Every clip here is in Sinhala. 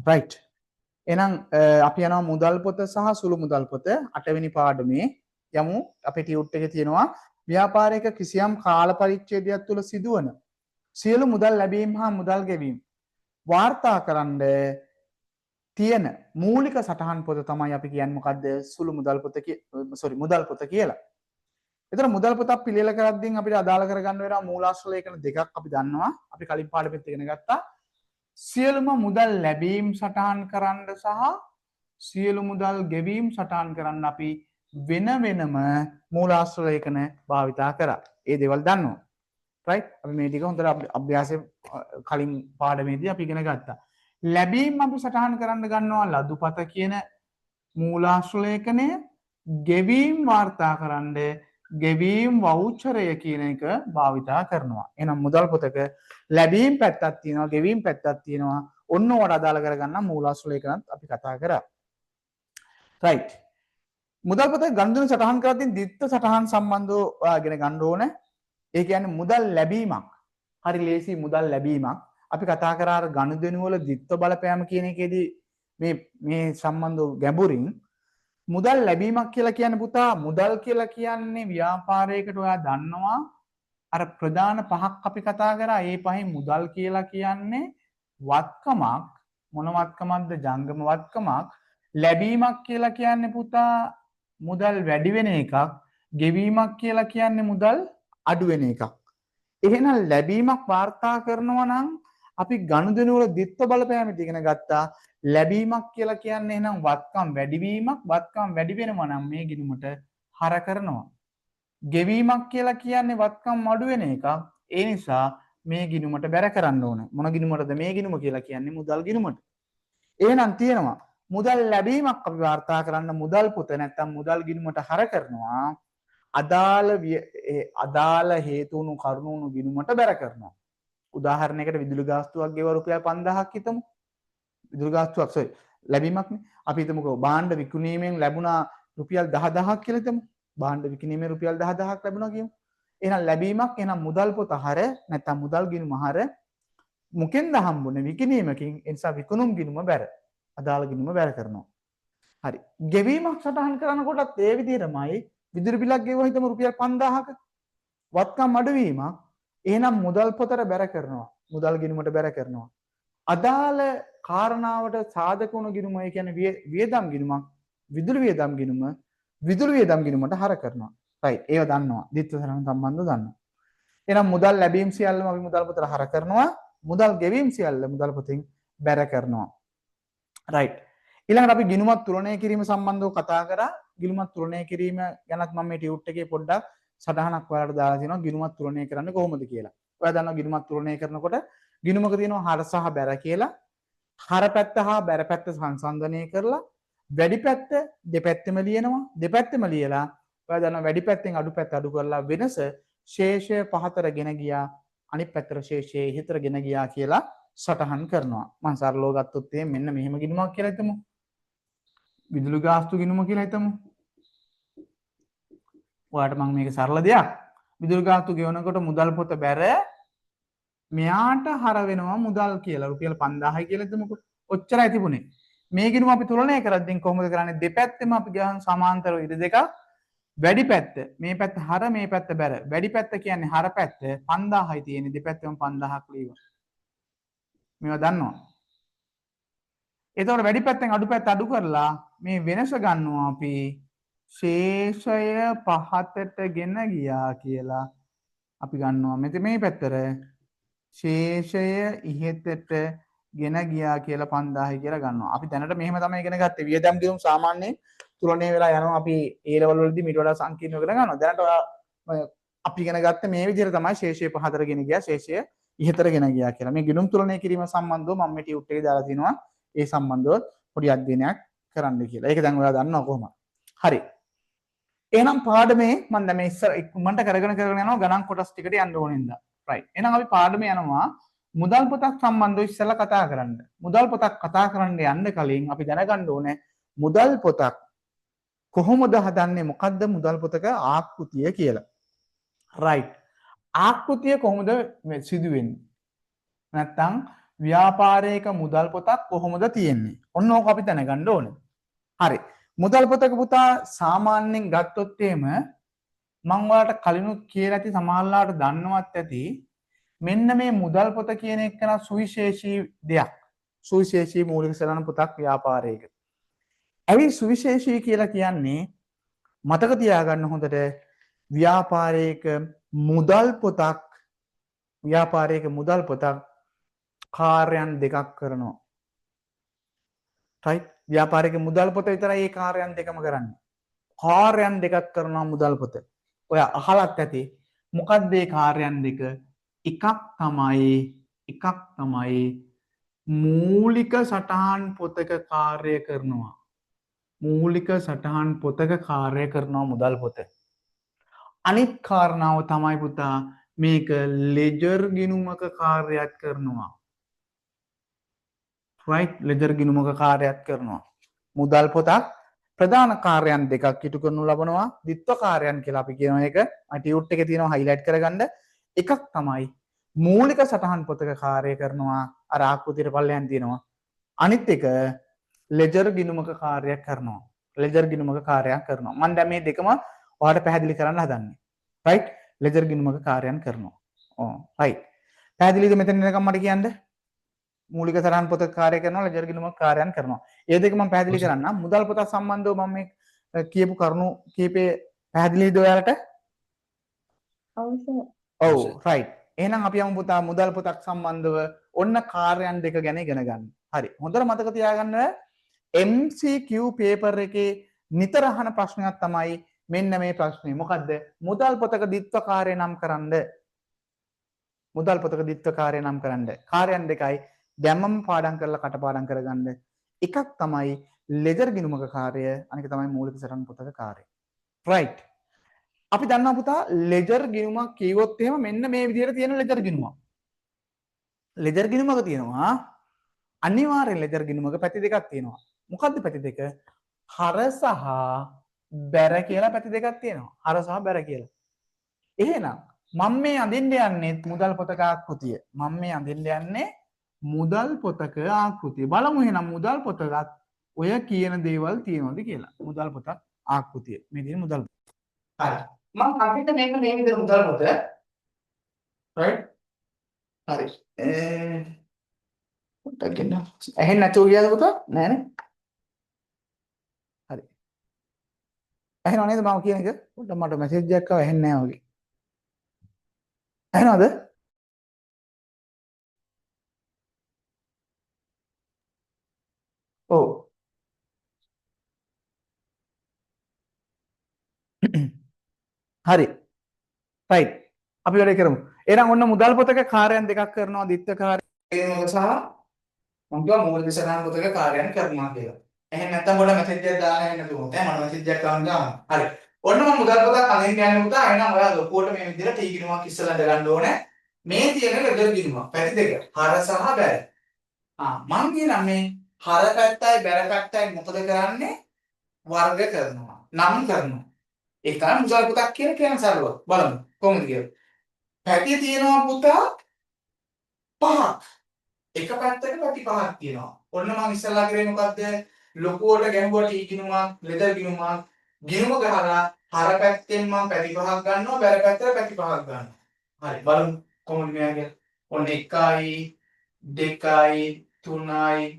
right. එහෙනම් අපි යනවා මුදල් පොත සහ සුළු මුදල් පොත 8 වෙනි පාඩමේ යමු. අපේ ටියුට් එකේ තියෙනවා ව්‍යාපාරයක කිසියම් කාල පරිච්ඡේදයක් තුළ සිදුවන සියලු මුදල් ලැබීම් හා මුදල් ගෙවීම් වාර්තා කරන්න තියෙන මූලික සටහන් පොත තමයි අපි කියන්නේ මොකද්ද? සුළු මුදල් පොත මුදල් පොත කියලා. එතන මුදල් පොතක් පිළියෙල කරද්දී අපිට අදාළ කරගන්න වෙනවා මූලාශ්‍ර ලේඛන දෙකක් අපි දන්නවා. අපි කලින් පාඩමෙත් ඉගෙන ගත්තා. සියලුම මුදල් ලැබීම් සටහන් කරන්න සහ සියලු මුදල් ගෙවීම් සටහන් කරන්න අපි වෙන වෙනම මූලාශ්‍ර ලේඛන භාවිතා කරා. ඒ දේවල් දන්නවා. right? අපි මේ ටික හොඳට අභ්‍යාසයේ කලින් පාඩමේදී අපි ඉගෙන ගත්තා. ලැබීම් අපි සටහන් කරන්න ගන්නවා ලදුපත කියන මූලාශ්‍ර ලේඛනය, ගෙවීම් වාර්තා කරන්න ගෙවීම් වවුචරය කියන එක භාවිතා කරනවා. එහෙනම් මුදල් පොතක ලැබීම් පැත්තක් තියෙනවා, ගෙවීම් පැත්තක් තියෙනවා. ඔන්න ඔයාලට අදාළ කරගන්න මූලාශ්‍ර ලේඛනත් අපි කතා කරා. right. මුදල් පොතේ ගණන් සටහන් කරද්දී දිත්ත සටහන් සම්බන්ධව ඔයාගෙන ගන්න ඕනේ. ඒ කියන්නේ මුදල් ලැබීමක්. හරි ලේසි මුදල් ලැබීමක්. අපි කතා කරා අර ගනුදෙනු වල දිත්ත බලපෑම කියන එකේදී මේ සම්බන්ධව ගැඹුරින් මුදල් ලැබීමක් කියලා කියන්නේ පුතා මුදල් කියලා කියන්නේ ව්‍යාපාරයකට ඔයා දන්නවා අර ප්‍රධාන පහක් අපි කතා කරා ඒ පහෙන් මුදල් කියලා කියන්නේ වත්කමක් මොන වත්කමක්ද ජංගම වත්කමක් ලැබීමක් කියලා කියන්නේ පුතා මුදල් වැඩි වෙන එකක් ගෙවීමක් කියලා කියන්නේ මුදල් අඩු වෙන එකක් එහෙනම් ලැබීමක් වාර්තා කරනවා නම් අපි ගනුදෙනු වල දිත්ත බලපෑම ඉගෙන ගත්තා ලැබීමක් කියලා කියන්නේ එහෙනම් වත්කම් වැඩිවීමක් වත්කම් වැඩි වෙනවා නම් මේ ගිණුමට හර කරනවා ගෙවීමක් කියලා කියන්නේ වත්කම් අඩු වෙන එකක් ඒ නිසා මේ ගිණුමට බැර කරන්න ඕන මොන ගිණුමටද මේ ගිණුම කියලා කියන්නේ මුදල් ගිණුමට එහෙනම් තියෙනවා මුදල් ලැබීමක් අපි වාර්තා කරන්න මුදල් පොත නැත්තම් මුදල් ගිණුමට හර කරනවා අදාළ හේතු වුණු කරුණු වුණු ගිණුමට බැර කරනවා උදාහරණයකට විදුලි ගාස්තුවක් ගෙව රුපියල් 5000ක් හිතමු විදුලි ගාස්තුවක් ලැබීමක්නේ අපි හිතමුකෝ භාණ්ඩ විකුණීමෙන් ලැබුණා රුපියල් 10000ක් කියලා හිතමු භාණ්ඩ විකිණීමේ රුපියල් 10000ක් ලැබුණා කියමු. එහෙනම් ලැබීමක් එහෙනම් මුදල් පොත හර නැත්නම් මුදල් ගිණුම හර මුකෙන්ද හම්බුනේ විකිණීමකින් ඒ නිසා විකුණුම් ගිණුම බැර. අදාළ ගිණුම බැර කරනවා. හරි. ගෙවීමක් සටහන් කරනකොටත් ඒ විදිහටමයි විදුලි බිලක් ගෙවුවා හිතමු රුපියල් 5000ක. වත්කම් අඩුවීමක්. එහෙනම් මුදල් පොතට බැර කරනවා. මුදල් ගිණුමට බැර කරනවා. අදාළ කාරණාවට සාධක වුණු ගිණුම ඒ කියන්නේ වියදම් ගිණුමක් විදුලි වියදම් ගිණුම විදුලි වියදම් ගිණුමට හර කරනවා. right. ඒව දන්නවා. දිත්ත සටහන සම්බන්ධව දන්නවා. එහෙනම් මුදල් ලැබීම් සියල්ලම අපි මුදල් පොතට හර කරනවා. මුදල් ගෙවීම් සියල්ල මුදල් පොතෙන් බැර කරනවා. right. ඊළඟට අපි ගිණුමක් තුලනය කිරීම සම්බන්ධව කතා කරා. ගිණුමක් තුලනය කිරීම ගැනත් මම මේ ටියුට් එකේ පොඩ්ඩක් සටහනක් ඔයාලට දාලා තියෙනවා. ගිණුමක් තුලනය කරන්නේ කොහොමද කියලා. ඔයා දන්නවා ගිණුමක් තුලනය කරනකොට ගිණුමක තියෙනවා හර සහ බැර කියලා. හර පැත්ත හා බැර පැත්ත සංසන්දනය කරලා වැඩි පැත්ත දෙපැත්තෙම ලියනවා දෙපැත්තෙම ලියලා ඔයා දන්නවා වැඩි පැත්තෙන් අඩු පැත්ත අඩු කරලා වෙනස ශේෂය පහතර ගෙන ගියා අනිත් පැත්තට ශේෂය ඉහතර ගෙන ගියා කියලා සටහන් කරනවා මම සරලව ගත්තොත් මෙන්න මෙහෙම ගිණුමක් කියලා හිතමු විදුලි ගාස්තු ගිණුම කියලා හිතමු ඔයාලට මම මේක සරල දෙයක් විදුලි ගාස්තු ගෙවනකොට මුදල් පොත බැර මෙයාට හර වෙනවා මුදල් කියලා රුපියල් 5000යි කියලා හිතමුකෝ ඔච්චරයි තිබුණේ මේ ගිණුම අපි තුලනය කරද්දී කොහොමද කරන්නේ දෙපැත්තෙම අපි ගහන සමාන්තරව ඉර දෙක වැඩි පැත්ත මේ පැත්ත හර මේ පැත්ත බැර වැඩි පැත්ත කියන්නේ හර පැත්ත 5000යි තියෙන්නේ දෙපැත්තෙම 5000ක් ලියනවා මේවා දන්නවා එතකොට වැඩි පැත්තෙන් අඩු පැත්ත අඩු කරලා මේ වෙනස ගන්නවා අපි ශේෂය පහතට ගෙන ගියා කියලා අපි ගන්නවා මෙතන මේ පැත්තට ශේෂය ඉහතට ගෙන ගියා කියලා 5000 කියලා ගන්නවා. අපි දැනට මෙහෙම තමයි ඉගෙන ගත්තේ. වියදම් ගිණුම් සාමාන්‍යයෙන් තුලනය වෙලා යනවා. අපි A level වලදී මීට වඩා සංකීර්ණව ඉගෙන ගන්නවා. දැනට අපි ඉගෙන ගත්තේ මේ විදිහට තමයි ශේෂය පහතර ගෙන ගියා, ශේෂය ඉහතට ගෙන ගියා කියලා. මේ ගිණුම් තුලනය කිරීම සම්බන්ධව මම මේ ටියුට් එකේ දාලා තිනවා. ඒ සම්බන්ධව පොඩි අධ්‍යයනයක් කරන්න කියලා. ඒක දැන් ඔයාලා දන්නවා කොහොමද? හරි. එහෙනම් පාඩමේ මම දැන් මේ ඉස්සර ඉක්මනට කරගෙන යනවා ගණන් කොටස් ටිකට යන්න ඕනෙන්ද. right. එහෙනම් අපි පාඩමේ යනවා මුදල් පොතක් සම්බන්ධව ඉස්සෙල්ලා කතා කරන්න. මුදල් පොතක් කතා කරන්න යන්න කලින් අපි දැනගන්න ඕනේ මුදල් පොතක් කොහොමද හදන්නේ මොකද්ද මුදල් පොතක ආකෘතිය කියලා. right. ආකෘතිය කොහොමද සිදු වෙන්නේ? නැත්තම් ව්‍යාපාරයක මුදල් පොතක් කොහොමද තියෙන්නේ? ඔන්න ඕක අපි දැනගන්න ඕනේ. හරි. මුදල් පොතක පුතා සාමාන්‍යයෙන් ගත්තොත් එහෙම මම ඔයාලට කලිනුත් කියලා ඇති සමහරලාට දන්නවත් ඇති මෙන්න මේ මුදල් පොත කියන එක න සුවිශේෂී දෙයක්. සුවිශේෂී මූලික සටහන පොතක් ව්‍යාපාරයක. ඇයි සුවිශේෂී කියලා කියන්නේ? මතක තියාගන්න හොඳට ව්‍යාපාරයක මුදල් පොතක් කාර්යයන් දෙකක් කරනවා. right? ව්‍යාපාරික මුදල් පොත විතරයි ඒ කාර්යයන් දෙකම කරන්නේ. කාර්යයන් දෙකක් කරනවා මුදල් පොත. ඔය අහලත් ඇති මොකක්ද මේ කාර්යයන් දෙක? එකක් තමයි මූලික සටහන් පොතක කාර්ය කරනවා. මූලික සටහන් පොතක කාර්ය කරනවා මුදල් පොත. අනිත් කාරණාව තමයි පුතා මේක ලෙජර් ගිණුමක කාර්යයක් කරනවා. right? ලෙජර් ගිණුමක කාර්යයක් කරනවා. මුදල් පොතක් ප්‍රධාන කාර්යයන් දෙකක් ඉටු කරනු ලබනවා. ද්විත්ව කාර්යයන් කියලා අපි කියන එක ටියුට් එකේ තියෙනවා highlight කරගන්න. එකක් තමයි මූලික සටහන් පොතක කාර්ය කරනවා. අර ආකෘතියට පල්ලෙයන් තියෙනවා. අනිත් එක ලෙජර් ගිණුමක කාර්යයක් කරනවා. ලෙජර් ගිණුමක කාර්යයක් කරනවා. මම දැන් මේ දෙකම ඔයාලට පැහැදිලි කරන්න හදන්නේ. right? ලෙජර් ගිණුමක කාර්යයන් කරනවා. right. පැහැදිලිද මෙතන එනකම් මට කියන්න? මූලික සටහන් පොතක කාර්ය කරනවා, ලෙජර් ගිණුමක කාර්යයන් කරනවා. ඒ දෙක මම පැහැදිලි කරන්නම්. මුදල් පොතක් සම්බන්ධව මම මේ කියපු කරුණු කීපේ පැහැදිලිද ඔයාලට? ඔව් right. එහෙනම් අපි යමු පුතා මුදල් පොතක් සම්බන්ධව ඔන්න කාර්යයන් දෙක ගැන ඉගෙන ගන්න. හරි. හොඳට මතක තියාගන්න MCQ පේපර් එකේ නිතර අහන ප්‍රශ්නයක් තමයි මෙන්න මේ ප්‍රශ්නේ. මොකද්ද? මුදල් පොතක ද්විත්ව කාර්ය නම් කරන්න. මුදල් පොතක ද්විත්ව කාර්ය නම් කරන්න. කාර්යයන් දෙකයි දැම්මම පාඩම් කරලා කටපාඩම් කරගන්න. එකක් තමයි ලෙජර් ගිණුමක කාර්ය, අනික තමයි මූලික සටහන් පොතක කාර්ය. right. අපි දන්නවා පුතා ලෙජර් ගිණුමක් කිව්වොත් එහෙම මෙන්න මේ විදිහට තියෙන ලෙජර් ගිණුමක්. ලෙජර් ගිණුමක තියෙනවා අනිවාර්යෙන් ලෙජර් ගිණුමක පැති දෙකක් තියෙනවා. මොකද්ද පැති දෙක? හර සහ බැර කියලා පැති දෙකක් තියෙනවා. හර සහ බැර කියලා. එහෙනම් මම මේ අඳින්න යන්නේ මුදල් පොතක ආකෘතිය. මුදල් පොතක ආකෘතිය. බලමු එහෙනම් මුදල් පොතකත් ඔය කියන දේවල් තියෙනවද කියලා. මුදල් පොතක් ආකෘතිය. මේ තියෙන මුදල් පොත. හරි. මම අපිට මේක මේ විදිහට මුදල් පොත. right? හරි. පොතක් ගන්න. ඇහෙන්නේ නැතුව ගියාද පුතා? නෑනේ. හරි. ඇහෙනව නේද මම කියන එක? පොඩ්ඩක් මට මැසේජ් එකක් ආව ඇහෙන්නේ නැහැ වගේ. ඇහෙනවද? ඔව්. හරි. right. අපි වැඩේ කරමු. එහෙනම් ඔන්න මුදල් පොතක කාර්යයන් දෙකක් කරනවා ද්විත්ව කාර්ය සහ මම කියවා මූලික සටහන් පොතක කාර්යයන් කරනවා කියලා. එහෙනම් නැත්තම් පොඩ මැසේජ් එකක් දාලා එන්න දුන්නොත් මට මැසේජ් එකක් ආවම දාන්න. හරි. ඔන්න මම මුදල් පොතක් අඳින්න යන්නේ පුතා. එහෙනම් ඔයා ලොකුවට මේ විදිහට ටී ගිණුමක් ඉස්සලා දාගන්න ඕනේ. මේ තියෙන ලෙජර් ගිණුමක්. පැති දෙක. හර සහ බැර. මම කියනවා මේ හර පැත්තයි බැර පැත්තයි මොකද කරන්නේ? වර්ග කරනවා. නම් කරනවා. ඒක තමයි මුදල් පොතක් කියන සරලව. බලමු කොහොමද කියලා. පැති තියෙනවා පුතා පහක්. එක පැත්තක පැති පහක් තියෙනවා. ඔන්න මම ඉස්සල්ලා කරේ මොකද්ද? ලොකුවට ගැහුවා ටී ගිණුමක්, ලෙදර් ගිණුමක්. ගිණුම ගහලා හර පැත්තෙන් මම පැති පහක් ගන්නවා, බැර පැත්තට පැති පහක් ගන්නවා. හරි බලමු කොහොමද මෙයා කියලා. ඔන්න 1යි 2යි 3යි 4යි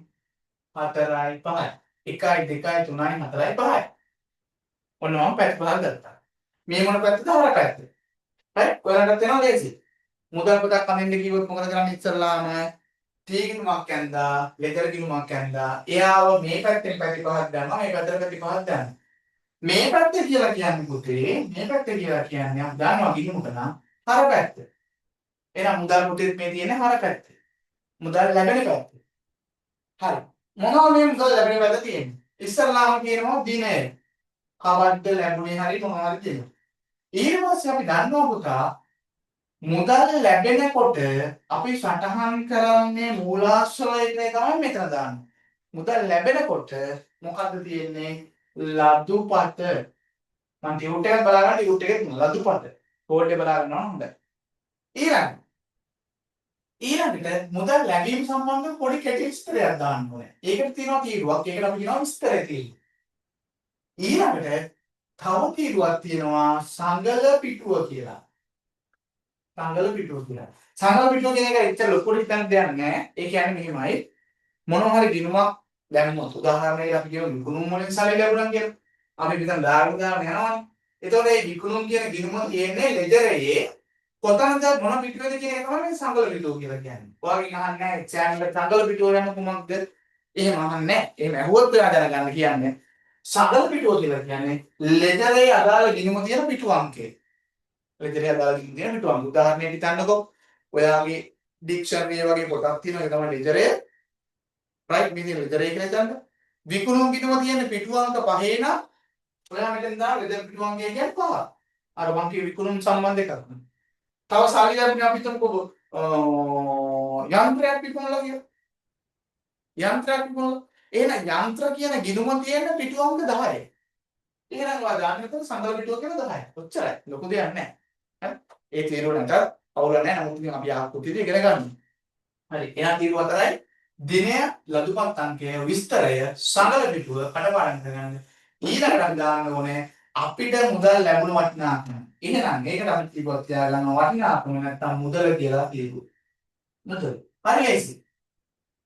5යි. 1යි 2යි 3යි 4යි 5යි. ඔන්න මම පැති පහක් ගත්තා. මේ මොන පැත්තද? හර පැත්ත. right? ඔයාලට තේරෙනවද ලේසි? මුදල් පොතක් අඳින්න කිව්වොත් මොකද කරන්නේ ඉස්සල්ලාම? ටී ගිණුමක් ඇඳලා, ලෙදර් ගිණුමක් ඇඳලා, එයාව මේ පැත්තෙන් පැති පහක් ගන්නවා, මේ පැත්තට පැති පහක් ගන්නවා. මේ පැත්ත කියලා කියන්නේ පුතේ, මේ පැත්ත කියලා කියන්නේ අපි දන්නවා ගිණුමක නම් හර පැත්ත. එහෙනම් මුදල් පොතේ මේ තියෙන්නේ හර පැත්ත. මුදල් ලැබෙන පැත්ත. හරි. මොනවා මේ මුදල් ලැබෙන පැත්ත තියෙන්නේ? ඉස්සල්ලාම කියනවා දිනය. කවද්ද ලැබුණේ හරි මොනවා හරි දෙනවා. ඊට පස්සේ අපි දන්නවා පුතා මුදල් ලැබෙනකොට අපි සටහන් කරන්නේ මූලාශ්‍රය තමයි මෙතන දාන්නේ. මුදල් ලැබෙනකොට මොකද්ද තියෙන්නේ? ලදුපත. මම ටියුට් එකක් බලා ගන්න ටියුට් එකේ ලදුපත. කෝඩ් එක බලා ගන්නවා හොඳයි. ඊළඟ ඊළඟට මුදල් ලැබීම සම්බන්ධව පොඩි කෙටි විස්තරයක් දාන්න ඕනේ. ඒකට තියෙනවා තීරුවක්. ඒකට අපි කියනවා විස්තරය තීරුව. ඊළඟට තව තීරුවක් තියෙනවා සංගල පිටුව කියලා. සංගල පිටුව කියලා. සංගල පිටුව කියන එක ඇත්තට ලොකුට හිතන්න දෙයක් නැහැ. ඒ කියන්නේ මෙහෙමයි. මොනවා හරි ගිණුමක් දැම්මොත් උදාහරණයක් අපි කියමු විකුණුම් වලින් සල්ලි ලැබුණා කියලා. අපි මෙතන දාගෙන යනවනේ. එතකොට මේ විකුණුම් කියන ගිණුම තියෙන්නේ ලෙජරයේ කොතනද මොන පිටුවේද කියන එක තමයි මේ සංගල පිටුව කියලා කියන්නේ. ඔයාගෙන් අහන්නේ නැහැ channel එක සංගල පිටුව යන කුමක්ද? එහෙම අහන්නේ නැහැ. එහෙම ඇහුවොත් ඔයා දැනගන්න කියන්නේ සංගල පිටුව කියලා කියන්නේ ලෙජරයේ අදාළ ගිණුම තියෙන පිටු අංකය. ලෙජරයේ අදාළ ගිණුම තියෙන පිටු අංක. උදාහරණයක් හිතන්නකෝ. ඔයාගේ ඩික්ෂනරි වගේ පොතක් තියෙනවා. ඒක තමයි ලෙජරයේ right මේ ලෙජරයේ කියලා හිතන්න. විකුණුම් ගිණුම තියෙන පිටු අංක පහේ නම් ඔයා මෙතෙන් දාන ලෙජර් පිටු අංකය කියන්නේ පහ. අර මං කිය විකුණුම් සම්බන්ධ එකක්. තව සල්ලි ලැබුණේ අපි හිතමුකෝ යන්ත්‍රයක් විකුණලා කියලා. යන්ත්‍රයක් විකුණලා. එහෙනම් යන්ත්‍ර කියන ගිණුම තියෙන පිටු අංක 10යි. එහෙනම් ඔයා දාන්න එතන සංගල පිටුව කියලා 10යි. ඔච්චරයි. ලොකු දෙයක් නැහැ. හරි. ඒ තීරුව නැතත් අවුල නැහැ. නමුත් ඉතින් අපි ආපුතිදී ඉගෙන ගන්න. හරි. එහෙනම් තීරුව හතරයි. දිනය ලදුපත් අංකය විස්තරය සංගල පිටුව කඩපාඩම් කරගන්න. ඊළඟට අපි දාන්න ඕනේ අපිට මුදල් ලැබුණ වටිනාකම. එහෙනම් මේකට අපි කිව්වොත් තියාගන්න වටිනාකම නැත්තම් මුදල කියලා කියපු. මුදල. හරියයිද?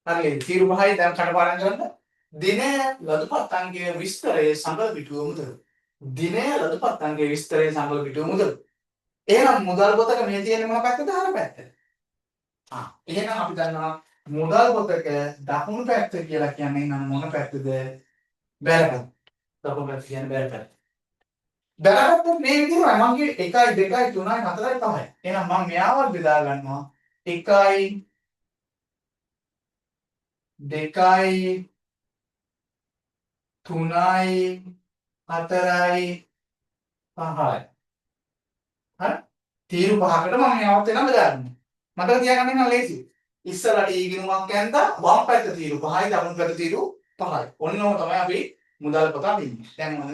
හරියයි. තීරු පහයි දැන් කඩපාඩම් කරන්න. දිනය ලදුපත් අංකයේ විස්තරයේ සංගල පිටුව මුදල. දිනය ලදුපත් අංකයේ විස්තරයේ සංගල පිටුව මුදල. එහෙනම් මුදල් පොතක මේ තියෙන්නේ මොන පැත්තද? අර පැත්ත. එහෙනම් අපි දන්නවා මුදල් පොතක දකුණු පැත්ත කියලා කියන්නේ නම් මොන පැත්තද? බැල පැත්ත. දකුණු පැත්ත කියන්නේ බැල පැත්ත. බැලපත් මේ විදිහමයි මම කිව්වේ 1 2 3 4 5යි. එහෙනම් මම මෙයාවත් බෙදා ගන්නවා 1 2යි 3යි 4යි 5යි. හරි? තීරු පහකට මම මෙයාවත් වෙනම බෙදා ගන්නවා. මතක තියාගන්න නම් ලේසි. ඉස්සරහට ඊගිනුමක් යන්ද වම් පැත්ත තීරු 5යි දකුණු පැත්ත තීරු 5යි. ඔන්නෝම තමයි අපි මුදල් පොත අඳින්නේ. දැන් ඔන්න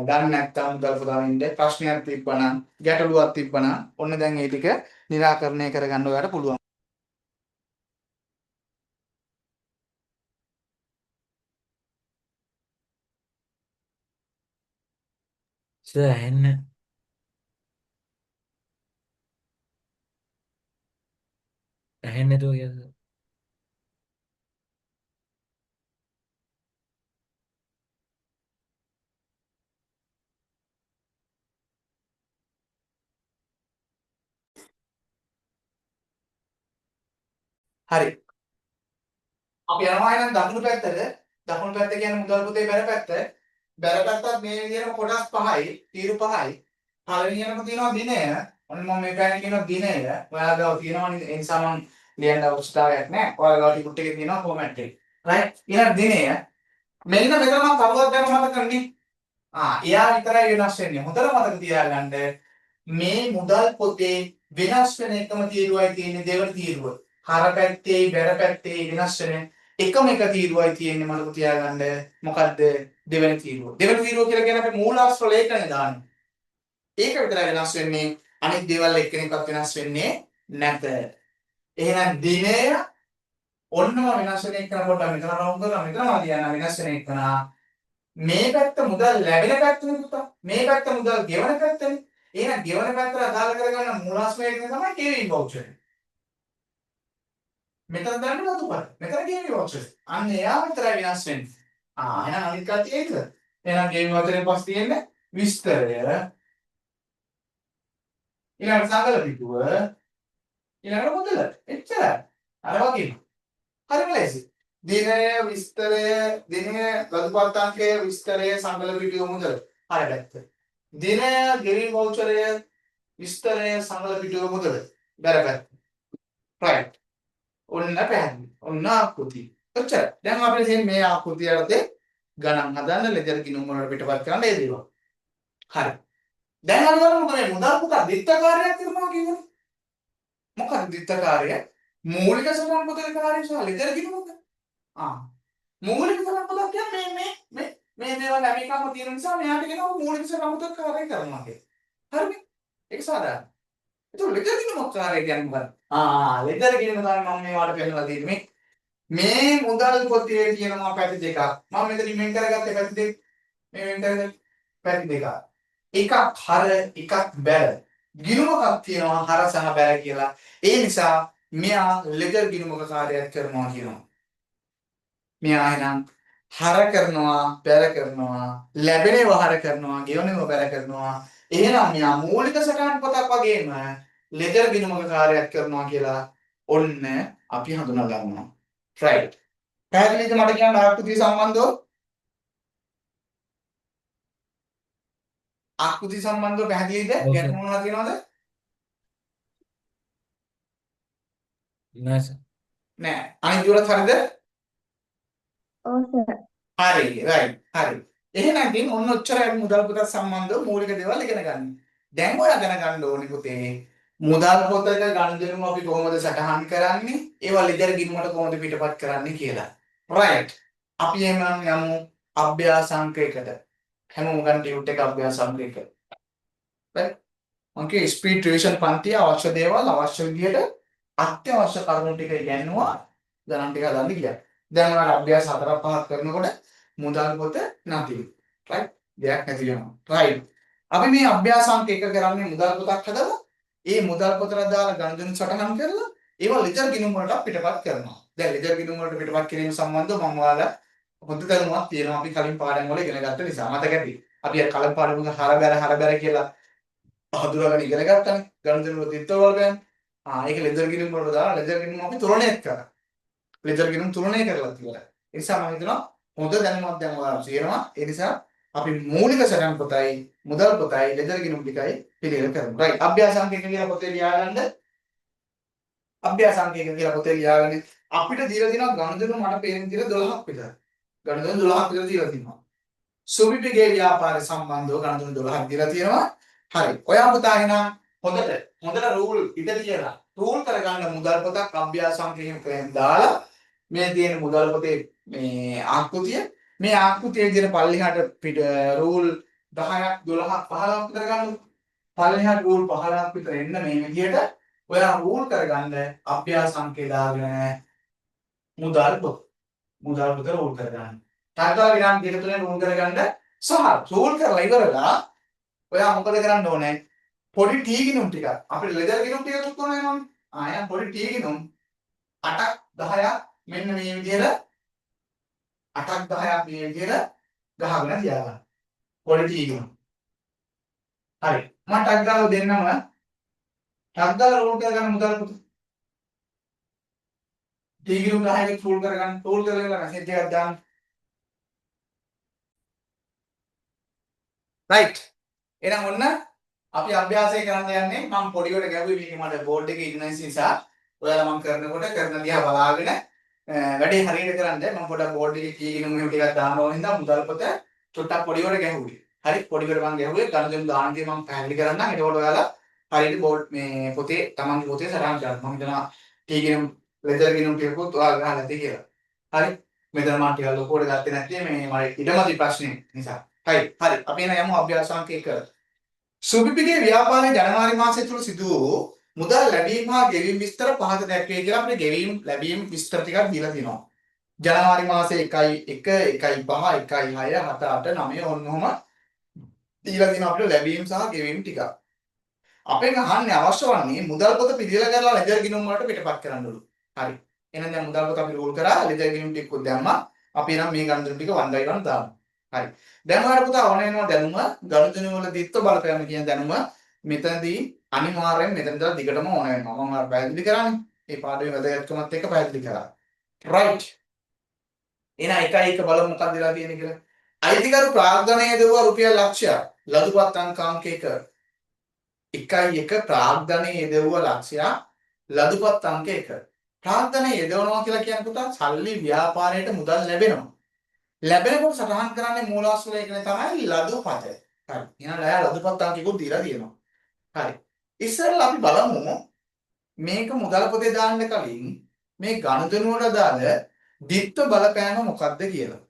දන්නේ නැත්නම් මුදල් පොත අඳින්න ප්‍රශ්නයක් තිබ්බනම් ගැටලුවක් තිබ්බනම් ඔන්න දැන් ඒ ටික निराකරණය කරගන්න ඔයාලට පුළුවන්. සර් ඇහෙන්නේ නැතුව කියලා. හරි. අපි යනවා එහෙනම් දකුණු පැත්තට. දකුණු පැත්ත කියන්නේ මුදල් පොතේ බැල පැත්ත. බැල පැත්තත් මේ විදිහටම කොටස් 5යි, තීරු 5යි. පළවෙනියටම තියෙනවා දිනය. ඔන්න මම මේ පැත්තේ කියනවා දිනය. ඔයාලා ගාව තියෙනවනේ ඒ නිසා මම ලියන්න අවශ්‍යතාවයක් නැහැ. ඔයාලා ගාව ටිකුට් එකේ තියෙනවා ෆෝමැට් එක. රයිට්. ඊළඟ දිනය. මෙන්න මෙතන මම කවුරුත් දැන් මතක කරන්නේ. එයා විතරයි වෙනස් වෙන්නේ. හොඳට මතක තියාගන්න. මේ මුදල් පොතේ වෙනස් වෙන එකම තීරුවයි තියෙන්නේ දෙවන තීරුව. හර පැත්තේ බැර පැත්තේ වෙනස් වෙන එකම එක තීරුවයි තියෙන්නේ මතක තියාගන්න. මොකද්ද? දෙවන තීරුව. දෙවන තීරුව කියලා කියන්නේ අපි මූලාශ්‍ර ලේඛනය දාන්නේ. ඒක විතරයි වෙනස් වෙන්නේ. අනිත් දේවල් එක්කෙනෙක්වත් වෙනස් වෙන්නේ නැත. එහෙනම් දිනය ඔන්නම වෙනස් වෙන එක කොට මෙතන රවුම් කරලා මෙතන තියන වෙනස් වෙන එක මේ පැත්ත මුදල් ලැබෙන පැත්තනේ පුතා. මේ පැත්ත මුදල් ගෙවන පැත්තනේ. එහෙනම් ගෙවන පැත්තට අදාළ කරගන්න මූලාශ්‍ර ලේඛනය තමයි ගෙවීම් වවුචර්. මෙතන දාන්න නතුපර. මෙතන ගෙවීම් වවුචර්. අන්න එයා විතරයි වෙනස් වෙන්නේ. එහෙනම් අනිත් කතිය ඒකද? එහෙනම් ගෙවීම් වවුචරෙන් පස්සේ තියෙන්නේ විස්තරය. ඊළඟ සංගල පිටුව ඊළඟට මුදල. එච්චරයි. අර වගේ. හරිම ලේසි. දිනය විස්තරය දිනය ලදුපත්තාංකය විස්තරය සංගල පිටුව මුදල. හරි පැත්ත. දිනය ගෙවීම් වවුචරය විස්තරය සංගල පිටුව මුදල. බැර පැත්ත. right. ඔන්න පැහැදිලි. ඔන්න ආකෘතිය. ඔච්චර. දැන් අපිට තියෙන මේ ආකෘතිය යටතේ ගණන් හදන්න ලෙජර් ගිණුම් වලට පිටපත් කරන්න ඒ දේවල්. හරි. දැන් අපි බලමු මේ මුදල් පොත දිත්තකාරයක් කරනවා කියන්නේ. මොකක්ද දිත්තකාරය? මූලික සටහන් පොතේ කාර්යය සහ ලෙජර් ගිණුමක. මූලික සටහන් පොත කියන්නේ මේ දේවල් හැම එකම තියෙන නිසා මෙයාට කියනවා මූලික සටහන් පොත කාර්යය කරනවා කියලා. හරිනේ? ඒක සාධාරණයි. ඒක ලෙදර් ගිණුමක් කාර්යය කියන්නේ මොකක්ද? ලෙදර් ගිණුම තමයි මම මේවට පෙන්නලා දෙන්නේ. මේ මුදල් පොතේ තියෙනවා පැති දෙකක්. මම මෙතනින් වෙන් කරගත්තේ පැති දෙක. මේ වෙන් කරගත්තේ පැති දෙකක්. එකක් හර එකක් බැල. ගිණුමක් තියෙනවා හර සහ බැල කියලා. ඒ නිසා මෙයා ලෙදර් ගිණුමක කාර්යයක් කරනවා කියනවා. මෙයා එහෙනම් හර කරනවා, බැල කරනවා, ලැබෙනව හර කරනවා, ගෙවනව බැල කරනවා. එහෙනම් මෙයා මූලික සටහන් පොතක් වගේම ලෙදර් ගිණුමක කාර්යයක් කරනවා කියලා ඔන්න අපි හඳුනා ගන්නවා. right. පැහැදිලිද මට කියන්න ආකෘතිය සම්බන්ධව? ආකෘතිය සම්බන්ධව පැහැදිලිද? ඔව් සර්. ගැටලු මොනවද තියෙනවද? නෑ සර්. නෑ. අනිත් ඒවාත් හරිද? ඔව් සර්. හරි. right. හරි. එහෙනම් ඉතින් ඔන්න ඔච්චරයි අපි මුදල් පොතත් සම්බන්ධව මූලික දේවල් ඉගෙන ගන්න. දැන් ඔයා දැනගන්න ඕනේ පුතේ මුදල් පොතක ගනුදෙනු අපි කොහොමද සටහන් කරන්නේ? ඒවා ලෙදර් ගිණුමට කොහොමද පිටපත් කරන්නේ කියලා. right. අපි එහෙනම් යමු අභ්‍යාස අංක 1ට. හැමෝම ගන්න ටියුට් එක අභ්‍යාස අංක 1. right. මගේ ස්පීඩ් රිවිෂන් පන්තිය අවශ්‍ය දේවල් අවශ්‍ය විදියට අත්‍යවශ්‍ය කරුණු ටික ඉගෙනුවා ගණන් ටික හදන්න ගියා. දැන් ඔයාලා අභ්‍යාස 4ක් 5ක් කරනකොට මුදල් පොත නැති. right. දෙයක් නැති වෙනවා. right. අපි මේ අභ්‍යාස අංක 1 කරන්නේ මුදල් පොතක් හදලා ඒ මුදල් පොතට දාලා ගණන් සටහන් කරලා ඒවා ලෙදර් ගිණුම් වලට පිටපත් කරනවා. දැන් ලෙදර් ගිණුම් වලට පිටපත් කිරීම සම්බන්ධව මම ඔයාලා පොදු දැනුමක් තියෙනවා අපි කලින් පාඩම් වල ඉගෙන ගත්ත නිසා මතක ඇති. අපි අර කලින් පාඩමක හරබැර කියලා හඳුනාගෙන ඉගෙන ගත්තානේ. ගණන් වල තිත්ත වල ගන්න. ඒක ලෙදර් ගිණුම් වලට දාලා ලෙදර් ගිණුම් අපි තුලනය කරා. ලෙදර් ගිණුම් තුලනය කරලා තියලා. ඒ නිසා මම හිතනවා හොඳ දැනුමක් දැන් ඔයාලා තියෙනවා. ඒ නිසා අපි මූලික සටහන් පොතයි මුදල් පොතයි ලෙදර් ගිණුම් ටිකයි පිළිවෙල කරමු. right. අභ්‍යාසාංක 1 කියලා පොතේ ලියාගන්න. අභ්‍යාසාංක 1 කියලා පොතේ ලියාගන්න. අපිට දීලා තියෙනවා ගණදෙනු මට පේන විදිහට 12ක් විතර. ගණදෙනු 12ක් විතර දීලා තියෙනවා. සුවිපිගේ ව්‍යාපාර සම්බන්ධව ගණදෙනු 12ක් දීලා තියෙනවා. හරි. ඔයා පුතා එහෙනම් හොඳට රූල් ඉඳ තියලා රූල් කරගන්න මුදල් පොතක් අභ්‍යාසාංක 1 දාලා මේ තියෙන මුදල් පොතේ මේ ආකෘතිය මේ ආකෘතිය විදිහට පල්ලෙහාට රූල් 10ක් 12ක් 15ක් විතර ගන්න. පල්ලෙහාට රූල් 15ක් විතර එන්න මේ විදිහට ඔයා රූල් කරගන්න අභ්‍යාස අංකේ දාගෙන මුදල් පොත රූල් කරගන්න. තාක්ෂණ විනාඩි දෙක තුනෙන් රූල් කරගන්න සහ රූල් කරලා ඉවරලා ඔයා මොකද කරන්න ඕනේ? පොඩි ටී ගිණුම් ටික අපිට ලෙදර් ගිණුම් ටික තුත් කරනවා නේද? ආයෙත් පොඩි ටී ගිණුම් 8ක් 10ක් මෙන්න මේ විදිහට 8ක් 10ක් මේ විදිහට ගහගෙන තියාගන්න. පොඩි ටී ගිණුම්. හරි. මම ටක් ගාලා දෙන්නම ටක් ගාලා රූල් කරගන්න මුදල් පොත. ටී ගිණුම් 10ක් රූල් කරගන්න. රූල් කරලා මෙසේජ් එකක් දාන්න. right. එහෙනම් ඔන්න අපි අභ්‍යාසය කරන්න යන්නේ මම පොඩිවට ගැහුවේ මේක මට බෝඩ් එකේ ඉග්නොරන්ස් නිසා ඔයාලා මම කරනකොට කරන දිහා බලාගෙන වැඩේ හරියට කරන්න මම පොඩක් බෝඩ් එකේ කීගෙන මෙහෙම ටිකක් දානවා හින්දා මුදල් පොත චුට්ටක් පොඩිවට ගැහුවේ. හරි පොඩිවට මම ගැහුවේ ගණන් දාන දේ මම පැහැදිලි කරන්නම්. එතකොට ඔයාලා හරියට බෝඩ් මේ පොතේ තමන්ගේ පොතේ සටහන් කරන්න. මම හිතනවා කීගෙන ලෙදර් ගිණුම් ටිකකුත් ඔයාලා ගහලා නැති කියලා. හරි මෙතන මම ටිකක් ලොකුවට ගත්තේ නැත්තේ මේ මට ඉඩමති ප්‍රශ්නේ නිසා. හරි අපි එන යමු අභ්‍යාසාංක 1. සුබිපිගේ ව්‍යාපාරයේ ජනවාරි මාසය තුල සිදු වූ මුදල් ලැබීම හා ගෙවීම් විස්තර පහත දැක්වේ කියලා අපිට ගෙවීම් ලැබීම් විස්තර ටිකක් දීලා තියෙනවා. ජනවාරි මාසයේ 1 1 1 5 1 6 7 8 9 ඔන්නෝම දීලා තියෙනවා අපිට ලැබීම් සහ ගෙවීම් ටික. අපෙන් අහන්නේ අවශ්‍ය වන්නේ මුදල් පොත පිළිවෙල කරලා ලෙදර් ගිණුම් වලට පිටපත් කරන්නලු. හරි. එහෙනම් දැන් මුදල් පොත අපි රූල් කරා ලෙදර් ගිණුම් ටිකකුත් දැම්මා. අපි නම් මේ ගණන් ටික 1 by 1 දාමු. හරි. දැන් ඔයාලට පුතා ඕන වෙනවා දැනුම ගණිතන වල දිත්ත බලපෑම කියන දැනුම මෙතනදී අනිවාර්යෙන් මෙතන ඉඳලා දිගටම ඕන වෙනවා. මම ඔයාලට පැහැදිලි කරානේ. මේ පාඩමේ වැදගත්කමත් එක්ක පැහැදිලි කරා. right. එහෙනම් 1 බලමු මොකක්ද වෙලා තියෙන්නේ කියලා. අයිතිකරු ප්‍රාග්ධනයේ දෙවුවා රුපියල් ලක්ෂයක්. ලදුපත් අංකාංක 1. 1 ප්‍රාග්ධනයේ දෙවුවා ලක්ෂයක්. ලදුපත් අංක 1. ප්‍රාග්ධනයේ යෙදවනවා කියලා කියන්නේ පුතා සල්ලි ව්‍යාපාරයට මුදල් ලැබෙනවා. ලැබෙනකොට සටහන් කරන්නේ මූලාශ්‍රය එකනේ තමයි ලදුපත. හරි. එහෙනම් ලෑ ලදුපත් අංකිකුත් දීලා තියෙනවා. හරි. ඉස්සෙල්ලා අපි බලමු මේක මුදල් පොතේ දාන්න කලින් මේ ගණිතන වල දාල ද්විත්ව බලපෑම මොකක්ද කියලා.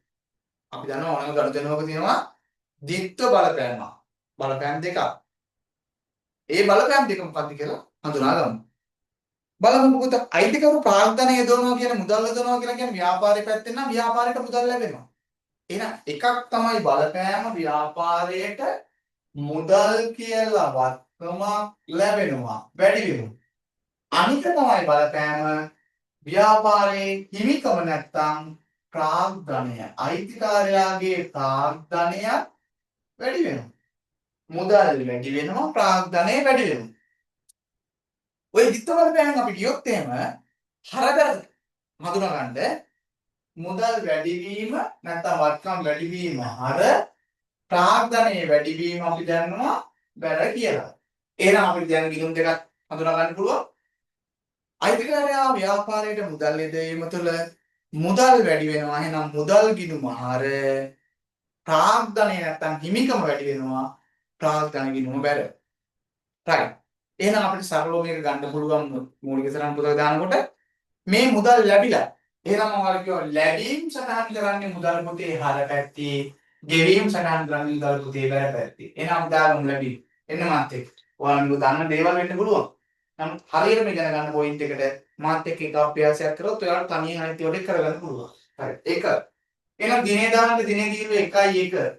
අපි දන්නවා ඕනම ගණිතනවක තියෙනවා ද්විත්ව බලපෑම. බලපෑම් දෙකක්. ඒ බලපෑම් දෙක මොකක්ද කියලා හඳුනා ගමු. බලමු පුතා අයිතිකරු ප්‍රාග්ධනය යොදවනවා කියන මුදල් යොදවනවා කියලා කියන්නේ ව්‍යාපාරේ පැත්තෙන් නම් ව්‍යාපාරයට මුදල් ලැබෙනවා. එහෙනම් එකක් තමයි බලපෑම ව්‍යාපාරයට මුදල් කියලා වත්කමක් ලැබෙනවා වැඩි වෙනවා. අනික තමයි බලපෑම ව්‍යාපාරයේ හිමිකම නැත්තම් ප්‍රාග්ධනය අයිතිකාරයාගේ ප්‍රාග්ධනය වැඩි වෙනවා. මුදල් වැඩි වෙනවා ප්‍රාග්ධනය වැඩි වෙනවා. ඔය විත්ත බලපෑම අපි කියොත් එහෙම හරකට හඳුනා ගන්න මුදල් වැඩිවීම නැත්නම් වත්කම් වැඩිවීම හර ප්‍රාග්ධනයේ වැඩිවීම අපි දන්නවා බැර කියලා. එහෙනම් අපිට දැන් ගිණුම් දෙකක් හඳුනා ගන්න පුළුවන්. අයිතිකාරයා ව්‍යාපාරයට මුදල් යොදවීම තුළ මුදල් වැඩි වෙනවා. එහෙනම් මුදල් ගිණුම හර ප්‍රාග්ධනය නැත්නම් හිමිකම වැඩි වෙනවා. ප්‍රාග්ධන ගිණුම බැර. right. එහෙනම් අපිට සරලව මේක ගන්න පුළුවන් මූලික සටහන් පොතක දානකොට මේ මුදල් ලැබිලා එහෙනම් මොකක්ද කියව ලැබීම් සටහන් කරන්නේ මුදල් පොතේ හර පැත්තේ ගෙවීම් සටහන් කරන්නේ මුදල් පොතේ බැර පැත්තේ. එහෙනම් දාගමු ලැබීම්. එන්න මාත් එක්ක. ඔයාලා මේක දන්න දේවල් වෙන්න පුළුවන්. නමුත් හරියට මේ ඉගෙන ගන්න පොයින්ට් එකට මාත් එක්ක එක අභ්‍යාසයක් කරොත් ඔයාලට තනියෙන් අනිත් ඒවා ටික කරගන්න පුළුවන්. හරි. ඒක. එහෙනම් දිනේ දාන්න දිනේ දීර්ඝ 1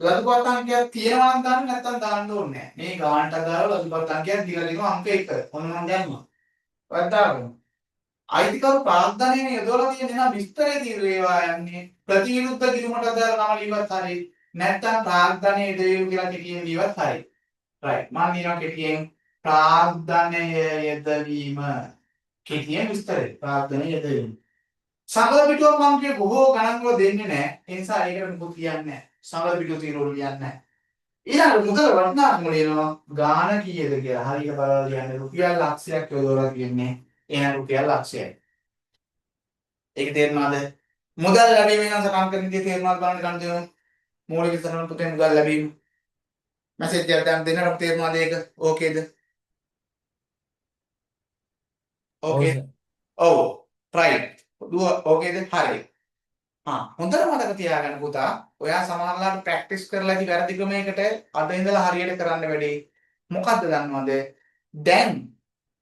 ලඝුපත් අංකයක් තියෙනවා නම් දාන්න නැත්නම් දාන්න ඕනේ නැහැ. මේ ගානට අදාළව ලඝුපත් අංකයක් දීලා දෙනවා අංක 1. ඔන්න මම දැම්මා. ඔයත් දාගමු. අයිතිකරු ප්‍රාග්ධනයේ යොදවලා තියෙන නම් විස්තරේ తీරු ඒවා යන්නේ ප්‍රතිවිරුද්ධ කිරුමට අදාළ නම ලියවත් හරි නැත්නම් ප්‍රාග්ධනයේ යෙදවීම කියලා කෙටියෙන් ලියවත් හරි. right. මම කියනවා කෙටියෙන් ප්‍රාග්ධනය යෙදවීම කෙටියෙන් විස්තරේ ප්‍රාග්ධනය යෙදවීම. සංගල පිටුවක් මම කිය බොහෝ ගණන් වල දෙන්නේ නැහැ. ඒ නිසා ඒකට මොකද කියන්නේ නැහැ. සංගල පිටුව తీරු ලියන්නේ නැහැ. ඊළඟ මුදල වටිනාකම ලියනවා ගාන කීයද කියලා. හරියට බලලා ලියන්නේ රුපියල් ලක්ෂයක් යොදවලා කියන්නේ එහෙනම් රුපියල් ලක්ෂයයි. ඒක තේරුණාද? මුදල් ලැබීම නම් සටහන් කරන දේ තේරුණාද බලන්න ගන්න දෙනවා. මූලික සටහන පුතේ මුදල් ලැබීම. මැසේජ් එකක් දාන්න දෙන්නට තේරුණාද ඒක? ඕකේද? ඔව් ඕකේ. සර්. ඔව්. right. දුව ඕකේද? හරි. හොඳට මතක තියාගන්න පුතා. ඔයා සමහරවිට ප්‍රැක්ටිස් කරලා ඉති වැරදි ක්‍රමයකට අද ඉඳලා හරියට කරන්න වැඩේ. මොකද්ද දන්නවද? දැන්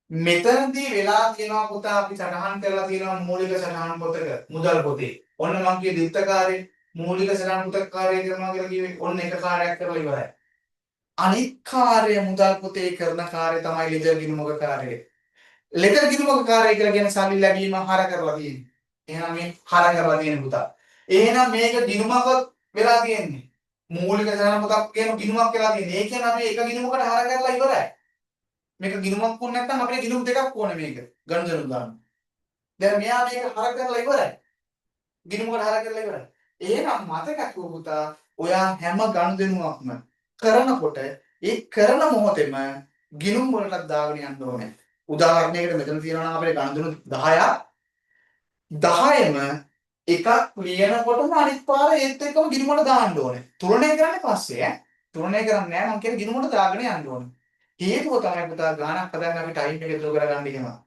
මෙතනදී වෙලා තියෙනවා පුතා අපි සටහන් කරලා තියෙනවා මූලික සටහන් පොතක මුදල් පොතේ. ඔන්න මම කිය දිත්තකාරයේ මූලික සටහන් පොතක කාර්යය කරනවා කියලා කිව්වේ ඔන්න එක කාර්යයක් කරලා ඉවරයි. අනිත් කාර්ය මුදල් පොතේ කරන කාර්යය තමයි ලෙජර් ගිණුමක කාර්යය. ලෙජර් ගිණුමක කාර්යය කියලා කියන්නේ සල්ලි ලැබීම හර කරලා තියෙන්නේ. එහෙනම් මේ හර කරලා තියෙන පුතා. එහෙනම් මේක ගිණුමක වෙලා තියෙන්නේ. මූලික සටහන් පොතක් කියන ගිණුමක් වෙලා තියෙන්නේ. ඒ කියන්නේ අපි එක ගිණුමකට හර කරලා ඉවරයි. මේක ගිණුමක් වුණ නැත්නම් අපිට ගිණුම් දෙකක් ඕනේ මේක ගණදෙනු ගන්න. දැන් මෙයා මේක හර කරලා ඉවරයි. ගිණුමකට හර කරලා ඉවරයි. එහෙනම් මතකක් පුතා ඔයා හැම ගණදෙනුවක්ම කරනකොට ඒ කරන මොහොතේම ගිණුම් වලට දාගෙන යන්න ඕනේ. උදාහරණයකට මෙතන තියෙනවා නම් අපේ ගණදෙනු 10ක් 10ෙම එකක් ලියනකොටම අනිත් පාර ඒත් එක්කම ගිණුමට දාන්න ඕනේ. තුලනය කරන්නේ පස්සේ ඈ. තුලනය කරන්නේ නැහැ මම කියන්නේ ගිණුමට දාගෙන යන්න ඕනේ. හේතුව තමයි පුතා ගානක් හදන්න අපි ටයිම් එක ඉතුරු කරගන්න ඉගෙනවා.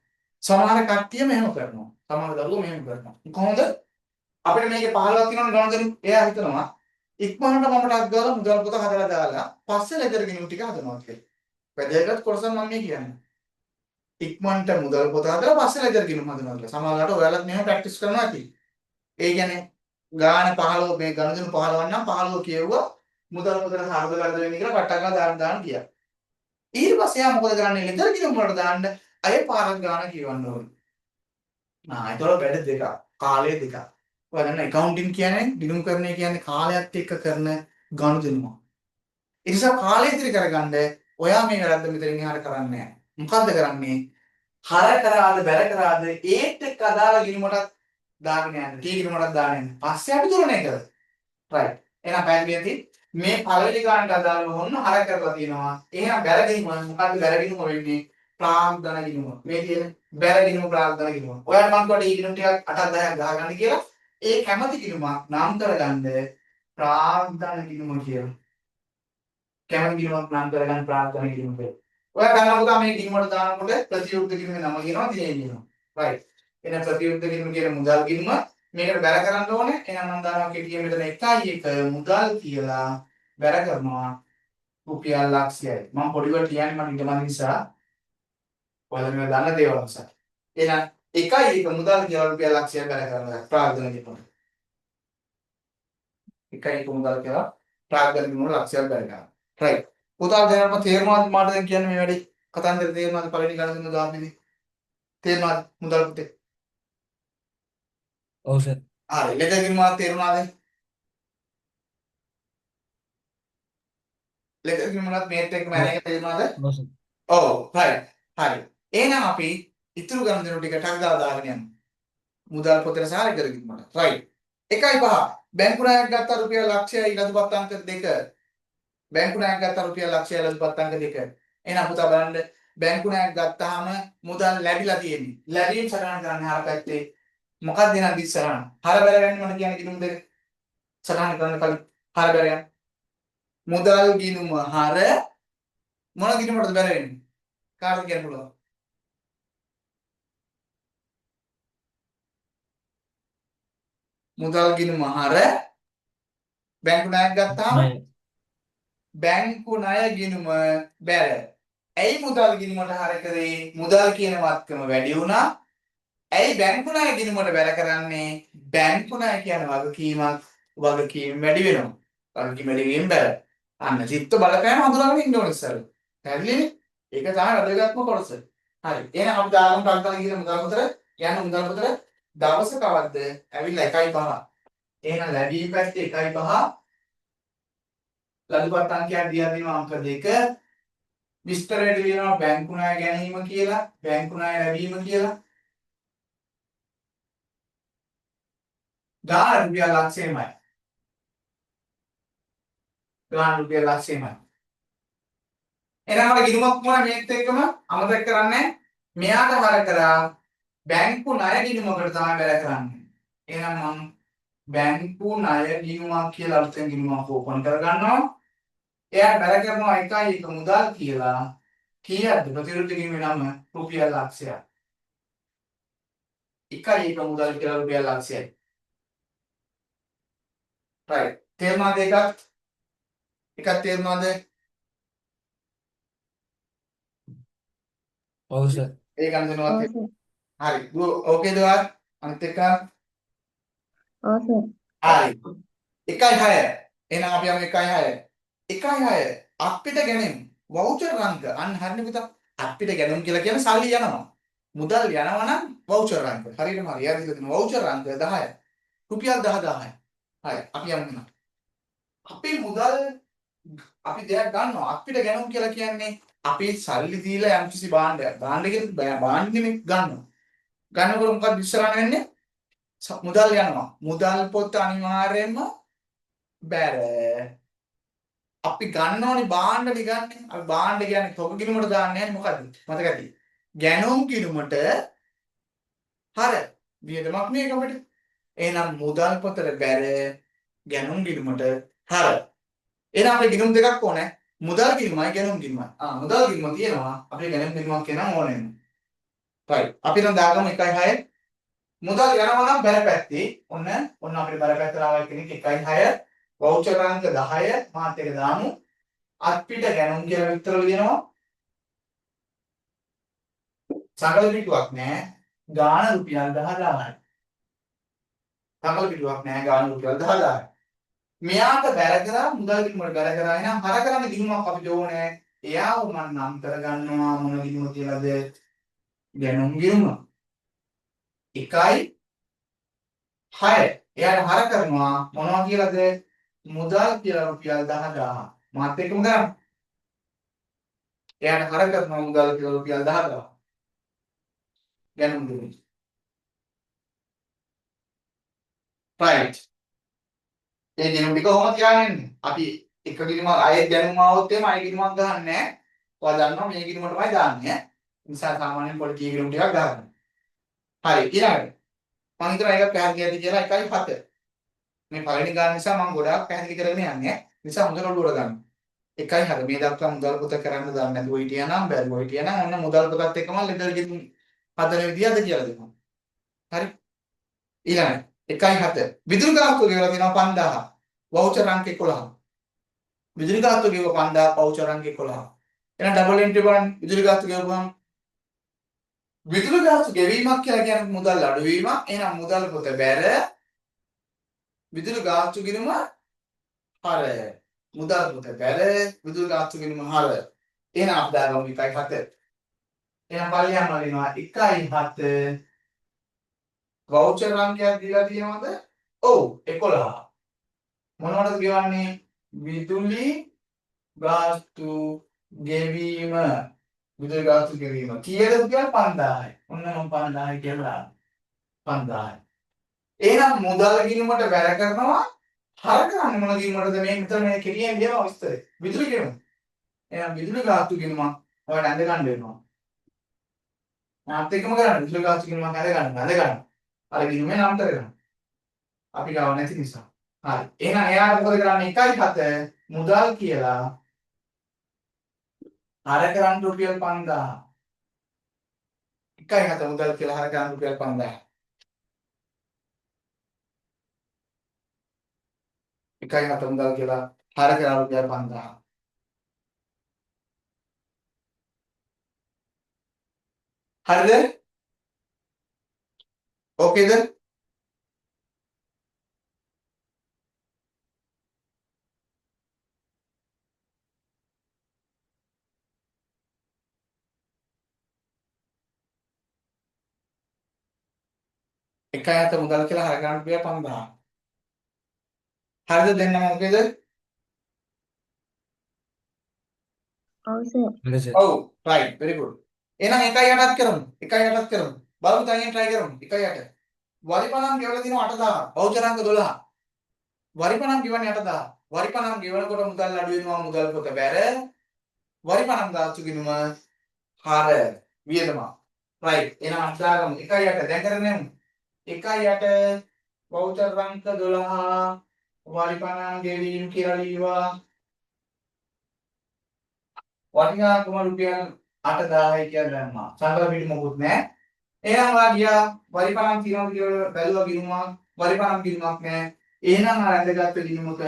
සමහර කට්ටිය මෙහෙම කරනවා. සමහර දරුවෝ මෙහෙම කරනවා. කොහොමද? අපිට මේකේ 15ක් තියෙනවනේ ගණන් එයා හිතනවා ඉක්මනට මම ටක් ගාලා මුදල් පොත හදලා දාලා පස්සේ ලෙදර් ගිණුම් ටික හදනවා කියලා. වැදගත් කොටස මම මේ කියන්නේ. ඉක්මනට මුදල් පොත හදලා පස්සේ ලෙදර් ගිණුම් හදනවා කියලා. සමහරවිට ඔයාලත් මෙහෙම ප්‍රැක්ටිස් කරනවා ඇති. ඒ කියන්නේ ගාන 15 මේ ගණන් 15 නම් 15 කියවුවා මුදල් පොතට හරද වැරද වෙන්නේ කියලා පට්ටක් ගාලා දාන්න ගියා. ඊට පස්සේ යා මොකද කරන්නේ ලෙදර් ගිණුම් වලට දාන්න අය පාරක් ගාන කියවන්න ඕනේ. ඒතකොට වැඩ දෙකක් කාලය දෙකක්. ඔයාලා දන්න accounting කියන්නේ ගිණුම් කරන්නේ කියන්නේ කාලයත් එක්ක කරන ගනුදෙනුවක්. ඒ නිසා කාලය ඉදිරි කරගන්න ඔයා මේ වැරද්ද මෙතනින් එහාට කරන්නේ නැහැ. මොකද්ද කරන්නේ? හර කරාද බැර කරාද ඒත් එක්ක අදාළ ගිණුමටත් දාගෙන යන්න. කී ගිණුමටත් දාගෙන යන්න. පස්සේ අපි තුලනේ කරා. right. එහෙනම් පැහැදිලිද? මේ පළවෙනි ගානට අදාළව වොන්න හර කරලා තියෙනවා. එහෙනම් බැරගිනුම මොකද්ද බැරගිනුම වෙන්නේ? ප්‍රාග්ධන ගිනුම. මේ තියෙන බැරගිනුම ප්‍රාග්ධන ගිනුම. ඔයාලට මම කිව්වට මේ ගිනුම් ටිකක් 8ක් 10ක් ගහගන්න කියලා. ඒ කැමැති ගිනුමක් නම් කරගන්න ප්‍රාග්ධන ගිනුම කියලා. කැමැති ගිනුමක් නම් කරගන්න ප්‍රාග්ධන ගිනුම කියලා. ඔයා ගන්නකොට මේ ගිනුමට දානකොට ප්‍රතිවිරුද්ධ ගිනුමේ නම කියනවා දිනේ ගිනුම. right. එහෙනම් ප්‍රතිවිරුද්ධ ගිනුම කියන මුදල් ගිනුම මේකට බැර කරන්න ඕනේ. එහෙනම් මම දානවා කෙටියෙන් මෙතන 1 මුදල් කියලා බැර කරනවා රුපියල් ලක්ෂයයි. මම පොඩිවට කියන්නේ මම ඊට මන් නිසා ඔයාලා මේවා දන්න දේවල් නිසා. එහෙනම් 1 මුදල් කියලා රුපියල් ලක්ෂයක් බැල කරනවා ප්‍රාග්ධන කිනුම. 1 මුදල් කියලා ප්‍රාග්ධන කිනුම ලක්ෂයක් බැල කරනවා. right. පුතා දැනම තේරුණාද මට දැන් කියන්නේ මේ වැඩි කතන්දර තේරුණාද පළවෙනි ගණන් උදාහරණෙදි? තේරුණාද මුදල් පුතේ? ඔව් සර්. හරි. ලෙඩ කිනුම තේරුණාද? ලෙඩ කිනුමත් මේත් එක්ක මැරෙන්න තේරුණාද? ඔව් සර්. ඔව් right. හරි. එහෙනම් අපි ඉතුරු ගණන් දෙනු ටික ටක් දාලා දාගෙන යමු. මුදල් පොතේ සාරය කරගෙන මට. right. 1.5 බැංකු ණයක් ගත්තා රුපියල් ලක්ෂයයි ඉලදුපත් අංක 2. බැංකු ණයක් ගත්තා රුපියල් ලක්ෂයයි ඉලදුපත් අංක 2. එහෙනම් පුතා බලන්න බැංකු ණයක් ගත්තාම මුදල් ලැබිලා තියෙන්නේ. ලැබීම් සටහන් කරන්න හර පැත්තේ මොකක්ද එනද ඉස්සරහන? හර බැල ගන්න මට කියන්නේ කිනුම් දෙක. සටහන් කරන්න කලින් හර බැල ගන්න. මුදල් ගිණුම හර මොන ගිණුමටද බැල වෙන්නේ? කාටද කියන්න පුළුවන්? මුදල් ගිණුම හර බැංකු ණයක් ගත්තාම බැංකු ණය ගිණුම බැල. ඇයි මුදල් ගිණුමට හර කරේ? මුදල් කියන වත්කම වැඩි වුණා. ඇයි බැංකු ණය ගිණුමට බැල කරන්නේ? බැංකු ණය කියන වගකීමක් වගකීම් වැඩි වෙනවා. වගකීම් වැඩි වීම බැල. අන්න චිත්ත බලපෑම හඳුනාගෙන ඉන්න ඕනේ ඉස්සර. පැහැදිලිනේ? ඒක තමයි වැදගත්ම කොටස. හරි. එහෙනම් අපි දාගමු ටක්කල කියන මුදල් පොතට යන්න මුදල් පොතට දවස කවද්ද? ඇවිල්ලා 1.5. එහෙනම් ලැබීම් පැත්තේ 1.5 ලදුපත් අංකයක් දිහා දෙනවා අංක 2 විස්තරයට ලියනවා බැංකු ණය ගැනීම කියලා බැංකු ණය ලැබීම කියලා ගාන රුපියල් ලක්ෂයමයි ගාන රුපියල් ලක්ෂයමයි එහෙනම් අපේ ගිණුමක් මොන මේත් එක්කම අමතක කරන්නේ මෙයාට හර කරා බැංකු ණය ගිණුමකට තමයි බැල කරන්නේ එහෙනම් මම බැංකු ණය ගිණුමක් කියලා අලුතෙන් ගිණුමක් ඕපන් කරගන්නවා එයා බැල කරනවා 1 මුදල් කියලා කීයක්ද ප්‍රතිවිරුද්ධ ගිණුමේ නම රුපියල් ලක්ෂයක් 1 මුදල් කියලා රුපියල් ලක්ෂයයි right තේරුණාද එකක් තේරුණාද ඔව් සර්. ඒ ගන්න දෙනවා ඔව් සර්. හරි ඕකේද ඔයාලා අනිත් එක ඔව් සර්. හරි 1.6 එහෙනම් අපි යමු 1.6 1.6 අපිට ගැනීම වවුචර් අංක අන්න හරිනේ පුතා අපිට ගැනීම කියලා කියන්නේ සල්ලි යනවා මුදල් යනවා නම් වවුචර් අංක හරියටම හරි යාද දෙන වවුචර් අංක 10 රුපියල් 10000යි හරි අපි යමු එහෙනම් අපි මුදල් අපි දෙයක් ගන්නවා අපිට ගැනීම කියලා කියන්නේ අපි සල්ලි දීලා යම්කිසි භාණ්ඩයක් භාණ්ඩයකට භාණ්ඩෙන්නේ ගන්නකොට මොකක්ද ඉස්සරහට වෙන්නේ මුදල් යනවා මුදල් පොත අනිවාර්යයෙන්ම බැර අපි ගන්න ඕනේ භාණ්ඩ ටිකන්නේ අපි භාණ්ඩ කියන්නේ තොග ගිණුමට දාන්නේ නැහැ මොකද්ද මතකද ගැනුම් ගිණුමට හර වියදමක් නේ අපිට එහෙනම් මුදල් පොතට බැර ගැනුම් ගිණුමට හර එහෙනම් අපිට ගිණුම් දෙකක් ඕනේ මුදල් ගිණුමයි ගැනුම් ගිණුමයි මුදල් ගිණුම තියෙනවා අපිට ගැනුම් ගිණුමක් කියනවා ඕනේ right අපි නම් දාගමු 1.6 මුදල් යනවා නම් බැර පැත්තේ ඔන්න අපිට බැර පැත්තට ආවයි කෙනෙක් 1.6 වවුචර් අංක 10 මාත් එක දාමු අපිට ගැනුම් කියලා විතර ලියනවා සංකල්ප පිටුවක් නෑ ගාණ රුපියල් 10000යි සංකල්ප පිටුවක් නෑ ගාණ රුපියල් 10000යි මෙයාට බැර කරා මුදල් ගිණුමට බැර කරා එහෙනම් හර කරන්න ගිණුමක් අපිට ඕනේ එයාව මම නම් කරගන්නවා මොන ගිණුම කියලාද ගැනුම් ගිණුම 1.6 එයාට හර කරනවා මොනවා කියලාද මුදල් කියලා රුපියල් 10000 මාත් එක්කම ගන්න. එයාට හර කරනවා මුදල් කියලා රුපියල් 10000. ගැනුම් දුන්නේ. right. ඒ ගැනුම් ටික කොහොමද තියාගන්නේ? අපි එක ගිණුමක් අයෙත් ගැනුම් ආවොත් එහෙම අයෙ ගිණුමක් ගහන්නේ නැහැ. ඔයා දන්නවා මේ ගිණුමටමයි දාන්නේ. නිසා සාමාන්‍යයෙන් පොඩි කී ගිණුම් ටිකක් ගන්නවා. හරි ඊළඟට මම හිතනවා ඒක පැහැදිලි ඇති කියලා 1.7 මේ පළවෙනි ගාන නිසා මම ගොඩාක් පැහැදිලි කරගෙන යන්නේ නිසා හොඳට ඔළුවට ගන්න. 1.7 මේ දක්වා මුදල් පොත කරන්න දාන්න නැතුව හිටියා නම් බැලුවා හිටියා නම් ඔන්න මුදල් පොතත් එක්කම ලෙඩර් ගෙතුම් හදන විදියද කියලා දෙනවා. හරි. ඊළඟ 1.7 විදුලි ගාස්තුව ගෙවලා තියෙනවා 5000. වවුචර් අංක 11. විදුලි ගාස්තුව ගෙවුවා 5000 වවුචර් අංක 11. එහෙනම් ඩබල් එන්ට්‍රි බලන්න විදුලි ගාස්තුව ගෙවුවම විදුලි ගාස්තු ගෙවීමක් කියලා කියන්නේ මුදල් අඩුවීමක්. එහෙනම් මුදල් පොත බැර විදුලි ගාස්තු ගිණුම හර. මුදල් පොත බැර විදුලි ගාස්තු ගිණුම හර. එහෙනම් අපි දාගමු 1.7. එහෙනම් පල්ලියම් වලිනවා 1.7 වවුචර් අංකයක් දීලා තියෙනවද? ඔව් 11. මොනවටද ගෙවන්නේ? විදුලි ගාස්තු ගෙවීම. විදුලි ගාස්තු ගෙවීම. කීයද රුපියල් 5000යි. ඔන්න මම 5000යි කියලා 5000යි. එහෙනම් මුදල් ගිණුමට බැර කරනවා හර කරන්නේ මොන ගිණුමටද මේ මෙතන මේ කෙලියෙන් කියනවා විස්තරේ. විදුලි ගිණුම. එහෙනම් විදුලි ගාස්තු ගිණුම ඔයාලට අඳ ගන්න වෙනවා. මාත් එක්කම කරන්න විදුලි ගාස්තු ගිණුම අඳ ගන්න. අර ගිණුමේ නම්තර ගන්න. අපි ගාව නැති නිසා. හරි. එහෙනම් එයාට මොකද කරන්නේ? 1.7 මුදල් කියලා හර කරන් රුපියල් 5000. 1.7 මුදල් කියලා හර කරන් රුපියල් 5000. 1.7 මුදල් කියලා හර කරන් රුපියල් 5000. හරිද? ඕකේද? එකයි අත මුදල් කියලා හර ගන්න රුපියල් 5000. හරිද දෙන්නම ඕකේද? ඔව් සර්. හරි සර්. ඔව් right very good. එහෙනම් 1.8ක් කරමු. 1.8ක් කරමු. බලමු තනියෙන් try කරමු. 1.8. වරිපණම් ගෙවලා දිනවා 8000. වවුචර් අංක 12. වරිපණම් ගෙවන්නේ 8000. වරිපණම් ගෙවනකොට මුදල් අඩු වෙනවා මුදල් පොත බැර. වරිපණම් ගාස්තු ගිණුම හර වියදම. right. එහෙනම් අපි දාගමු 1.8 දැන් කරන්නේ 1.8 වවුචර් අංක 12 වරිපණම් ගෙවීම කියලා ලියවා. වටිනාකම රුපියල් 8000යි කියලා දැම්මා. සංකල්ප පිට මොකුත් නැහැ. එහෙනම් ඔයා ගියා වරිපණම් තියනවා කියලා බැලුවා ගිණුමක් වරිපණම් ගිණුමක් නැහැ. එහෙනම් අර ඇඳගත්ත ගිණුමක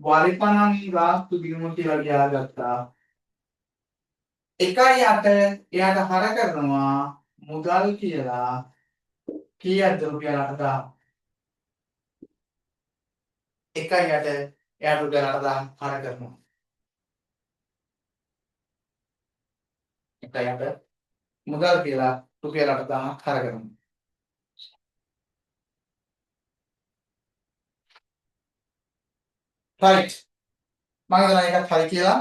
වරිපණම් ගාස්තු ගිණුම කියලා ලියාගත්තා. 1.8 එයාට හර කරනවා මුදල් කියලා කීයක්ද රුපියල් 8000. 1.8 එයාට රුපියල් 8000 හර කරනවා. 1.8 මුදල් කියලා රුපියල් 8000ක් හර කරනවා. right. මම හිතනවා ඒකත් හරි කියලා.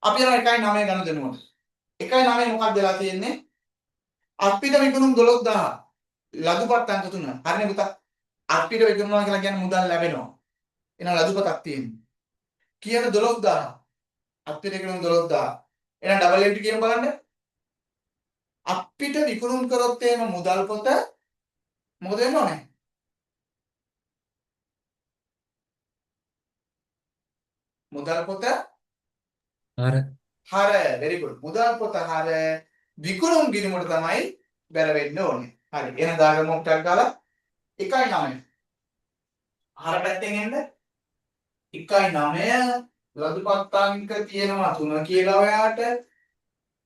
අපි යනවා 1.9 ගණන් දෙනුවට. 1.9 මොකක්ද වෙලා තියෙන්නේ? අපිට විකුණුම් 12000. ලදුපත් අංක 3. හරිනේ පුතා. අපිට විකුණනවා කියලා කියන්නේ මුදල් ලැබෙනවා. එහෙනම් ලදුපතක් තියෙනවා. කීයද 12000. අපිට විකුණුම් 12000. එහෙනම් ඩබල් එන්ට්‍රි කියමු බලන්න. අපිට විකුණුම් කරොත් එහෙම මුදල් පොත මොකද වෙන්න ඕනේ? මුදල් පොත හර. හර very good. මුදල් පොත හර විකුණුම් ගිණුමට තමයි බැර වෙන්න ඕනේ. හරි. එහෙනම් දාගමු ඔක්ටක් ගාලා 1.9. හර පැත්තෙන් එන්න 1.9 ලදුපත් අංක තියෙනවා 3 කියලා ඔයාට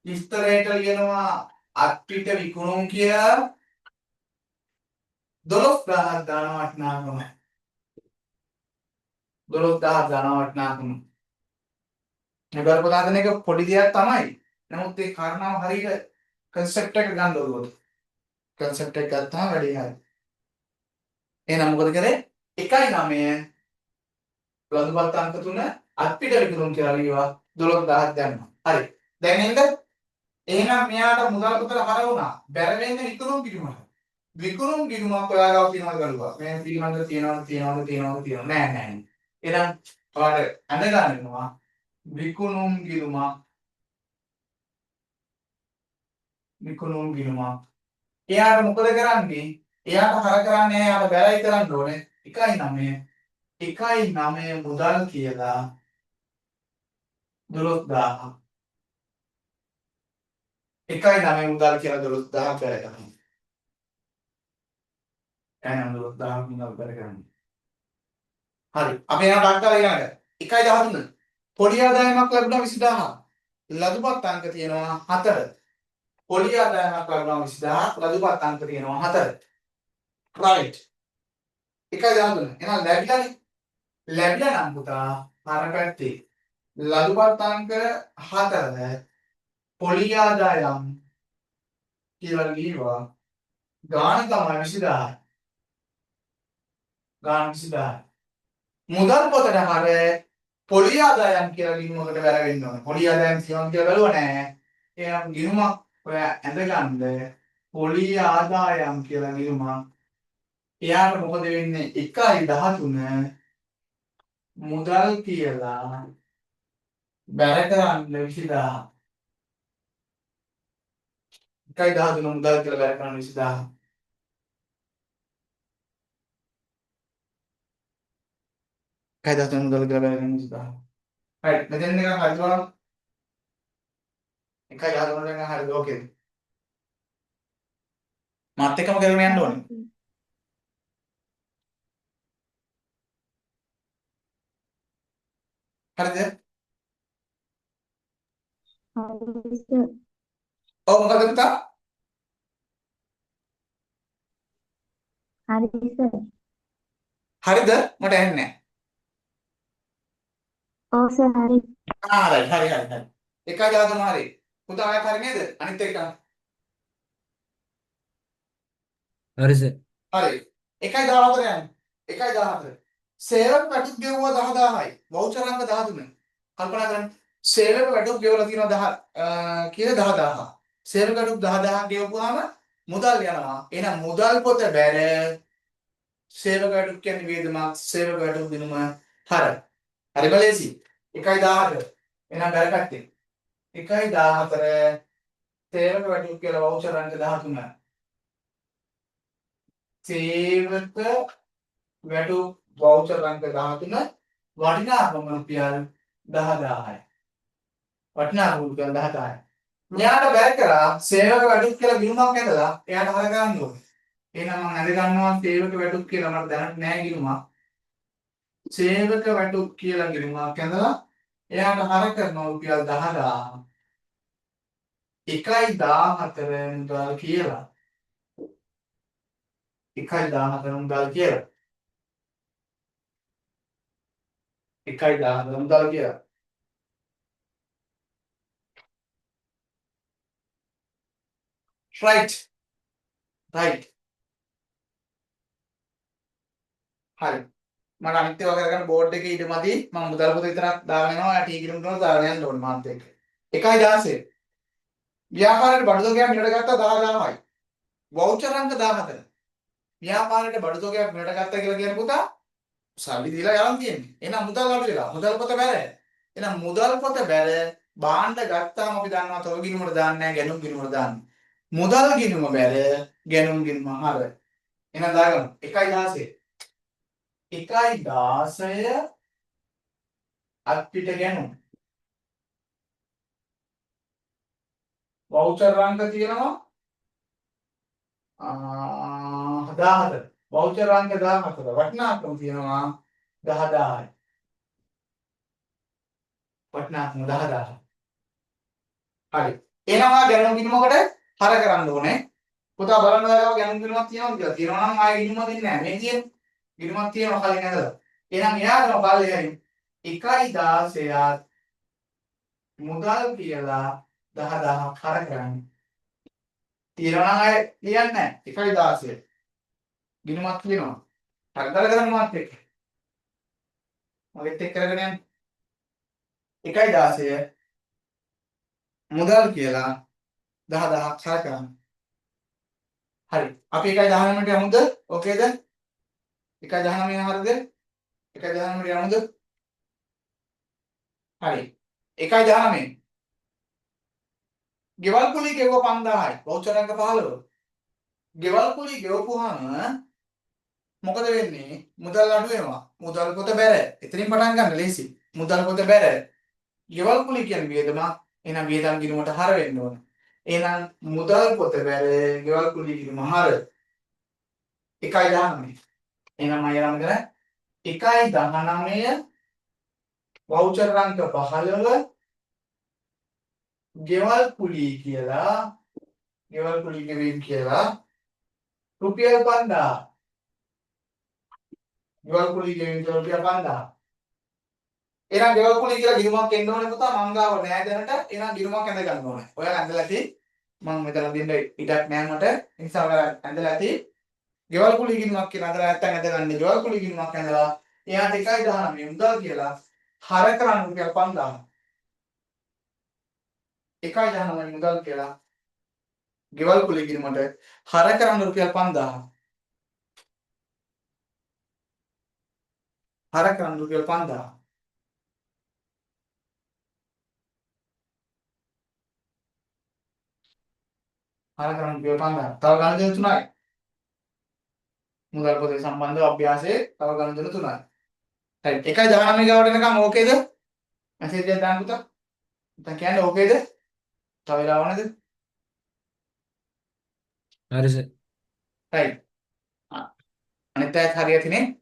විස්තරයට ලියනවා අපිට විකුණුම් කියලා 12000ක් දානවා වටිනාකම. 12000ක් දානවා වටිනාකම. මේ බලපොත හදන එක පොඩි දෙයක් තමයි. නමුත් ඒ කාරණාව හරියට concept එක ගන්න ඕනේ. concept එක ගත්තාම වැඩි හරි. එහෙනම් මොකද කරේ? 1.9 ලදුපත් අංක 3 අපිට විකුණුම් කියලා ලියවා 12000ක් දැම්මා. හරි. දැන් එන්න එහෙනම් මෙයාට මුදල් පොතට හර වුණා. බැර වෙන්නේ විකුණුම් ගිණුමට. විකුණුම් ගිණුමක් ඔයා ගාව තියෙනවද බලුවා. මේ පිළිබඳව තියෙනවද නෑ. එහෙනම් ඔයාලට අඳ ගන්න වෙනවා විකුණුම් ගිණුමක්. එයාට මොකද කරන්නේ? එයාට හර කරන්නේ එයාට බැරයි කරන්න ඕනේ. 1.9 මුදල් කියලා 12000. 1.9 මුදල් කියලා 12000 බැර කරනවා. එහෙනම් 12000 මුදල් බැර කරනවා. හරි. අපි යන ඩක්කලා ඊළඟට 1.13 පොඩි ආදායමක් ලැබුණා 20000. ලදුපත් අංක තියෙනවා 4. පොලි ආදායමක් ලැබුණා 20000ක් ලදුපත් අංක තියෙනවා 4. right 1.13 එහෙනම් ලැබිලා නම් පුතා අර පැත්තේ ලදුපත් අංක 4 පොලි ආදායම් කියලා ලියවා ගාණ තමයි 20000 ගාණ 20000 මුදල් පොතට හර පොලි ආදායම් කියලා ගිණුමකට වැරෙන්න ඕනේ. පොලි ආදායම් කියනවා කියලා බැලුවා නෑ. එහෙනම් ගිණුමක් ඔය ඇඳගන්න පොලි ආදායම් කියලා ගිණුමක්. එයාට මොකද වෙන්නේ 1.13 මුදල් කියලා බැර කරන්න 20000. 1.13 මුදල් කියලා බැර කරන්න 20000. 1.13 මුදල් කියලා බැර කරන්න 20000. right මෙතෙන් එක හරිද බලන්න. 1.13 එක හරිද ඕකේද? මාත් එක්කම කරගෙන යන්න ඕනේ. හරිද? හරි සර්. ඔව් මොකද පුතා? හරි සර්. හරිද? මට ඇහෙන්නේ නැහැ. ඔව් සර් හරි. right හරි. 1.13 හරි. පුතා ඔයාට හරි නේද? අනිත් එක හරි සර්. හරි 1.14 යන්න 1.14 සේවක වැටුප් ගෙවුවා 10000යි වවුචර් අංක 13 කල්පනා කරන්න සේවක වැටුප් ගෙවලා තියෙනවා 10 කියලා 10000 සේවක වැටුප් 10000 ගෙවුවාම මුදල් යනවා එහෙනම් මුදල් පොත බැර සේවක වැටුප් කියන්නේ වේදමක් සේවක වැටුප් දිනුම හරි බලේසි 1.14 එහෙනම් බැර පැත්තේ 1.14 සේවක වැටුප් කියලා වවුචර් අංක 13 සේවක වැටුප් වවුචර් අංක 13 වටිනාකම රුපියල් 10000යි. වටිනාකම රුපියල් 10000යි. මෙයාට බැර කරා සේවක වැටුප් කියලා ගිණුමක් ඇඳලා එයාට හර ගන්න ඕනේ. එහෙනම් මම අඳ ගන්නවා සේවක වැටුප් කියලා මට දැනට නෑ ගිණුමක්. සේවක වැටුප් කියලා ගිණුමක් ඇඳලා එයාට හර කරනවා රුපියල් 10000. 1.14 මුදල් කියලා 1.14 මුදල් කියලා 1.14 මුදල් කියලා right හරි මම අනිත් ඒවා කරගන්න බෝඩ් එකේ ඊට මදි මම මුදල් පොත විතරක් දාගෙන යනවා ටී කිලෝමීටර වල දාගෙන යන්න ඕනේ මාත් එක්ක 1.16 ව්‍යාපාරයට බඩු තොගයක් මිලට ගත්තා 10000යි වවුචර් අංක 14 ව්‍යාපාරයට බඩු තොගයක් මිලට ගත්තා කියලා කියන පුතා සල්ලි දීලා යන්න තියෙන්නේ. එහෙනම් මුදල් අඩු වෙලා. මුදල් පොත බැර. එහෙනම් මුදල් පොත බැර භාණ්ඩ ගත්තාම අපි දන්නවා තොග ගිණුමට දාන්නේ නැහැ ගැනුම් ගිණුමට දාන්නේ. මුදල් ගිණුම බැර ගැනුම් ගිණුම හර. එහෙනම් දාගමු 1.16. 1.16 අත්පිට ගැනුම්. වවුචර් අංක තියෙනවා 14. වවුචර් අංක 14 වටිනාකම තියෙනවා 10000යි වටිනාකම 10000 හරි එනවා ගැනුම් ගිණුමකට හර කරන්න ඕනේ පුතා බලන්න ඔයාලා ගැනුම් ගිණුමක් තියෙනවද කියලා තියෙනවා නම් ආයෙ ගිණුම දෙන්නේ නැහැ මේ තියෙන ගිණුමක් තියෙනවා කලින් ඇඳලා එහෙනම් එයාටම පල්ලෙහායි 1.16ක් මුදල් කියලා 10000ක් හර කරන්නේ තියෙනවා නම් ආයෙ ලියන්නේ නැහැ 1.16 ගිණුමක් තියෙනවා. හරිදල කරන්න මාත් එක්ක. මගෙත් එක්ක කරගෙන යන්න. 1.16 මුදල් කියලා 10000ක් සලකන්න. හරි. අපි 1.19ට යමුද? ඕකේද? 1.19 හරිද? 1.19ට යමුද? හරි. 1.19 ගෙවල් කුලී ගෙවුව 5000යි. වවුචර් අංක 15. ගෙවල් කුලී ගෙවපුවාම මොකද වෙන්නේ මුදල් අඩු වෙනවා මුදල් පොත බැර එතනින් පටන් ගන්න ලේසි මුදල් පොත බැර ගෙවල් කුලී කියන්නේ වේදමක් එහෙනම් වේදම් ගිණුමට හර වෙන්න ඕන එහෙනම් මුදල් පොත බැර ගෙවල් කුලී ගිණුම හර 1.19 එහෙනම් මම යනවා කරා 1.19 වවුචර් අංක 15 ගෙවල් කුලී කියලා ගෙවල් කුලී ගෙවීම කියලා රුපියල් 5000. ගෙවල් කුලී ගෙවීම කියලා රුපියල් 5000. එහෙනම් ගෙවල් කුලී කියලා ගිණුමක් එන්න ඕනේ පුතා මං ගාව නෑ දැනට. එහෙනම් ගිණුමක් ඇඳ ගන්න ඕනේ. ඔයාලා ඇඳලා ඇති. මං මෙතන දෙන්න ඉඩක් නෑ මට. ඒ නිසා ඔයාලා ඇඳලා ඇති. ගෙවල් කුලී ගිණුමක් කියලා ඇඳලා නැත්තම් ඇඳගන්න. ගෙවල් කුලී ගිණුමක් ඇඳලා එයාට 1.19 මුදල් කියලා හර කරන්න රුපියල් 5000. 1.19 මුදල් කියලා ගෙවල් කුලී ගිණුමට හර කරන්න රුපියල් 5000. හර කරන්න රුපියල් 5000. හර කරන්න රුපියල් 5000. තව ගණන් තුනයි. මුදල් පොතේ සම්බන්ධව අභ්‍යාසයේ තව ගණන් තුනයි. හරි 1.19 ගාවට එනකම් ඕකේද? මැසේජ් එකක් දාන්න පුතා. නැත්නම් කියන්නේ ඕකේද? තව වෙලාව නැද? හරි සර්. right. අනිත් අයත් හරියටිනේ.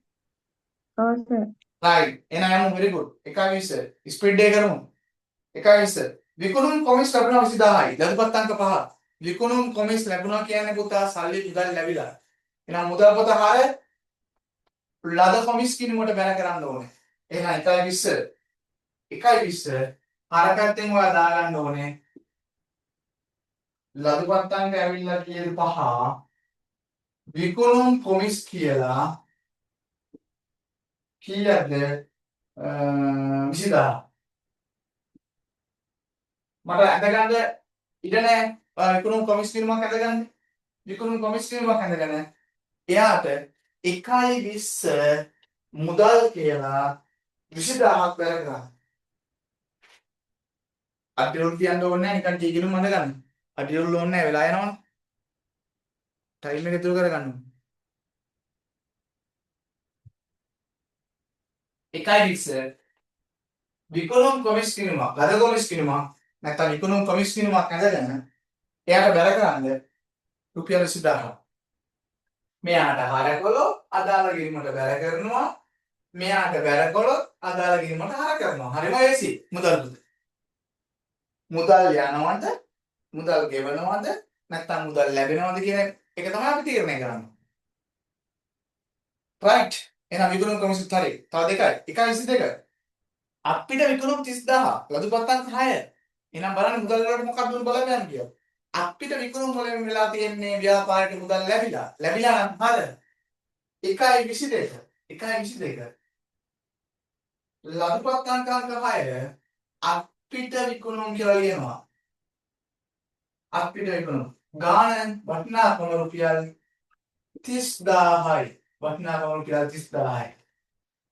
ඔව් සර්. right. එහෙනම් යමු very good. 1.20 ස්පීඩ් එක කරමු. 1.20 විකුණුම් කොමිස් ලැබුණා 20000යි. ලැබුපත් අංක 5. විකුණුම් කොමිස් ලැබුණා කියන්නේ පුතා සල්ලි මුදල් ලැබිලා. එහෙනම් මුදල් පොත 6 ලද කොමිස් කිනුමට බැල කරන්න ඕනේ. එහෙනම් 1.20 හරකටෙන් ඔයා දාගන්න ඕනේ. ලදුපත් අංක ඇවිල්ලා කීයද 5 විකුණුම් කොමිස් කියලා කීයද 20000 මට ඇඳගන්න ඉඩ නැහැ විකුණුම් කොමිස් කිනුමක් ඇඳගන්න විකුණුම් කොමිස් කිනුමක් ඇඳගෙන එයාට 1.20 මුදල් කියලා 20000ක් බැල කරා අඩිරුල් කියන්න ඕනේ නැහැ නිකන් ජීගිනුම් අඳගන්න අඩිරුල් ඕනේ නැහැ වෙලා යනවනේ ටයිම් එක ඉතුරු කරගන්න ඕනේ 1.20 විකුණුම් කොමිස් කිනුමක් ලද කොමිස් කිනුමක් නැත්නම් විකුණුම් කොමිස් කිනුමක් ඇඳගෙන එයාට බැල කරන්න රුපියල් 20000 මෙයාට හරකොලොත් අදාළ ගිණුමට බැල කරනවා මෙයාට බැලකොලොත් අදාළ ගිණුමට හර කරනවා හරිම එසි මුදල් යනවද මුදල් ගෙවනවද නැත්නම් මුදල් ලැබෙනවද කියන එක තමයි අපි තීරණය කරන්නේ right එහෙනම් විකුණුම් කොමිසුත් හරි තව දෙකයි 1.22 අපිට විකුණුම් 30000 ලදුපත් අංක 6 එහෙනම් බලන්න මුදල් වලට මොකක්ද උන් බලන්න කියලා අපිට විකුණුම් වලින් වෙලා තියෙන්නේ ව්‍යාපාරයට මුදල් ලැබිලා නම් හර 1.22 ලදුපත් අංක 6 අපිට විකුණුම් කියලා කියනවා අපිට විකුණුම් ගාණ වටිනාකම රුපියල් 30000යි වටිනාකම රුපියල් 30000යි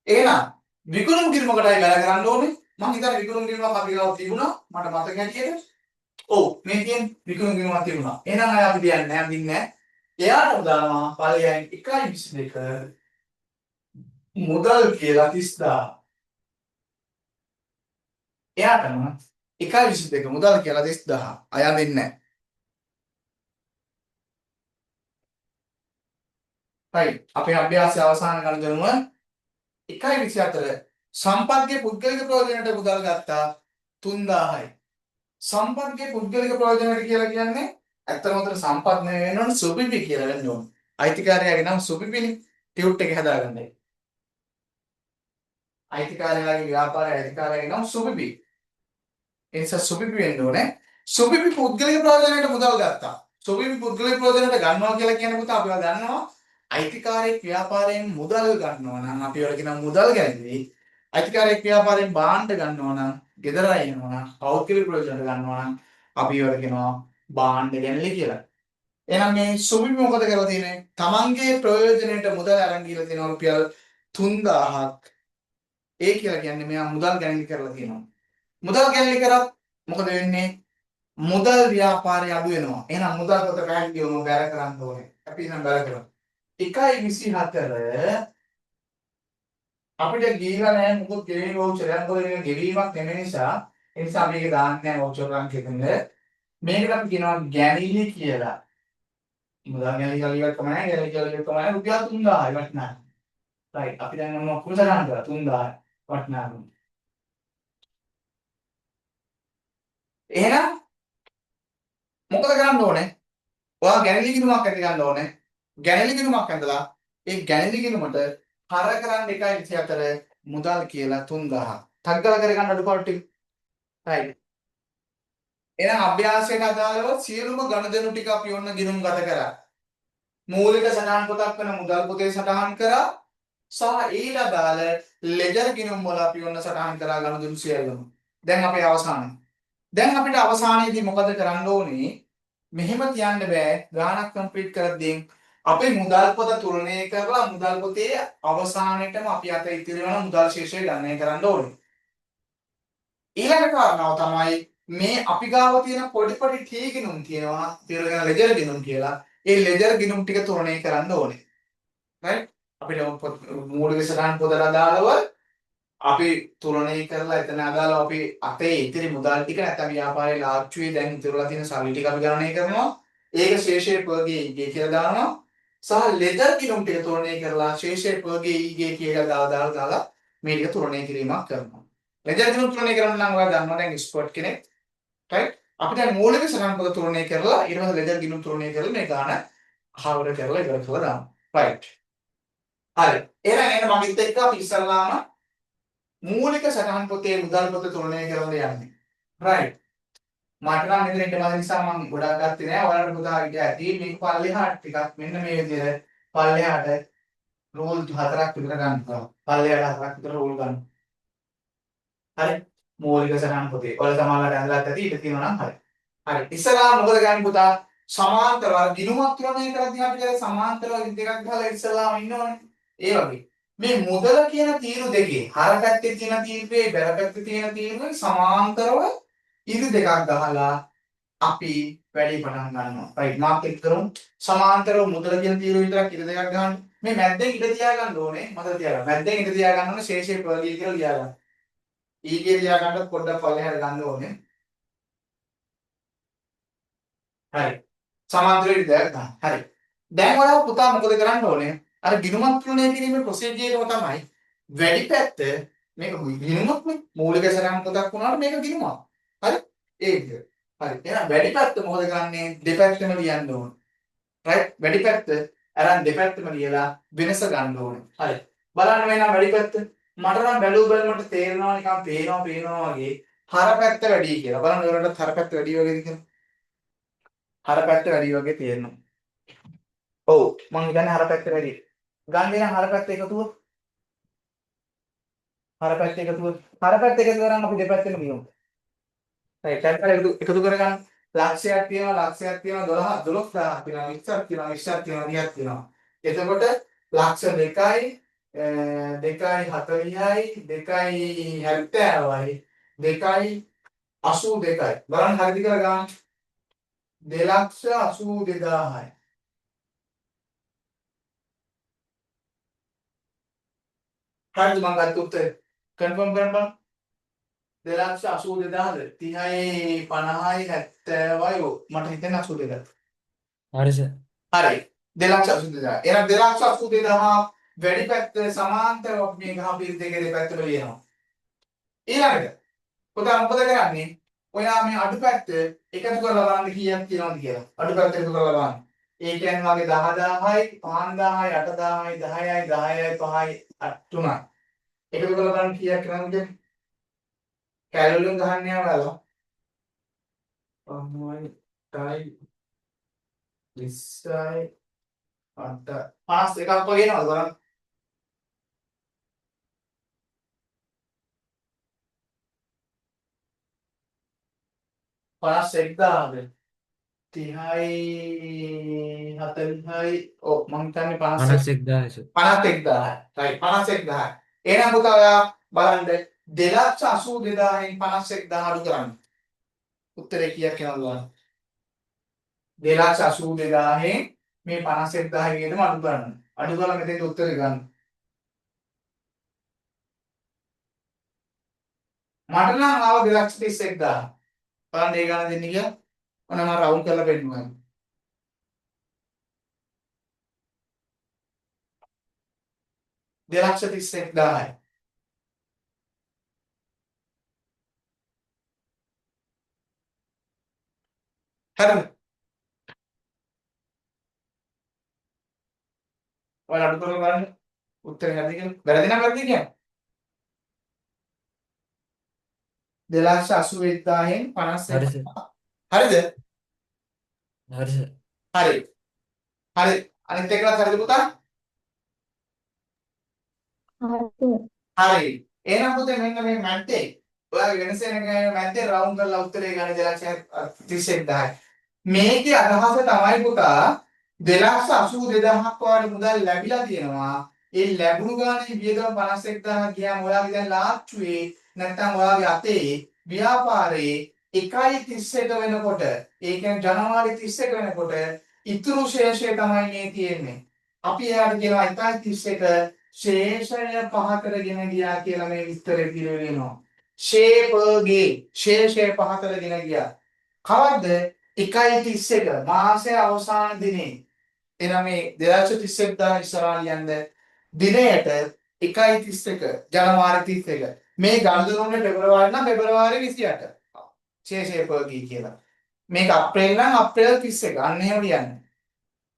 එහෙනම් විකුණුම් කිරීමකටයි බැල කරන්න ඕනේ මම හිතන්නේ විකුණුම් කිරීමක් අපි ගාව තිබුණා මට මතක හැටියට ඔව් මේ කියන්නේ විකුණුම් කිරීමක් තිබුණා එහෙනම් අය අපි දෙන්නේ නැහැ අඳින්නේ නැහැ එයාට දානවා ඵලයන් 1.22 මුදල් කියලා 30000 එයාටම 1.22 මුදල් කියලා 30000 අය අඳින්නේ නැහැ right අපේ අභ්‍යාසය අවසන් කරන දෙනුම 1.24 සම්පත්ගේ පුද්ගලික ප්‍රයෝජනට මුදල් ගත්තා 3000යි සම්පත්ගේ පුද්ගලික ප්‍රයෝජනට කියලා කියන්නේ ඇත්තටම උතන සම්පත් නෙවෙයි වෙනවනේ සුපිපි කියලා වෙන්න ඕනේ අයිතිකාරයාගේ නම සුපිපිනේ ටියුට් එක හදාගන්නයි අයිතිකාරයාගේ ව්‍යාපාරයේ අයිතිකාරයාගේ නම සුපිපි ඒ නිසා සුපිපි වෙන්න ඕනේ සුපිපි පුද්ගලික ප්‍රයෝජනට මුදල් ගත්තා සුපිපි පුද්ගලික ප්‍රයෝජනට ගන්නවා කියලා කියන පුතා අපිව දන්නවා අයිතිකාරයෙක් ව්‍යාපාරයෙන් මුදල් ගන්නවා නම් අපි වල කියන මුදල් ගැනීම අයිතිකාරයෙක් ව්‍යාපාරයෙන් භාණ්ඩ ගන්නවා නම් ගෙදර එනවා නම් පෞද්ගලික ප්‍රයෝජනට ගන්නවා නම් අපි වල කියනවා භාණ්ඩ ගැනීම කියලා. එහෙනම් මේ සුබිමි මොකද කරලා තියෙන්නේ? තමන්ගේ ප්‍රයෝජනයට මුදල් අරන් ගිහලා තියෙනවා රුපියල් 3000ක්. ඒ කියලා කියන්නේ මෙයා මුදල් ගැනීම කරලා තියෙනවා. මුදල් ගැනීම කරත් මොකද වෙන්නේ? මුදල් ව්‍යාපාරය අඩු වෙනවා. එහෙනම් මුදල් කොට රැන් ගියොම බැර කරන්න ඕනේ. අපි එහෙනම් බැර කරමු. 1.24 අපිට ගිහිලා නැහැ මොකද ගෙවීම වවුචර් එකක් මොකද මේක ගෙවීමක් නෙමෙයි නිසා ඒ නිසා මේක දාන්නේ නැහැ වවුචර් එකක් එකෙන්ද මේකට අපි කියනවා ගැනීලි කියලා මුදල් ගැනීලි කියලා ඉවත් තමයි ගැනීලි කියලා ඉවත් තමයි රුපියල් 3000යි වටිනා right අපි දැන් මොනවා කුසලම් කරා 3000 වටිනාකම එහෙනම් මොකද කරන්න ඕනේ ඔයා ගැනලි ගිණුමක් ඇති ගන්න ඕනේ. ගැනලි ගිණුමක් ඇඳලා ඒ ගැනලි ගිණුමට හර කරන්න 1.24 මුදල් කියලා 3000. තග්ගල කරගන්න අඩුපාඩු ටික. right. එහෙනම් අභ්‍යාසයට අදාළව සියලුම ගණදෙනු ටික අපි ඔන්න ගිණුම් ගත කරා. මූලික සටහන් පොතක් වෙන මුදල් පොතේ සටහන් කරා සහ ඊට අදාළ ලෙජර් ගිණුම් වල අපි ඔන්න සටහන් කරා ගණදෙනු සියල්ලම. දැන් අපේ අවසානය. දැන් අපිට අවසානයේදී මොකද කරන්න ඕනේ? මෙහෙම කියන්න බෑ ගානක් කම්ප්ලීට් කරද්දී අපේ මුදල් පොත තුලනය කරලා මුදල් පොතේ අවසානයේටම අපි අත ඉතිරි වෙන මුදල් ශේෂය ගණනය කරන්න ඕනේ. ඊළඟ කාරණාව තමයි මේ අපි ගාව තියෙන පොඩි පොඩි ටී ගිණුම් තියෙනවා තියෙන ලෙජර් ගිණුම් කියලා. ඒ ලෙජර් ගිණුම් ටික තුලනය කරන්න ඕනේ. right? අපිට මූලික සටහන් පොතට අදාළව අපි තුලනය කරලා එතන අදාළව අපි අතේ ඉතිරි මුදල් ටික නැත්නම් ව්‍යාපාරයේ ලාච්චුවේ දැන් ඉතුරුලා තියෙන සල්ලි ටික අපි ගණනය කරනවා. ඒක ශේෂයේ පර්ගේ ඊගේ කියලා දානවා. සහ ලෙජර් ගිණුම් ටික තුලනය කරලා ශේෂයේ පර්ගේ ඊගේ කියලා දාලා මේ ටික තුලනය කිරීමක් කරනවා. ලෙජර් ගිණුම් තුලනය කරන්න නම් ඔයා දන්නවා දැන් එක්ස්පර්ට් කෙනෙක්. right? අපි දැන් මූලික සටහන් පොත තුලනය කරලා ඊට පස්සේ ලෙජර් ගිණුම් තුලනය කරලා මේ ගාන හාවර කරලා ඉවර කරලා දානවා. right. හරි. එහෙනම් එන්න මගෙත් එක්ක අපි ඉස්සල්ලාම මූලික සටහන් පොතේ මුදල් පොත තුලනය කරන්න යන්නේ. right. මට නම් මෙතන ඉන්න බැරි නිසා මම ගොඩක් ගත්තේ නෑ. ඔයාලට පුතා හිටිය ඇති. මේක පල්ලෙහාට ටිකක් මෙන්න මේ විදිහට පල්ලෙහාට රූල් 4ක් විතර ගන්නවා. පල්ලෙහාට 4ක් විතර රූල් ගන්න. හරි. මූලික සටහන් පොතේ. ඔයාලා සමානලට ඇඳලාත් ඇති. ඊට තියෙනවා නම් හරි. හරි. ඉස්සරහා මොකද ගන්නේ පුතා? සමාන්තරව ගිණුමක් තුලනය කරද්දී අපිට සමාන්තරව දෙකක් ගහලා ඉස්සරහාම ඉන්නවනේ. ඒ වගේ. මේ මුදල කියන තීරු දෙකේ හර පැත්තේ තියෙන තීරුවේ බැල පැත්තේ තියෙන තීරුවේ සමාන්තරව ඉරි දෙකක් ගහලා අපි වැඩි පටන් ගන්නවා. right මාක් එක් කරමු. සමාන්තරව මුදල කියන තීරුව විතරක් ඉරි දෙකක් ගන්න. මේ මැද්දෙන් ඉඳ තියාගන්න ඕනේ. මතක තියාගන්න. මැද්දෙන් ඉඳ තියාගන්න ඕනේ ශේෂයේ පර්ගී කියලා ලියාගන්න. ඊගේ තියාගන්නත් පොඩ්ඩක් පල්ලෙහාට ගන්න ඕනේ. හරි. සමාන්තරව ඉරි දෙකක් ගන්න. හරි. දැන් ඔයාලා පුතා මොකද කරන්න ඕනේ? අර ගිණුමක් තුලනය කිරීමේ ප්‍රොසීජර් එක තමයි වැඩි පැත්ත මේක ගිණුමක් නේ මූලික සටහන් පොතක් වුණාට මේක ගිණුමක්. හරි? ඒ විදිහට. හරි. එහෙනම් වැඩි පැත්ත මොකද කරන්නේ? දෙපැත්තම ලියන්න ඕන. right? වැඩි පැත්ත අරන් දෙපැත්තම ලියලා වෙනස ගන්න ඕනේ. හරි. බලන්න මේ නම් වැඩි පැත්ත මට නම් බැලුව බැලමට තේරෙනවා නිකන් පේනවා වගේ හර පැත්ත වැඩි කියලා. බලන්න ඔයාලට හර පැත්ත වැඩි වගේද කියලා. හර පැත්ත වැඩි වගේ තේරෙනවා. ඔව් මං හිතන්නේ හර පැත්ත වැඩි. ගන්නේ නම් හර පැත්ත එකතුව. හර පැත්ත එකතුව. හර පැත්ත එකතු කරන් අපි දෙපැත්තෙම ලියමු. right දැන් එකතු කරගන්න. ලක්ෂයක් තියෙනවා 12 12000 තියෙනවා 20ක් තියෙනවා 20ක් තියෙනවා 30ක් තියෙනවා. එතකොට ලක්ෂ 2යි 2යි 40යි 2යි 70යි 2යි 82යි. බලන්න හරිද කියලා ගන්න. 2,82,000යි. හරිද මම ගත්ත උත්තරේ? කන්ෆර්ම් කරන්න බලන්න. 2,82,000ද 30යි 50යි 70යි ඔව් මට හිතෙන්නේ 82යි. හරි සර්. හරි 2,82,000. එහෙනම් 2,82,000 වැඩි පැත්ත සමාන්තරව අපි මේ ගහ පිළ දෙකේ දෙපැත්තම ලියනවා. ඊළඟට පුතා මොකද කරන්නේ? ඔයා මේ අඩු පැත්ත එකතු කරලා බලන්න කීයක් තියෙනවද කියලා. අඩු පැත්ත එකතු කරලා බලන්න. ඒ කියන්නේ වගේ 10,000යි 5,000යි 8,000යි 10යි 10යි 5යි 3යි. එකතු කරලා බලන්න කීයක් වෙනවද කියලා. කැලරියෙන් ගහන්න යාවලා. 5යි 8යි 20යි 8 51ක් වගේ එනවද බලන්න. 51,000ද 30යි 40යි ඔව් මං හිතන්නේ 51,000 සර්. 51,000යි. right 51,000යි. එහෙනම් පුතා ඔයා බලන්න 2,82,000න් 51,000 අඩු කරන්න. උත්තරේ කීයක් එනවද බලන්න. 2,82,000න් මේ 51,000 වියදම අඩු කරන්න. අඩු කරලා මෙතෙන්ට උත්තරේ ගන්න. මට නම් ආව 2,31,000. බලන්න ඒ ගාන දෙන්නේ කියලා. ඔන්න මම රවුන්ඩ් කරලා පෙන්නනවා. 2,31,000යි. හරිද? ඔයාලා අඩු කරලා බලන්න. උත්තරේ හරිද කියලා. වැරදි නම් වැරදි කියන්නේ. 2,81,000න් 51. හරි සර්. හරිද? හරි සර්. හරි. හරි. අනිත් එකවත් හරිද පුතා? හරි හරි. එහෙනම් පුතේ මෙන්න මේ මැද්දේ ඔයාගේ වෙනස වෙන මැද්දේ රවුන්ඩ් කරලා උත්තරේ ගන්න 2,31,000. මේකේ අදහස තමයි පුතා 2,82,000ක් වාගේ මුදල් ලැබිලා තියෙනවා. ඒ ලැබුණු ගානේ වියදම 51,000 ගියාම ඔයාගේ දැන් ලාච්චුවේ නැත්නම් ඔයාගේ අතේ ව්‍යාපාරේ 1.31 වෙනකොට ඒ කියන්නේ ජනවාරි 31 වෙනකොට ඉතුරු ශේෂය තමයි මේ තියෙන්නේ. අපි එයාට කියනවා 1.31 ශේෂය පහ කරගෙන ගියා කියලා මේ විස්තරේ පිළිවෙලනවා. ශේපගේ ශේෂය පහ කරගෙන ගියා. කවද්ද 1.31 මාසයේ අවසාන දිනේ. එහෙනම් මේ 231,000 ඉස්සරහා ලියන්න දිනයට 1.31 ජනවාරි 31. මේ ගණන් පෙබරවාරි නම් පෙබරවාරි 28. ශේෂේපගේ කියලා. මේක අප්‍රේල් නම් අප්‍රේල් 31. අන්න එහෙම ලියන්න.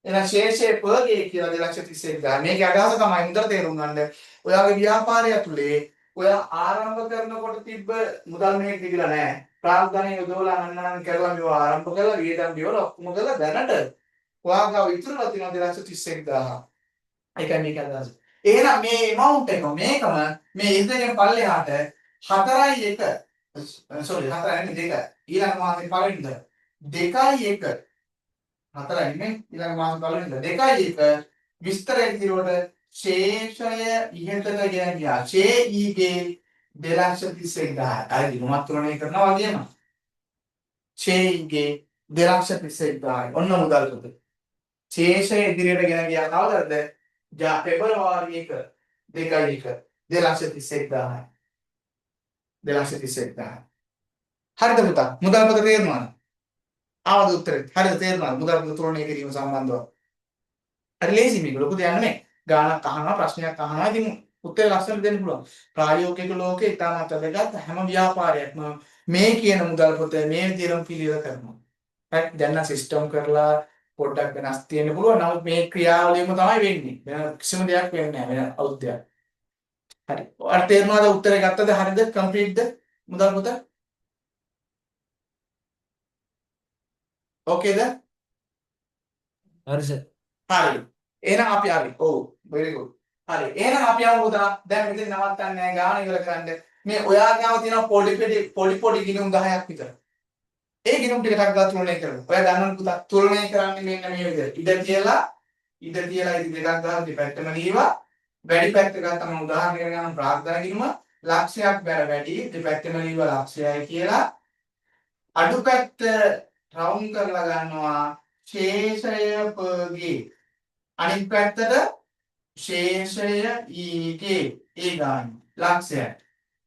එහෙනම් ශේෂේපගේ කියලා 231,000. මේකේ අදහස තමයි හොඳට තේරුම් ගන්න. ඔයාගේ ව්‍යාපාරය ඇතුලේ ඔයා ආරම්භ කරනකොට තිබ්බ මුදල් මේක තිබිලා නැහැ. ප්‍රාග්ධනය යොදවලා අන්නනම් කරලා මේව ආරම්භ කරලා වියදම් ගෙවල ඔක්කොම කරලා දැනට ඔයාගාව ඉතුරුලා තියෙනවා 231,000. ඒකයි මේක අදහස. එහෙනම් මේ amount එක මේකම මේ ඉඳගෙන පල්ලෙහාට 4.1 sorry 4.2 ඊළඟ මාසේ පළවෙනිද 2.1 4යි නේ ඊළඟ මාසේ පළවෙනිද 2.1 විස්තරය කිරුවට ශේෂය ඉහතට ගෙන ගියා. ශේඊගේ 2,31,000. අර දිනුමත් තුනනේ කරනවා වගේම. ශේඊගේ 2,31,000. ඔන්න මුදල් පොත. ශේෂය ඉදිරියට ගෙන ගියා කවදද? පෙබරවාරි 1 2.1 2,31,000. 2,31,000. හරිද පුතා? මුදල් පොත තේරුණාද? ආවද උත්තරේ? හරිද තේරුණාද? මුදල් පොත තුනනේ කිරීම සම්බන්ධව. හරි ලේසි මේක ලොකු දෙයක් නෙමෙයි. ගානක් අහනවා ප්‍රශ්නයක් අහනවා ඉතින් උත්තර ලස්සනට දෙන්න පුළුවන්. ප්‍රායෝගික ලෝකේ ඉතාමත් වැදගත් හැම ව්‍යාපාරයක්ම මේ කියන මුදල් පොත මේ විදිහටම පිළිවෙල කරනවා. හරි දැන් නම් සිස්ටම් කරලා පොඩ්ඩක් වෙනස් තියෙන්න පුළුවන්. නමුත් මේ ක්‍රියාවලියම තමයි වෙන්නේ. වෙන කිසිම දෙයක් වෙන්නේ නැහැ වෙන අවුද්දයක්. හරි. ඔයාලට තේරුණාද උත්තරේ ගත්තද හරිද කම්ප්ලීට්ද මුදල් පොත? ඕකේද? හරි සර්. හරි. එහෙනම් අපි හරි. ඔව්. very good. හරි. එහෙනම් අපි යමු පුතා. දැන් මෙතන නවත්තන්නේ නැහැ. ගාන ඉවර කරන්න. මේ ඔයාගාව තියෙන පොඩි ගිණුම් 10ක් විතර. ඒ ගිණුම් ටික ටක් ගාලා තුලනය කරමු. ඔයා දන්නවද පුතා? තුලනය කරන්නේ මෙන්න මේ විදිහට. ඉඳ තියලා ඉඳ දෙකක් ගාලා දෙපැත්තම ලියවා. වැඩි පැත්ත ගත්තම උදාහරණයක් ගන්න ප්‍රාර්ථනා ගිණුම ලක්ෂයක් බැර වැඩි දෙපැත්තම ලියවා ලක්ෂයයි කියලා. අඩු පැත්ත රවුන්ඩ් කරලා ගන්නවා ශේෂය පගේ. අනිත් පැත්තට ශේෂය ඊගේ ඒ ගන්න ලක්ෂයයි.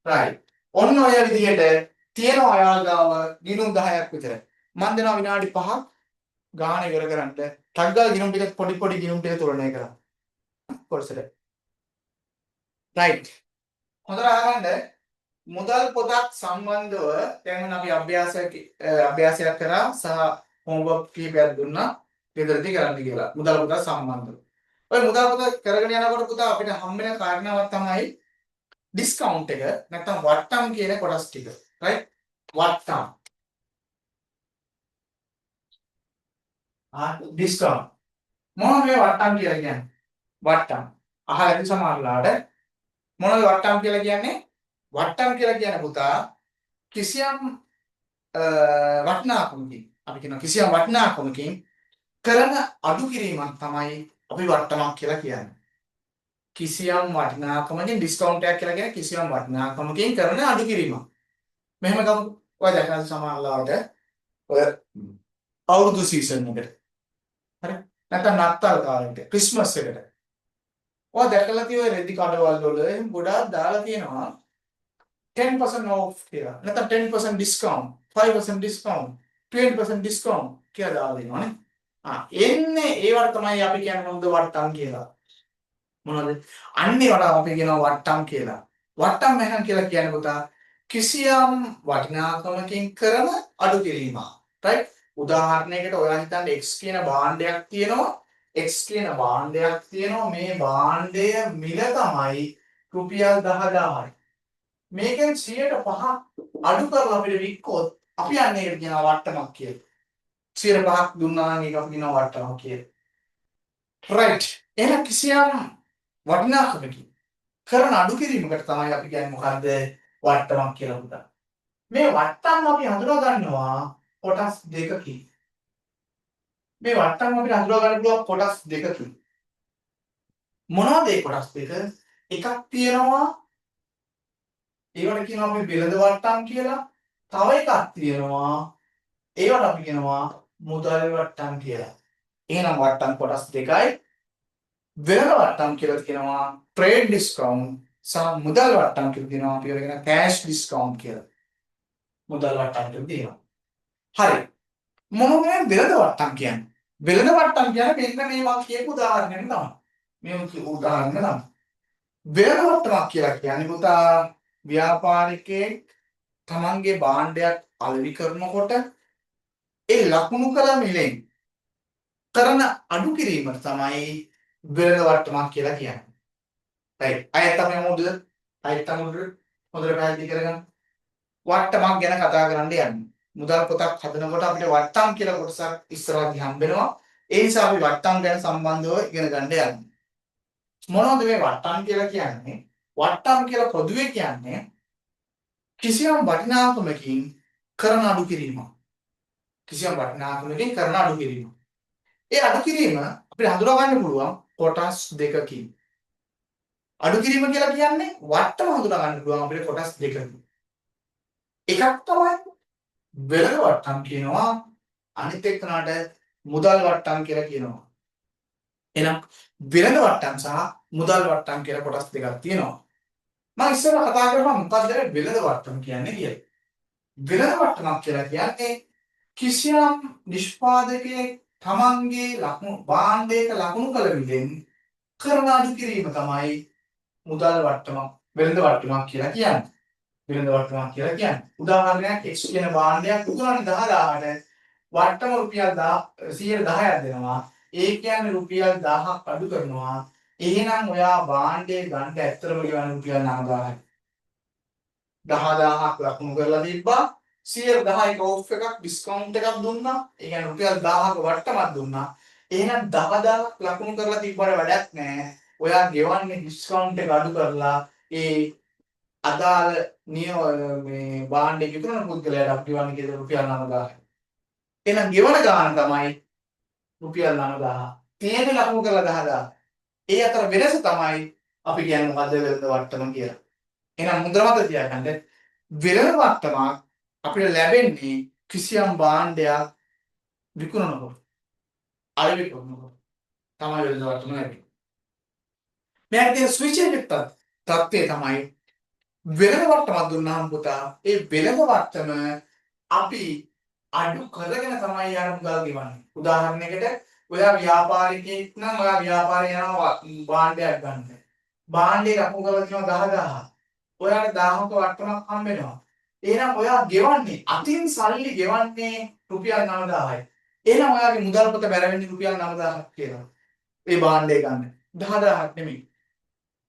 right. ඔන්න ඔය විදිහට තියෙනවා ඔයාගාව ගිණුම් 10ක් විතර. මම දෙනවා විනාඩි 5ක් ගාන ඉවර කරන්න. ටග්ගල් ගිණුම් ටික පොඩි ගිණුම් ටික තුලනය කරා. කොටසට. right. හොඳට අහගන්න මුදල් පොතක් සම්බන්ධව දැන් අපි අභ්‍යාසයක් කරා සහ හෝම්වර්ක් කීපයක් දුන්නා ගෙදරදී කරන්න කියලා. මුදල් පොතක් සම්බන්ධව. ඔය මුදල් පොත කරගෙන යනකොට පුතා අපිට හම්බ වෙන කාරණාවක් තමයි ඩිස්කවුන්ට් එක නැත්නම් වට්ටම් කියන කොටස් ටික. right? වට්ටම්. ඩිස්කවුන්ට්. මොනවද මේ වට්ටම් කියලා කියන්නේ? වට්ටම්. අහලා ඉතින් සමහරලාට මොනවද වට්ටම් කියලා කියන්නේ? වට්ටම් කියලා කියන්නේ පුතා කිසියම් වටිනාකමකින් අපි කියන කිසියම් වටිනාකමකින් කරන අඩු කිරීමක් තමයි අපි වට්ටමක් කියලා කියන්නේ. කිසියම් වටිනාකමකින් ඩිස්කවුන්ට් එකක් කියලා කියන්නේ කිසියම් වටිනාකමකින් කරන අඩු කිරීමක්. මෙහෙම ගමු. ඔය දැකලා සමහරලාට ඔය අවුරුදු සීසන් එකට. හරි? නැත්නම් නත්තල් කාලෙට, ක්‍රිස්මස් එකට. ඔය දැකලා තියෙ රෙදි කඩවල් වල එහෙම ගොඩාක් දාලා තියෙනවා 10% off කියලා. නැත්නම් 10% discount, 5% discount, 20% discount කියලා දාලා දෙනවානේ. එන්නේ ඒවට තමයි අපි කියන්නේ මොකද වට්ටම් කියලා. මොනවද? අන්නේ වල අපි කියනවා වට්ටම් කියලා. වට්ටම් එහෙනම් කියලා කියන්නේ පුතා කිසියම් වටිනාකමකින් කරන අඩු කිරීමක්. right? උදාහරණයකට ඔයා හිතන්න X කියන භාණ්ඩයක් තියෙනවා. X කියන භාණ්ඩයක් තියෙනවා. මේ භාණ්ඩය මිල තමයි රුපියල් 10000යි. මේකෙන් 105ක් අඩු කරලා අපිට වික්කොත් අපි යන්නේ ඒකට කියනවා වට්ටමක් කියලා. 105ක් දුන්නා නම් ඒක අපි කියනවා වට්ටමක් කියලා. right. එහෙනම් කිසියම් වටිනාකමකින් කරන අඩු කිරීමකට තමයි අපි කියන්නේ මොකද්ද වට්ටමක් කියලා පුතා. මේ වට්ටම් අපි හඳුනා ගන්නවා කොටස් දෙකකින්. මේ වට්ටම් අපිට හඳුනා ගන්න පුළුවන් කොටස් දෙකකින්. මොනවද ඒ කොටස් දෙක? එකක් තියෙනවා ඒවට කියනවා අපි බෙලඳ වට්ටම් කියලා. තව එකක් තියෙනවා ඒවට අපි කියනවා මුදල් වට්ටම් කියලා. එහෙනම් වට්ටම් කොටස් දෙකයි. බෙලඳ වට්ටම් කියලා කියනවා ට්‍රේඩ් ඩිස්කවුන්ට් සහ මුදල් වට්ටම් කියලා කියනවා අපි කියන කෑෂ් ඩිස්කවුන්ට් කියලා. මුදල් වට්ටම් කියලා කියනවා. හරි. මොනවද බෙලඳ වට්ටම් කියන්නේ? බෙලඳ වට්ටම් කියන්නේ මෙන්න මේ මම කියපු උදාහරණයක් තමයි. මේ උදාහරණ තමයි. බෙලඳ වට්ටමක් කියලා කියන්නේ පුතා ව්‍යාපාරිකයෙක් තමන්ගේ භාණ්ඩයක් අලෙවි කරනකොට ඒ ලකුණු කළ මිලෙන් කරන අඩු කිරීම තමයි බෙලඳ වට්ටමක් කියලා කියන්නේ. right. අයත් අපි මොකද? අයත් තමයි හොඳට පැහැදිලි කරගන්න. වට්ටමක් ගැන කතා කරන්න යන්නේ. මුදල් පොතක් හදනකොට අපිට වට්ටම් කියලා කොටසක් ඉස්සරහදී හම්බ වෙනවා. ඒ නිසා අපි වට්ටම් ගැන සම්බන්ධව ඉගෙන ගන්න යන්නේ. මොනවද මේ වට්ටම් කියලා කියන්නේ? වට්ටම් කියලා පොදුවේ කියන්නේ කිසියම් වටිනාකමකින් කරන අඩු කිරීම. කිසියම් වටිනාකමකින් කරන අඩු කිරීම. ඒ අඩු කිරීම අපිට හඳුනා ගන්න පුළුවන් කොටස් දෙකකින්. අඩු කිරීම කියලා කියන්නේ වට්ටම හඳුනා ගන්න පුළුවන් අපිට කොටස් දෙකකින්. එකක් තමයි බෙලඳ වට්ටම් කියනවා. අනිත් එක්කනට මුදල් වට්ටම් කියලා කියනවා. එහෙනම් බෙලඳ වට්ටම් සහ මුදල් වට්ටම් කියලා කොටස් දෙකක් තියෙනවා. මම ඉස්සෙල්ලා කතා කරපුවා මොකක්ද බෙලඳ වට්ටම් කියන්නේ කියලා. බෙලඳ වට්ටමක් කියලා කියන්නේ කිසියම් නිෂ්පාදකයෙක් තමන්ගේ ලකුණු භාණ්ඩයක ලකුණු කළ විදිහෙන් කරන අඩු කිරීම තමයි මුදල් වට්ටමක් බෙලඳ වට්ටමක් කියලා කියන්නේ. බෙලඳ වට්ටමක් කියලා කියන්නේ. උදාහරණයක් X කියන භාණ්ඩයක් උගලන්නේ 10000ට වට්ටම රුපියල් 110ක් දෙනවා. ඒ කියන්නේ රුපියල් 1000ක් අඩු කරනවා. එහෙනම් ඔයා භාණ්ඩේ ගන්න ඇත්තටම ගෙවන රුපියල් 9000යි. 10000ක් ලකුණු කරලා තිබ්බා 110ක ඕෆ් එකක් ඩිස්කවුන්ට් එකක් දුන්නා. ඒ කියන්නේ රුපියල් 1000ක වට්ටමක් දුන්නා. එහෙනම් 10000ක් ලකුණු කරලා තිබ්බට වැඩක් නැහැ. ඔයා ගෙවන්නේ ඩිස්කවුන්ට් එක අඩු කරලා ඒ අදාළ මේ භාණ්ඩේ විකුණන පුද්ගලයාට අපි ගෙවන්නේ කියලා රුපියල් 9000යි. එහෙනම් ගෙවන ගාන තමයි රුපියල් 9000. තියෙන ලකුණු කරලා 10000. ඒ අතර වෙනස තමයි අපි කියන්නේ මොකද්ද වෙළඳ වට්ටම කියලා. එහෙනම් මුද්‍ර මත තියාගන්න වෙළඳ වට්ටමක් අපිට ලැබෙන්නේ කිසියම් භාණ්ඩයක් විකුණනකොට අලෙවි කරනකොට තමයි වෙළඳ වට්ටම ලැබෙන්නේ. මේකට තියෙන ස්විචින් තත්ත්වය තමයි වෙළඳ වට්ටමක් දුන්නාම පුතා ඒ වෙළඳ වට්ටම අපි අඩු කරගෙන තමයි යන මුදල් ගෙවන්නේ. උදාහරණයකට ඔයා ව්‍යාපාරිකයෙක් නම් ඔයා ව්‍යාපාරය යනවා භාණ්ඩයක් ගන්න. භාණ්ඩේ ලකුණු කරලා තියෙනවා 10000. ඔයාට 1000ක වට්ටමක් හම්බ වෙනවා. එහෙනම් ඔයා ගෙවන්නේ අතින් සල්ලි ගෙවන්නේ රුපියල් 9000යි. එහෙනම් ඔයාගේ මුදල් පොත බැරවෙන්නේ රුපියල් 9000ක් කියලා. ඒ භාණ්ඩේ ගන්න. 10000ක් නෙමෙයි.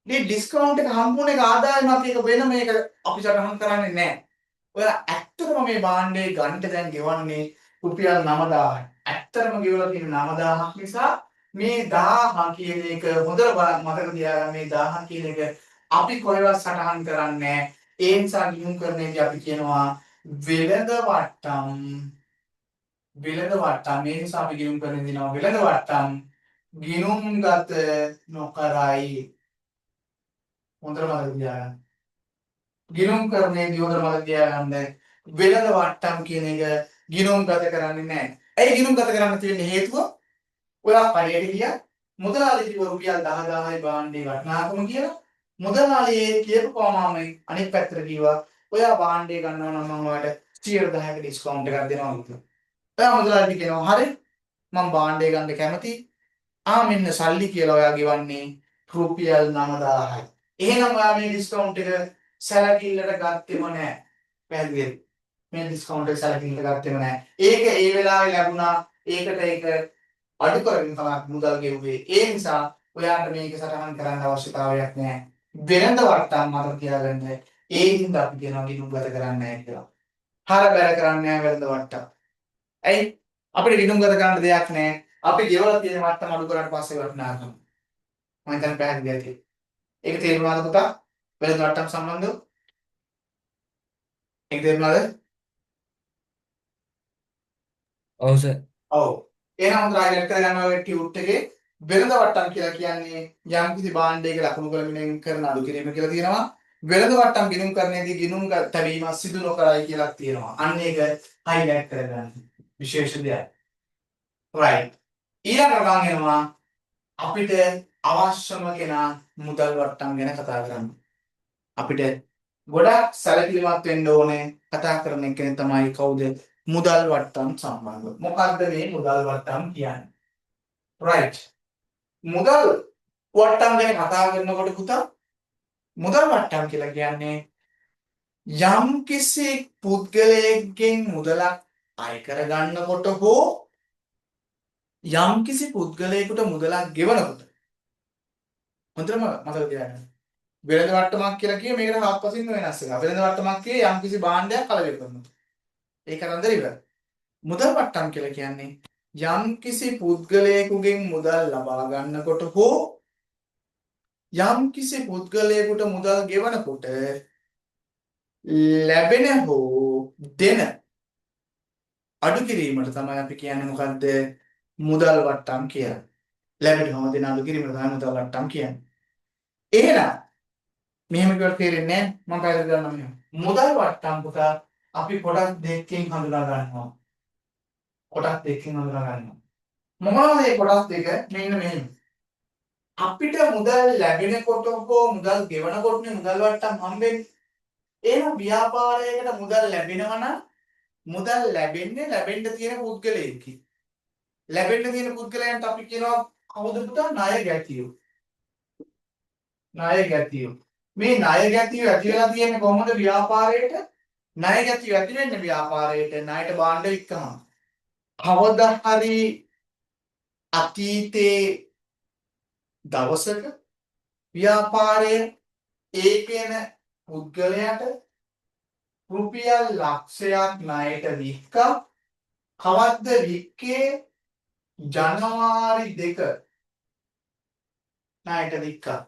මේ ඩිස්කවුන්ට් එක හම්බුනේ ආදායම අපි එක වෙන මේක අපි සටහන් කරන්නේ නැහැ. ඔයා ඇත්තටම මේ භාණ්ඩේ ගන්න දැන් ගෙවන්නේ රුපියල් 9000යි. ඇත්තටම ගෙවලා තියෙන 9000ක් නිසා මේ 1000 කියන එක හොඳට මතක තියාගන්න. මේ 1000 කියන එක අපි කොහෙවත් සටහන් කරන්නේ නැහැ. ඒ නිසා ගිණුම් කරන්නේදී අපි කියනවා වෙළඳ වට්ටම්. වෙළඳ වට්ටම්. මේ නිසා අපි ගිණුම් කරන්නේ දිනවා වෙළඳ වට්ටම් ගිණුම්ගත නොකරයි. හොඳට මතක තියාගන්න. ගිණුම් කරන්නේදී හොඳට මතක තියාගන්න වෙළඳ වට්ටම් කියන එක ගිණුම්ගත කරන්නේ නැහැ. ඇයි ගිණුම්ගත කරන්න තියෙන හේතුව? ඔයා පරියට ගියා මුදලාලි කිව්ව රුපියල් 10000යි භාණ්ඩේ වටිනාකම කියලා. මුදලාලියේ කියපු කොමාම අනිත් පැත්තට කිව්වා ඔයා භාණ්ඩේ ගන්නවා නම් මම ඔයාලට 100%ක ඩිස්කවුන්ට් එකක් දෙනවා කියලා. ඔයා මුදලාලිට කියනවා හරි මම භාණ්ඩේ ගන්න කැමතියි. මෙන්න සල්ලි කියලා ඔයා ගෙවන්නේ රුපියල් 9000යි. එහෙනම් ඔයා මේ ඩිස්කවුන්ට් එක සැලකිල්ලට ගත්තෙම නැහැ. පැහැදිලිද? මේ ඩිස්කවුන්ට් එක සැලකිල්ලට ගත්තෙම නැහැ. ඒක ඒ වෙලාවේ ලැබුණා. ඒකට ඒක අඩු කරගෙන තමයි මුදල් ගෙවුවේ. ඒ නිසා ඔයාලට මේක සටහන් කරන්න අවශ්‍යතාවයක් නැහැ. වෙළඳ වට්ටම් මතක තියාගන්න. ඒ හින්දා අපි කියනවා ගිණුම් ගත කරන්නේ නැහැ කියලා. හර බැල කරන්නේ නැහැ වෙළඳ වට්ටම්. ඇයි? අපිට ගිණුම් ගත කරන්න දෙයක් නැහැ. අපි ගෙවලා තියෙන වට්ටම් අඩු කරාට පස්සේ වටිනාකම. මම හිතන්නේ පැහැදිලි ඇති. ඒක තේරුණාද පුතා? වෙළඳ වට්ටම් සම්බන්ධව? ඒක තේරුණාද? ඔව් සර්. ඔව්. එහෙනම් උන්ට හයිලයිට් කරගන්න ඔය ටියුට් එකේ වෙළඳ වට්ටම් කියලා කියන්නේ යම් කිසි භාණ්ඩයක ලකුණු කරමින් කරන අඩු කිරීම කියලා තියෙනවා. වෙළඳ වට්ටම් ගිණුම් කරන්නේදී ගිණුම් තැබීම සිදු නොකරයි කියලා තියෙනවා. අන්න ඒක හයිලයිට් කරගන්න. විශේෂ දෙයක්. right. ඊළඟට ගන්න එනවා අපිට අවශ්‍යම කෙනා මුදල් වට්ටම් ගැන කතා කරන්න. අපිට ගොඩක් සැලකිලිමත් වෙන්න ඕනේ කතා කරන කෙනෙක් තමයි කවුද? මුදල් වට්ටම් සම්බන්ධව. මොකක්ද මේ මුදල් වට්ටම් කියන්නේ? right. මුදල් වට්ටම් ගැන කතා කරනකොට පුතා මුදල් වට්ටම් කියලා කියන්නේ යම් කිසි පුද්ගලයෙක්ගෙන් මුදලක් අය කර ගන්නකොට හෝ යම් කිසි පුද්ගලයෙකුට මුදලක් ගෙවනකොට හොඳටම මතක තියාගන්න. වෙළඳ වට්ටමක් කියලා කියේ මේකට හාත්පසින්ම වෙනස් එකක්. වෙළඳ වට්ටමක් කියේ යම් කිසි භාණ්ඩයක් කලවය කරනවා. ඒක අතර ඉවර. මුදල් වට්ටම් කියලා කියන්නේ යම් කිසි පුද්ගලයෙකුගෙන් මුදල් ලබා ගන්නකොට හෝ යම් කිසි පුද්ගලයෙකුට මුදල් ගෙවනකොට ලැබෙන හෝ දෙන අඩු කිරීමට තමයි අපි කියන්නේ මොකද්ද? මුදල් වට්ටම් කියලා. ලැබෙන හෝ දෙන අඩු කිරීමට තමයි මුදල් වට්ටම් කියන්නේ. එහෙනම් මෙහෙම කිව්වට තේරෙන්නේ නැහැ. මම පැහැදිලි කරන්නම් මෙහෙම. මුදල් වට්ටම් පුතා අපි කොටස් දෙකකින් හඳුනා ගන්නවා. කොටස් දෙකකින් හඳුනා ගන්නවා. මොනවද මේ කොටස් දෙක? මෙන්න මෙහෙම. අපිට මුදල් ලැබෙනකොට හෝ මුදල් ගෙවනකොටනේ මුදල් වට්ටම් හම්බෙන්නේ. එහෙනම් ව්‍යාපාරයකට මුදල් ලැබෙනවා නම් මුදල් ලැබෙන්න තියෙන පුද්ගලයෙක්ගේ. ලැබෙන්න තියෙන පුද්ගලයන්ට අපි කියනවා කවුද පුතා? ණය ගැතියෝ. ණය ගැතියෝ. මේ ණය ගැතියෝ ඇති වෙලා තියෙන්නේ කොහොමද ව්‍යාපාරයට? ණය ගැතියෝ ඇති වෙන්නේ ව්‍යාපාරයට ණයට භාණ්ඩ වික්කම. කවදා හරි අතීතේ දවසක ව්‍යාපාරයේ ඒකේන පුද්ගලයාට රුපියල් ලක්ෂයක් ණයට වික්කා. කවද්ද වික්කේ? ජනවාරි 2 ණයට වික්කා.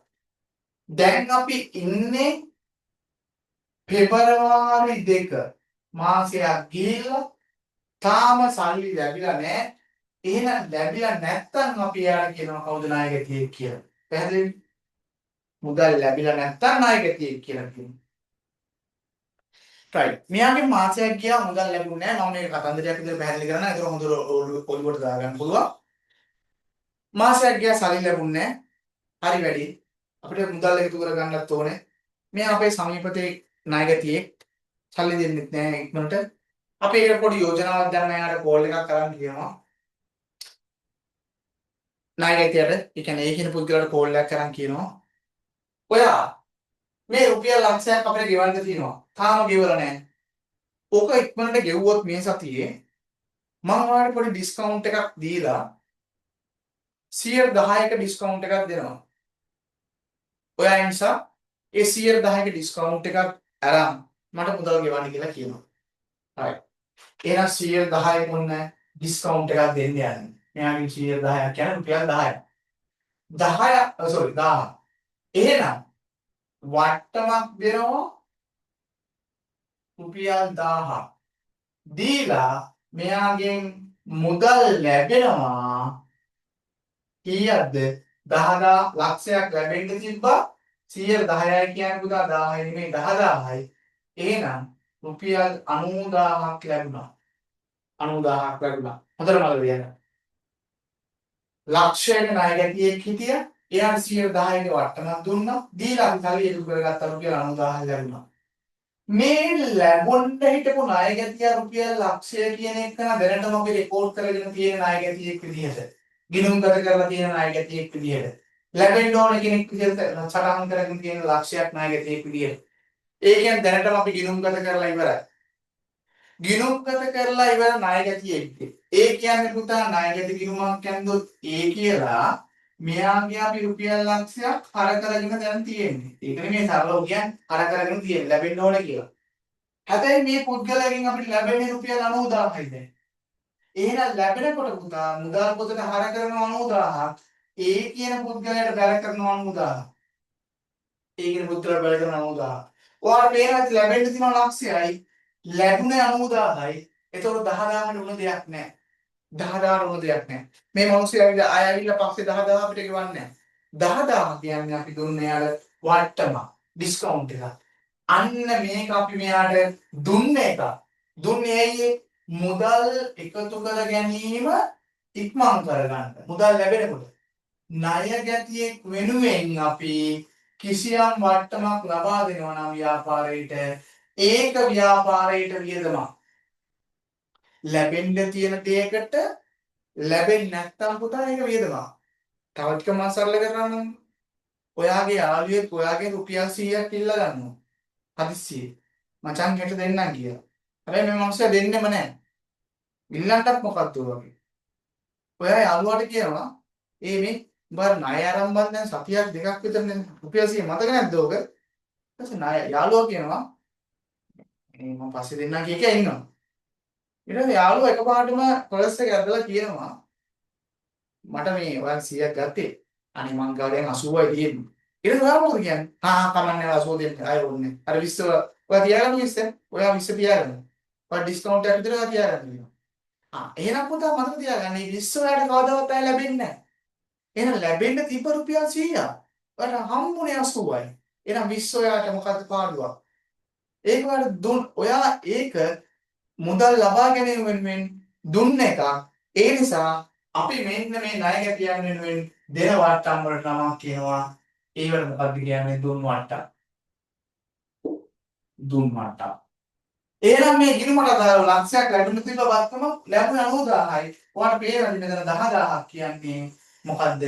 දැන් අපි ඉන්නේ පෙබරවාරි 2 මාසයක් ගිහිල්ලා තාම සල්ලි ලැබිලා නැහැ. එහෙනම් ලැබිලා නැත්තම් අපි යාට කියනවා කවුද ණය ගැතියෙක් කියලා. පැහැදිලිද? මුදල් ලැබිලා නැත්තම් ණය ගැතියෙක් කියලා කියනවා. right. මෙයාගේ මාසයක් ගියා මුදල් ලැබුණේ නැහැ. මම මේක කතන්දරයක් විදිහට පැහැදිලි කරනවා. ඒක හොඳට ඔළුවට දාගන්න පුළුවන්. මාසයක් ගියා සල්ලි ලැබුණේ නැහැ. හරි වැඩි. අපිට මුදල් එකතු කරගන්නත් ඕනේ. මෙයා අපේ සමීපතේ ණය ගැතියෙක්. සල්ලි දෙන්නෙත් නැහැ ඉක්මනට. අපි ඒකට පොඩි යෝජනාවක් දැම්ම එයාට කෝල් එකක් කරන් කියනවා. ණය ගැතියට, ඒ කියන්නේ ඒ කියන පුද්ගලයාට කෝල් එකක් කරන් කියනවා. ඔයා මේ රුපියල් ලක්ෂයක් අපිට ගෙවන්න තියෙනවා. තාම ගෙවලා නැහැ. ඕක ඉක්මනට ගෙවුවොත් මේ සතියේ මම ඔයාලට පොඩි ඩිස්කවුන්ට් එකක් දීලා 10%ක ඩිස්කවුන්ට් එකක් දෙනවා. ඔයා ඒ නිසා ඒ 10%ක ඩිස්කවුන්ට් එකක් අරන් මට මුදල් ගෙවන්න කියලා කියනවා. හරි. එහෙනම් 10% මොන්න ඩිස්කවුන්ට් එකක් දෙන්න යන්නේ. මෙයාගෙන් 10% කියන්නේ රුපියල් 10ක්. 1000 එහෙනම් වට්ටමක් දෙනවා රුපියල් 1000. දීලා මෙයාගෙන් මුදල් ලැබෙනවා කීයක්ද? 10000 ලක්ෂයක් ලැබෙන්න තිබ්බා 10%යි කියන්නේ පුතා 1000යි නෙමෙයි 10000යි. එහෙනම් රුපියල් 90000ක් ලැබුණා. 90000ක් ලැබුණා. හොඳට මතක තියාගන්න. ලක්ෂයක ණය ගැතියෙක් හිටියා. එයාට 10%ක වට්ටමක් දුන්නා. දීලා අපි සල්ලි එකතු කරගත්ත රුපියල් 90000 ලැබුණා. මේ ලැබොන්න හිටපු ණය ගැතිය රුපියල් ලක්ෂය කියන එක දැනටම අපි රෙකෝඩ් කරගෙන තියෙන ණය ගැතියෙක් විදිහට. ගිණුම් ගත කරලා තියෙන ණය ගැතියෙක් විදිහට. ලැබෙන්න ඕන කෙනෙක් විදිහට සටහන් කරගෙන තියෙන ලක්ෂයක් ණය ගැතියෙක් විදිහට. ඒ කියන්නේ දැනටම අපි ගිණුම් ගත කරලා ඉවරයි. ගිණුම්ගත කරලා ඉවර ණය ගැතිය එක්කේ. ඒ කියන්නේ පුතා ණය ගැති ගිණුමක් ඇන්දොත් ඒ කියලා මෙයාගේ අපි රුපියල් ලක්ෂයක් හර කරගෙන දැන් තියෙන්නේ. ඒකනේ මේ සරලව කියන්නේ හර කරගෙන තියෙන්නේ ලැබෙන්න ඕනේ කියලා. හැබැයි මේ පුද්ගලයාගෙන් අපිට ලැබෙන්නේ රුපියල් 90000යි දැන්. එහෙනම් ලැබෙනකොට පුතා මුදල් පොතට හර කරනවා 90000ක්. ඒ කියන පුද්ගලයාට බැල කරනවා 90000ක්. ඒ කියන පුද්ගලයාට බැල කරනවා 90000ක්. ඔයාලට පේනවා ලැබෙන්න තියෙන ලක්ෂයයි ලැබුණේ 90000යි. ඒතකොට 10000කට උන දෙයක් නැහැ. 10000 උන දෙයක් නැහැ. මේ මිනිස්සු ඇවිල්ලා ආය ඇවිල්ලා පස්සේ 10000 අපිට ගෙවන්නේ නැහැ. 10000 කියන්නේ අපි දුන්නේ යාල වට්ටම ඩිස්කවුන්ට් එක. අන්න මේක අපි මෙයාට දුන්න එක. දුන්නේ ඇයි මුදල් එකතු කර ගැනීම ඉක්මන් කරගන්න. මුදල් ලැබෙනකොට ණය ගැතියෙක් වෙනුවෙන් අපි කිසියම් වට්ටමක් ලබා දෙනවා නම් ව්‍යාපාරයට ඒක ව්‍යාපාරයට වියදමක්. ලැබෙන්න තියෙන දෙයකට ලැබෙන්නේ නැත්නම් පුතා ඒක වියදමක්. තව ටික මම සරල කරනවා නම් ඔයාගේ යාළුවෙක් ඔයාගේ රුපියල් 100ක් ඉල්ල ගන්නවා. හදිස්සියේ මචං හෙට දෙන්නම් කියලා. හැබැයි මේ මනුස්සයා දෙන්නෙම නැහැ. ඉල්ලන්නත් මොකක්ද වගේ. ඔයා යාළුවාට කියනවා මේ උඹ ණය ආරම්භන් දැන් සතියක් දෙකක් විතරනේ රුපියල් 100 මතක නැද්ද ඔක? ඊට ණය යාළුවා කියනවා මම පස්සේ දෙන්නම් කිය ඉන්නවා. ඊට පස්සේ යාළුවා එකපාරටම පර්ස් එක ඇදලා කියනවා මට මේ ඔයා 100ක් ගත්තේ. අනේ මං ගාව දැන් 80යි තියෙන්නේ. ඊට පස්සේ ඔයා මොකද කියන්නේ? කමන්නේ 80 දෙන්න ආයෙ ඕනේ. අර 20 ඔයා තියාගන්න 20. ඔයා 20 තියාගන්න. ඔයා ඩිස්කවුන්ට් එකක් විතර ඔයා තියාගන්න. එහෙනම් පුතා මතක තියාගන්න මේ 20 ඔයාලට කවදාවත් ආයෙ ලැබෙන්නේ නැහැ. එහෙනම් ලැබෙන්න තිබ්බ රුපියල් 100ක්. ඔයාලට හම්බුනේ 80යි. එහෙනම් 20 ඔයාලට මොකද්ද පාඩුවක්? ඒක ඔයාලට දුන් ඔයා ඒක මුදල් ලබා ගැනීම වෙනුවෙන් දුන්න එක. ඒ නිසා අපි මෙන්න මේ ණය ගැතියන් වෙනුවෙන් දෙන වට්ටම් වලට නමක් කියනවා. ඒවට මොකද්ද කියන්නේ දුන් වට්ටම්. දුන් වට්ටම්. එහෙනම් මේ ගිණුමට අදාළ ලක්ෂයක් ලැබුණ තිබ්බ වත්කම ලැබුණ 90000යි. ඔයාලට පේනවද මෙතන 10000ක් කියන්නේ මොකද්ද?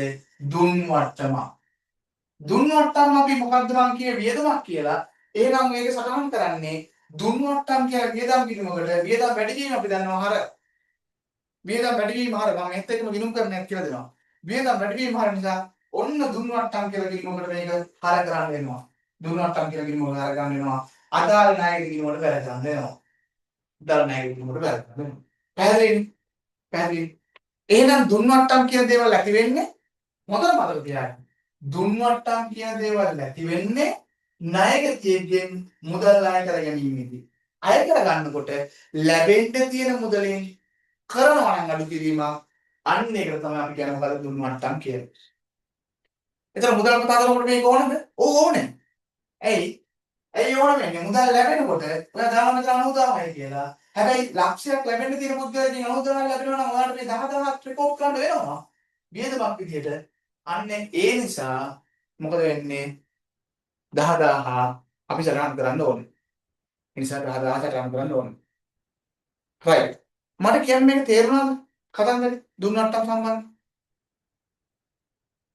දුන් වට්ටම. දුන් වට්ටම් අපි මොකද්ද මං කියේ වියදමක් කියලා. එහෙනම් මේක සටහන් කරන්නේ දුන් වට්ටම් කියලා වියදම් ගිණුමකට වියදම් වැඩි වීම අපි දන්නවා හර. වියදම් වැඩි වීම හර මම ඒත් එක්කම ගිණුම් කරන්නත් කියලා දෙනවා. වියදම් වැඩි වීම හර නිසා ඔන්න දුන් වට්ටම් කියලා ගිණුමකට මේක හර කරන්න වෙනවා. දුන් වට්ටම් කියලා ගිණුමකට හර ගන්න වෙනවා. අදාළ ණය ගිණුමකට බැල ගන්න වෙනවා. අදාළ ණය ගිණුමකට බැල ගන්න වෙනවා. පැහැදිලිද? පැහැදිලි. එහෙනම් දුන් වට්ටම් කියන දේවල් ඇති වෙන්නේ මොකද මතක තියාගන්න. දුන් වට්ටම් කියන දේවල් නැති වෙන්නේ ණයගතියෙන් මුදල් ණය කර ගැනීමේදී. අය කර ගන්නකොට ලැබෙන්න තියෙන මුදලෙන් කරනවා නම් අඩු කිරීමක් අන්න ඒකට තමයි අපි කියන්නේ මොකද දුන් වට්ටම් කියන්නේ. එතන මුදල් කතා කරනකොට මේක ඕනද? ඕනේ. ඇයි? ඇයි ඕන වෙන්නේ? මුදල් ලැබෙනකොට ඔයා දාන මෙතන 90000යි කියලා. හැබැයි ලක්ෂයක් ලැබෙන්න තියෙන පුද්ගලයාගෙන් 90000 ලැබෙනවා නම් ඔයාලට මේ 10000ක් රිපෝට් කරන්න වෙනවා. වියදමක් විදියට. අන්න ඒ නිසා මොකද වෙන්නේ? 10000 අපි සටහන් කරන්න ඕනේ. ඒ නිසා 10000 සටහන් කරන්න ඕනේ. right. මට කියන්න මේක තේරුණාද? කතන්දරේ දුන් වට්ටම් සම්බන්ධ.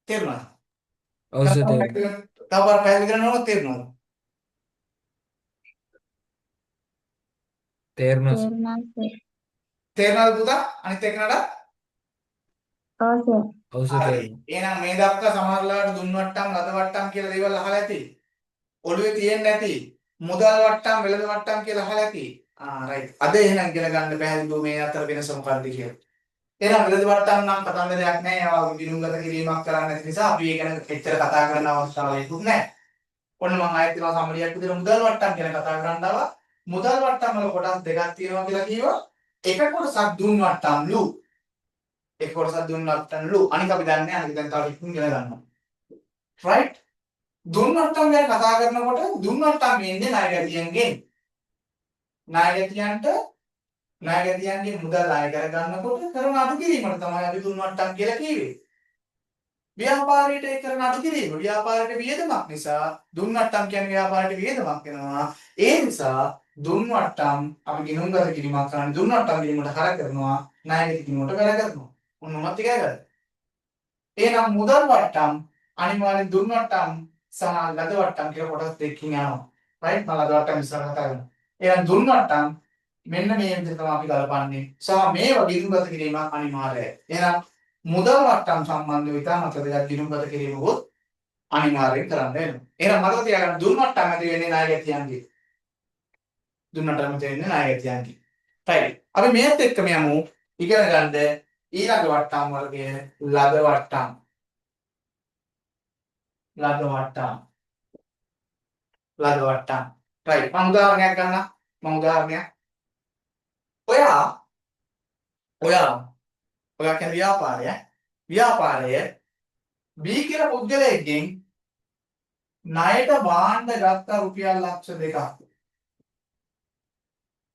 තේරුණාද? ඔව් සර් තේරුණා. තව පාර පැහැදිලි කරන්න ඕනද තේරුණාද? තේරුණා සර්. තේරුණා සර්. තේරුණාද පුතා? අනිත් එකනට? ඔව් සර්. ඔව් සර් හරි. තේරුණා. එහෙනම් මේ දක්වා සමහරලාට දුන් වට්ටම්, ලද වට්ටම් කියලා දේවල් අහලා ඇති. ඔළුවේ තියෙන්නේ නැති. මුදල් වට්ටම්, වෙළඳ වට්ටම් කියලා අහලා ඇති. right. අද එහෙනම් ඉගෙන ගන්න පැහැදිලිව මේ අතර වෙනස මොකක්ද කියලා. එහෙනම් වෙළඳ වට්ටම් නම් කතන්දරයක් නැහැ. ඒවා ගිණුම්ගත කිරීමක් කරන්න නැති නිසා අපි ඒ ගැන එච්චර කතා කරන්න අවස්ථාවක් නැහැ. ඔන්න මම ආයෙත් ඒවා සම්මලියක් විදිහට මුදල් වට්ටම් ගැන කතා කරන්න ආවා. මුදල් වට්ටම් වල කොටස් දෙකක් තියෙනවා කියලා කිව්වා. එක කොටසක් දුන් වට්ටම්ලු. එක කොටසක් දුන් වට්ටම්ලු. අනික අපි දන්නේ නැහැ. අනික දැන් තව ටිකකින් ඉගෙන ගන්නවා. right. දුන් වට්ටම් ගැන කතා කරනකොට දුන් වට්ටම් එන්නේ ණයගැතියන්ගෙන්. ණයගැතියන්ගේ මුදල් අය කර ගන්නකොට කරන අඩු කිරීමට තමයි අපි දුන් වට්ටම් කියලා කිව්වේ. ව්‍යාපාරයට ඒ කරන අඩු කිරීම ව්‍යාපාරයට වියදමක් නිසා දුන් වට්ටම් කියන්නේ ව්‍යාපාරයට වියදමක් වෙනවා. ඒ නිසා දුන් වට්ටම් අපි ගිණුම්ගත කිරීමක් කරන්නේ දුන් වට්ටම් කිරීමට කර කරනවා ණයගැති කිරීමට කර කරනවා. ඔන්න මත් එකයි කරන්නේ. එහෙනම් මුදල් වට්ටම් අනිවාර්යෙන් දුන් වට්ටම් සහ ලද වට්ටම් කියලා කොටස් දෙකකින් යනවා. right. මම ලද වට්ටම් ඉස්සරහ කතා කරනවා. එහෙනම් දුන් වට්ටම් මෙන්න මේ විදිහට තමයි අපි ගලපන්නේ. සහ මේවා ගිණුම්ගත කිරීම අනිවාර්යයි. එහෙනම් මුදල් වට්ටම් සම්බන්ධව ඉතාමත් වැදගත් ගිණුම්ගත කිරීම උත් අනිවාර්යෙන් කරන්න වෙනවා. එහෙනම් මතක තියාගන්න දුන් වට්ටම් ඇති වෙන්නේ ණය ගැතියන්ගේ. දුන් වට්ටම් ඇති වෙන්නේ ණය ගැතියන්ගේ. right. අපි මේත් එක්කම යමු ඉගෙන ගන්න ඊළඟ වට්ටම් වර්ගය ලද වට්ටම්. ලද වට්ටම්. ලද වට්ටම්. right. මම උදාහරණයක් ගන්නම්. මම උදාහරණයක්. ඔයා කියන්නේ ව්‍යාපාරය. ව්‍යාපාරය B කියලා පුද්ගලයෙක්ගෙන් ණයට භාණ්ඩ ගත්ත රුපියල් ලක්ෂ 2ක්.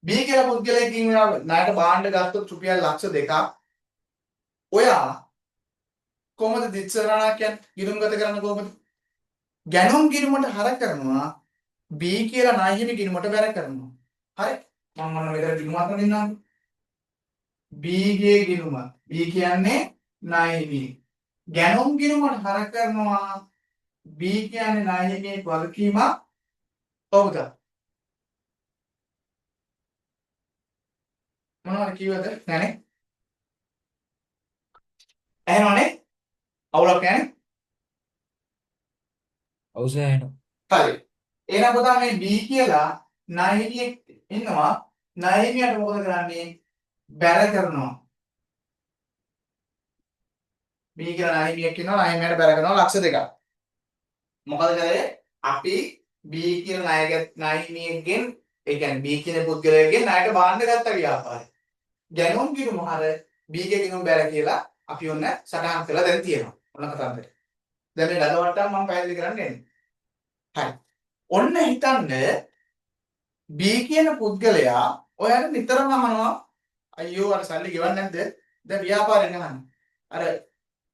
B කියලා පුද්ගලයෙක්ගෙන් ණයට භාණ්ඩ ගත්තොත් රුපියල් ලක්ෂ 2ක්. ඔයා කොහොමද දිස්වරණා කියන්නේ ගිණුම්ගත කරන්න කොහොමද? ගැනුම් ගිණුමට හර කරනවා B කියලා ණය හිමි ගිණුමට බැර කරනවා. හරි? මම මොන මෙතන ගිණුමක් දෙන්නම්. B ගේ ගිණුම. B කියන්නේ ණය හිමි. ගැනුම් ගිණුමට හර කරනවා B කියන්නේ ණය හිමියේ වගකීමක්. කොහොමද? මොනවද කිව්වද? නැනේ. එහෙමනේ. අවුලක් නැහැ. ඔව් සර් එහෙනම්. හරි. එහෙනම් පුතා මේ B කියලා ණය හිමියෙක් ඉන්නවා. ණය හිමියට මොකද කරන්නේ? බැර කරනවා. B කියලා ණය හිමියෙක් ඉන්නවා. ණය හිමියට බැර කරනවා ලක්ෂ 2ක්. මොකද කරේ? අපි B කියන ණය හිමියෙක්ගෙන් ඒ කියන්නේ B කියන පුද්ගලයෙක්ගෙන් ණයට භාණ්ඩ ගත්ත ව්‍යාපාරය. ගැනුම් ගිණුම හර B ගේ ගිණුම බැර කියලා අපි ඔන්න සටහන් කරලා දැන් තියෙනවා. ඔන්න කතාන්දරේ. දැන් මේ ලද වට්ටම් මම පැහැදිලි කරන්නේ. හරි. ඔන්න හිතන්න B කියන පුද්ගලයා ඔයාලට නිතරම අහනවා අයියෝ අර සල්ලි ගෙවන්නේ නැද්ද? දැන් ව්‍යාපාරෙන් අහන්නේ. අර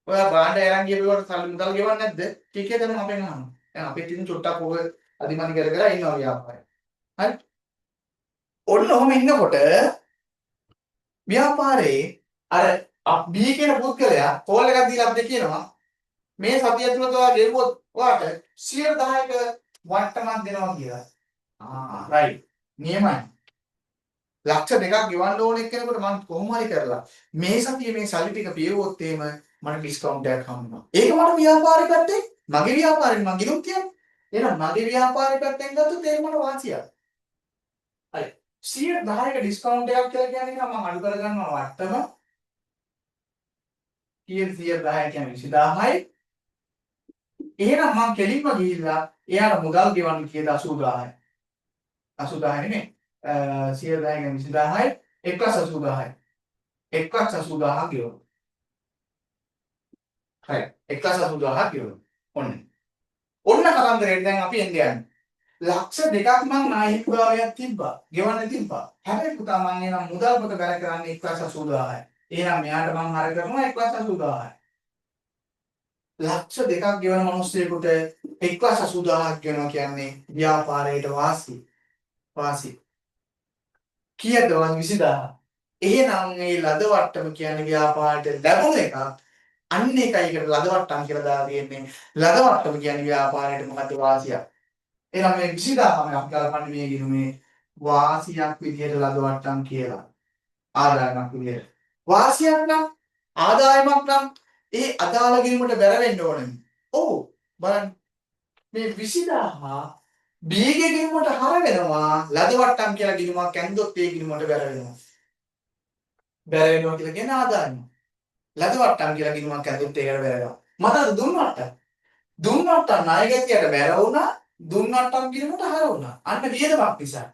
ඔයා භාණ්ඩ අරන් ගියපුවට සල්ලි මුදල් ගෙවන්නේ නැද්ද? ටිකේ දැන් අපෙන් අහනවා. දැන් අපි ඉතින් චුට්ටක් ඔබ අදිමනි කර කර ඉන්නවා ව්‍යාපාරේ. හරි. ඔන්න ඔහම ඉන්නකොට ව්‍යාපාරේ අර B කියන පුද්ගලයා කෝල් එකක් දීලා අපිට කියනවා මේ සතිය ඇතුළත ඔයා ගෙවුවොත් ඔයාට 10%ක වට්ටමක් දෙනවා කියලා. right. නියමයි. ලක්ෂ 2ක් ගෙවන්න ඕන එක්කෙනෙකුට මම කොහොම හරි කරලා මේ සතියේ මේ සල්ලි ටික පියවුවොත් එහෙම මට ඩිස්කවුන්ට් එකක් හම්බෙනවා. ඒක මට ව්‍යාපාරේ පැත්තේ මගේ ව්‍යාපාරෙන් මම ගිණුම් කියන්නේ. එහෙනම් මගේ ව්‍යාපාරේ පැත්තෙන් ගත්තොත් ඒක මට වාසියක්. හරි. 10%ක ඩිස්කවුන්ට් එකක් කියලා කියන්නේ නම් මම අඩු කරගන්නවා වට්ටම. කීයද 10% කියන්නේ 20000යි. එහෙනම් මම කෙලින්ම ගිහිල්ලා එයාට මුදල් ගෙවන්න කීයද 80000යි. 80000 නෙමෙයි. 100,000 කියන්නේ 20000යි 1,80,000යි. 1,80,000 ගෙවනවා. හරි. 1,80,000 ගෙවනවා. ඔන්න. ඔන්න කතන්දරේ දැන් අපි එන්නේ යන්නේ. ලක්ෂ 2ක් මං නායක භාවයක් තිබ්බා. ගෙවන්න තිබ්බා. හැබැයි පුතා මං එනම් මුදල් පොත බැල කරන්නේ 1,80,000යි. එහෙනම් මෙයාට මං හර කරනවා 1,80,000යි. ලක්ෂ 2ක් ගෙවන මිනිස්සෙකුට 1,80,000ක් ගෙවනවා කියන්නේ ව්‍යාපාරයට වාසි. වාසි. කීයද 20000. එහෙනම් මේ ලද වට්ටම කියන්නේ ව්‍යාපාරයට ලැබුණ එක. අන්න ඒකයි ඒකට ලද වට්ටම් කියලා දාලා තියෙන්නේ. ලද වට්ටම කියන්නේ ව්‍යාපාරයට මොකද වාසියක්. එහෙනම් මේ 20000ම අපි ගලපන්නේ මේ ගිණුමේ වාසියක් විදියට ලද වට්ටම් කියලා. ආදායමක් විදියට. වාසියක් නම් ආදායමක් නම් ඒ අදාළ ගිණුමට බැර වෙන්න ඕනේ. ඔව් බලන්න මේ 20000 B ගේ ගිණුමට හර වෙනවා ලද වට්ටම් කියලා ගිණුමක් ඇන්දොත් ඒ ගිණුමට බැර වෙනවා. බැර වෙනවා කියලා කියන්නේ ආදායම. ලද වට්ටම් කියලා ගිණුමක් ඇන්දොත් ඒකට බැර වෙනවා. මතකද දුන් වට්ටම්? දුන් වට්ටම් ණය ගැතියට බැර වුණා දුන් වට්ටම් ගිණුමට හර වුණා. අන්න වියදමක් නිසා.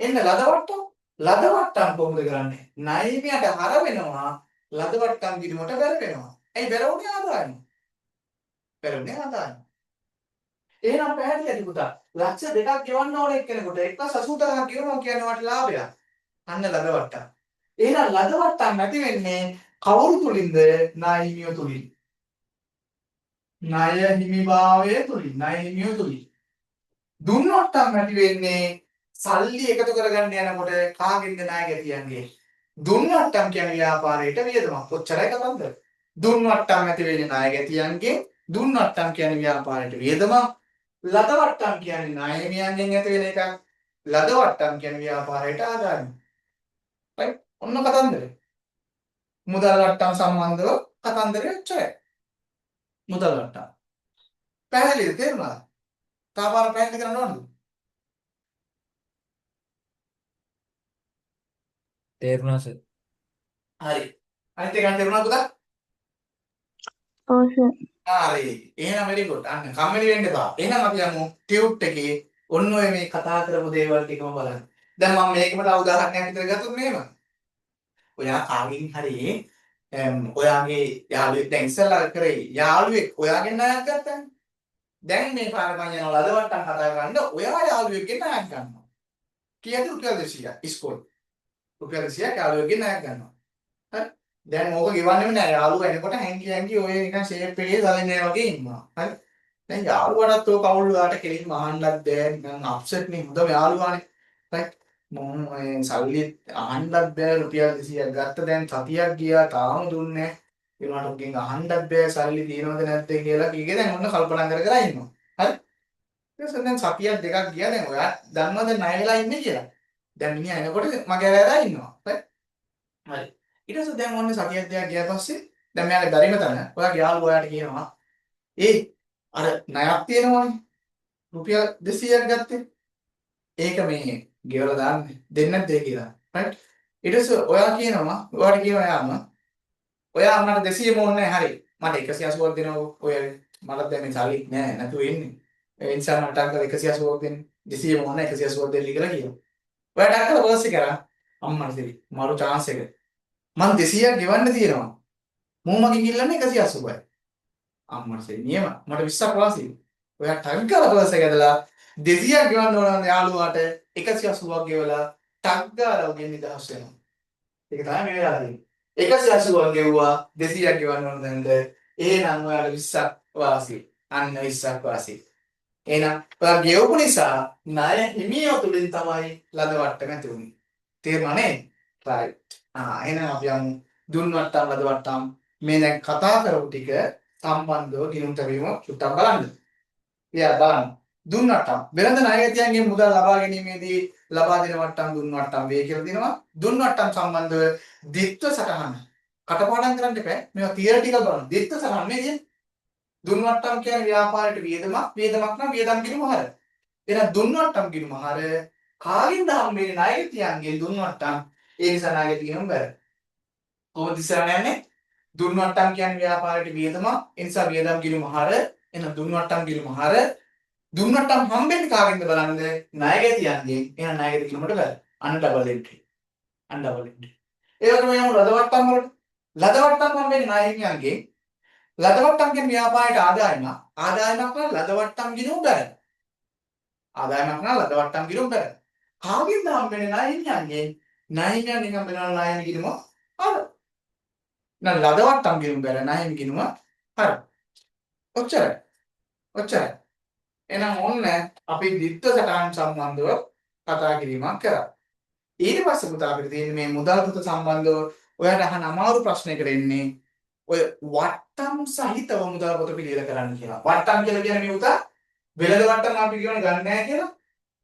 එන්න ලද වට්ටම් කොහොමද කරන්නේ? ණයමියට හර වෙනවා ලද වට්ටම් ගිණුමට බැර වෙනවා. එයි බැර වුණේ ආදායම. බැර වුණේ ආදායම. එහෙනම් පැහැදිලිද පුතා? ලක්ෂ 2ක් ගෙවන්න ඕන එක්කෙනෙකුට 1,80,000ක් ගෙවනවා කියන්නේ වට ලාභයක්. අන්න ලද වට්ටම්. එහෙනම් ලද වට්ටම් නැති වෙන්නේ කවුරු තුලින්ද? ණය හිමියෝ තුලින්. ණය හිමිභාවය තුලින්. ණය හිමියෝ තුලින්. දුන් වට්ටම් නැති වෙන්නේ සල්ලි එකතු කරගන්න යනකොට කාගෙන්ද ණය ගැතියන්නේ? දුන් වට්ටම් කියන්නේ ව්‍යාපාරයට වියදමක්. කොච්චරයි කතන්දර? දුන් වට්ටම් නැති වෙන්නේ ණය ගැතියන්ගේ. දුන් වට්ටම් කියන්නේ ව්‍යාපාරයට වියදමක්. ලද වට්ටම් කියන්නේ ණය හිමියන්ගෙන් ඇති වෙන එකක්. ලද වට්ටම් කියන ව්‍යාපාරයට ආදායම. right? ඔන්න කතන්දරය. මුදල් වට්ටම් සම්බන්ධව කතන්දරය ඔච්චරයි. මුදල් වට්ටම්. පැහැදිලිද තේරුණාද? තාපාර පැහැදිලි කරන්න ඕනද? තේරුණා සර්. හරි. අනිත් එක තේරුණාද පුතා? ඔව් සර්. හරි. එහෙනම් very good. අන්න කම්මැලි වෙන්න එපා. එහෙනම් අපි යමු ටියුට් එකේ ඔන්න ඔය මේ කතා කරපු දේවල් ටිකම බලන්න. දැන් මම මේකම තව උදාහරණයක් විතර ගත්තොත් මෙහෙම. ඔයා කාගෙන් හරි ඔයාගේ යාළුවෙක් දැන් ඉස්සෙල්ලා කරේ යාළුවෙක් ඔයාගෙන් ණයක් ගත්තානේ. දැන් මේ පාරපන් යන ලදවට්ටම් කතා කරන්න ඔයා යාළුවෙක්ගෙන් ණයක් ගන්නවා. කීයද රුපියල් 200ක් ඉස්කෝලේ. රුපියල් 200ක් යාළුවෙක්ගෙන් ණයක් ගන්නවා. හරි. දැන් ඕක ගෙවන්නෙම නෑ යාළුවා එනකොට හැංගි ඔය නිකන් ෂේප් එකේ සලන්නේ වගේ ඉන්නවා. හරි. දැන් යාළුවාටත් ඔය කවුල් වලට කෙලින්ම අහන්නත් බෑ නිකන් අප්සෙට් නේ හොඳම යාළුවානේ. රයිට්. මම මේ සල්ලි අහන්නත් බෑ රුපියල් 200ක් ගත්ත දැන් සතියක් ගියා තාම දුන්නේ නෑ. ඒ වුණාට ඔකෙන් අහන්නත් බෑ සල්ලි තියෙනවද නැද්ද කියලා කීකේ දැන් ඔන්න කල්පනා කර කර ඉන්නවා. හරි. ඊට පස්සේ දැන් සතියක් දෙකක් ගියා දැන් ඔයා දන්නවද ණය වෙලා ඉන්නේ කියලා. දැන් මිනිහා එනකොට මගේ ඇරලා ඉන්නවා. හරි. ඊට පස්සේ දැන් ඔන්න සතියක් දෙකක් ගියා පස්සේ දැන් මෙයාගේ බැරිම තැන ඔයාගේ යාළුවා ඔයාට කියනවා අර ණයක් තියෙනවනේ රුපියල් 200ක් ගත්තේ ඒක මේ ගෙවලා දාන්න දෙන්නේ නැද්ද කියලා. right ඊට පස්සේ ඔයා කියනවා ඔයාට කියනවා යාම ඔයා මට 200 ඕනේ නැහැ හරි මට 180ක් දෙනවා ඔය මට දැන් මේ සල්ලි නෑ නැතුව එන්නේ ඒ නිසා මට අංකල් 180ක් දෙන්න 200 ඕනේ 180ක් දෙන්න කියලා කියනවා. ඔයාට අංකල් වර්ස් එක කරා අම්මා දෙවි මාරු chance එක මං 200ක් ගෙවන්න තියෙනවා මම මගෙන් ඉල්ලන්නේ 180යි. අම්මට සෙයි නියම මට 20ක් වාසි. ඔයා ටග් ගාලා බස් එක ඇදලා 200ක් ගෙවන්න ඕන යාළුවාට 180ක් ගෙවලා ටග් ගාලා උගෙන් නිදහස් වෙනවා. ඒක තමයි මේ වෙලාව තියෙන්නේ. 180ක් ගෙවුවා 200ක් ගෙවන්න ඕන දැන්ද එහෙනම් ඔයාට 20ක් වාසි. අන්න 20ක් වාසි. එහෙනම් ඔයා ගෙවපු නිසා ණය හිමියෝ තුලින් තමයි ලද වට්ටම ඇති වුනේ. තේරුණා නේද? right. එහෙනම් අපි යමු දුන් වට්ටම් ලද වට්ටම් මේ දැන් කතා කරපු ටික සම්බන්ධව ගිණුම් තැබීම චුට්ටක් බලන්න. ඊයා බලන්න. දුන් වට්ටම් වෙළඳ ණයගැතියන්ගෙන් මුදල් ලබා ගැනීමේදී ලබා දෙන වට්ටම් දුන් වට්ටම් වේ කියලා දිනවා. දුන් වට්ටම් සම්බන්ධව ද්විත්ව සටහන කටපාඩම් කරන්න එපා. මේවා තියරිටිකල් බලන්න. ද්විත්ව සටහන මේ කියන්නේ දුන් වට්ටම් කියන්නේ ව්‍යාපාරයට වියදමක් නම් වියදම් ගිණුම හර. එහෙනම් දුන් වට්ටම් ගිණුම හර කාගෙන්ද හම්බෙන්නේ ණයගැතියන්ගෙන් දුන් වට්ටම් ඒ නිසා ණයගැති ගිණුම බැර. කොහොමද ඉස්සරහට යන්නේ? දුන් වට්ටම් කියන්නේ ව්‍යාපාරයට වියදම ඒ නිසා වියදම් ගිණුම හර එන දුන් වට්ටම් ගිණුම හර දුන් වට්ටම් හම්බෙන්නේ කාගෙන්ද බලන්න ණයගැතියන්ගෙන් එන ණයගැති ගිණුමට බැල අන්න ඩබල් එන්ට්‍රි අන්න ඩබල් එන්ට්‍රි ඒ වගේම යමු ලද වට්ටම් වලට ලද වට්ටම් හම්බෙන්නේ ණයගැතියන්ගෙන් ලද වට්ටම් කියන්නේ ව්‍යාපාරයට ආදායමක් නම් ලද වට්ටම් ගිණුම බැල ආදායමක් නම් ලද වට්ටම් ගිණුම බැල කාගෙන්ද හම්බෙන්නේ ණයගැතියන්ගෙන් ණයගැතියන්ගෙන් හම්බෙන ණය ගිණුම හර නේද ලද වට්ටම් ගිණුම බැල ණය ගිණුම හර ඔච්චරයි එහෙනම් ඔන්න අපි ද්විත්ව සටහන් සම්බන්ධව කතා කිරීමක් කරා. ඊට පස්සේ පුතා අපිට තියෙන්නේ මේ මුදල් පොත සම්බන්ධව ඔයාලට අහන අමාරු ප්‍රශ්නයකට එන්නේ ඔය වට්ටම් සහිතව මුදල් පොත පිළියෙල කරන්න කියලා. වට්ටම් කියලා කියන්නේ මේ පුතා වෙළඳ වට්ටම් අපි කියන ගන්න නැහැ කියලා.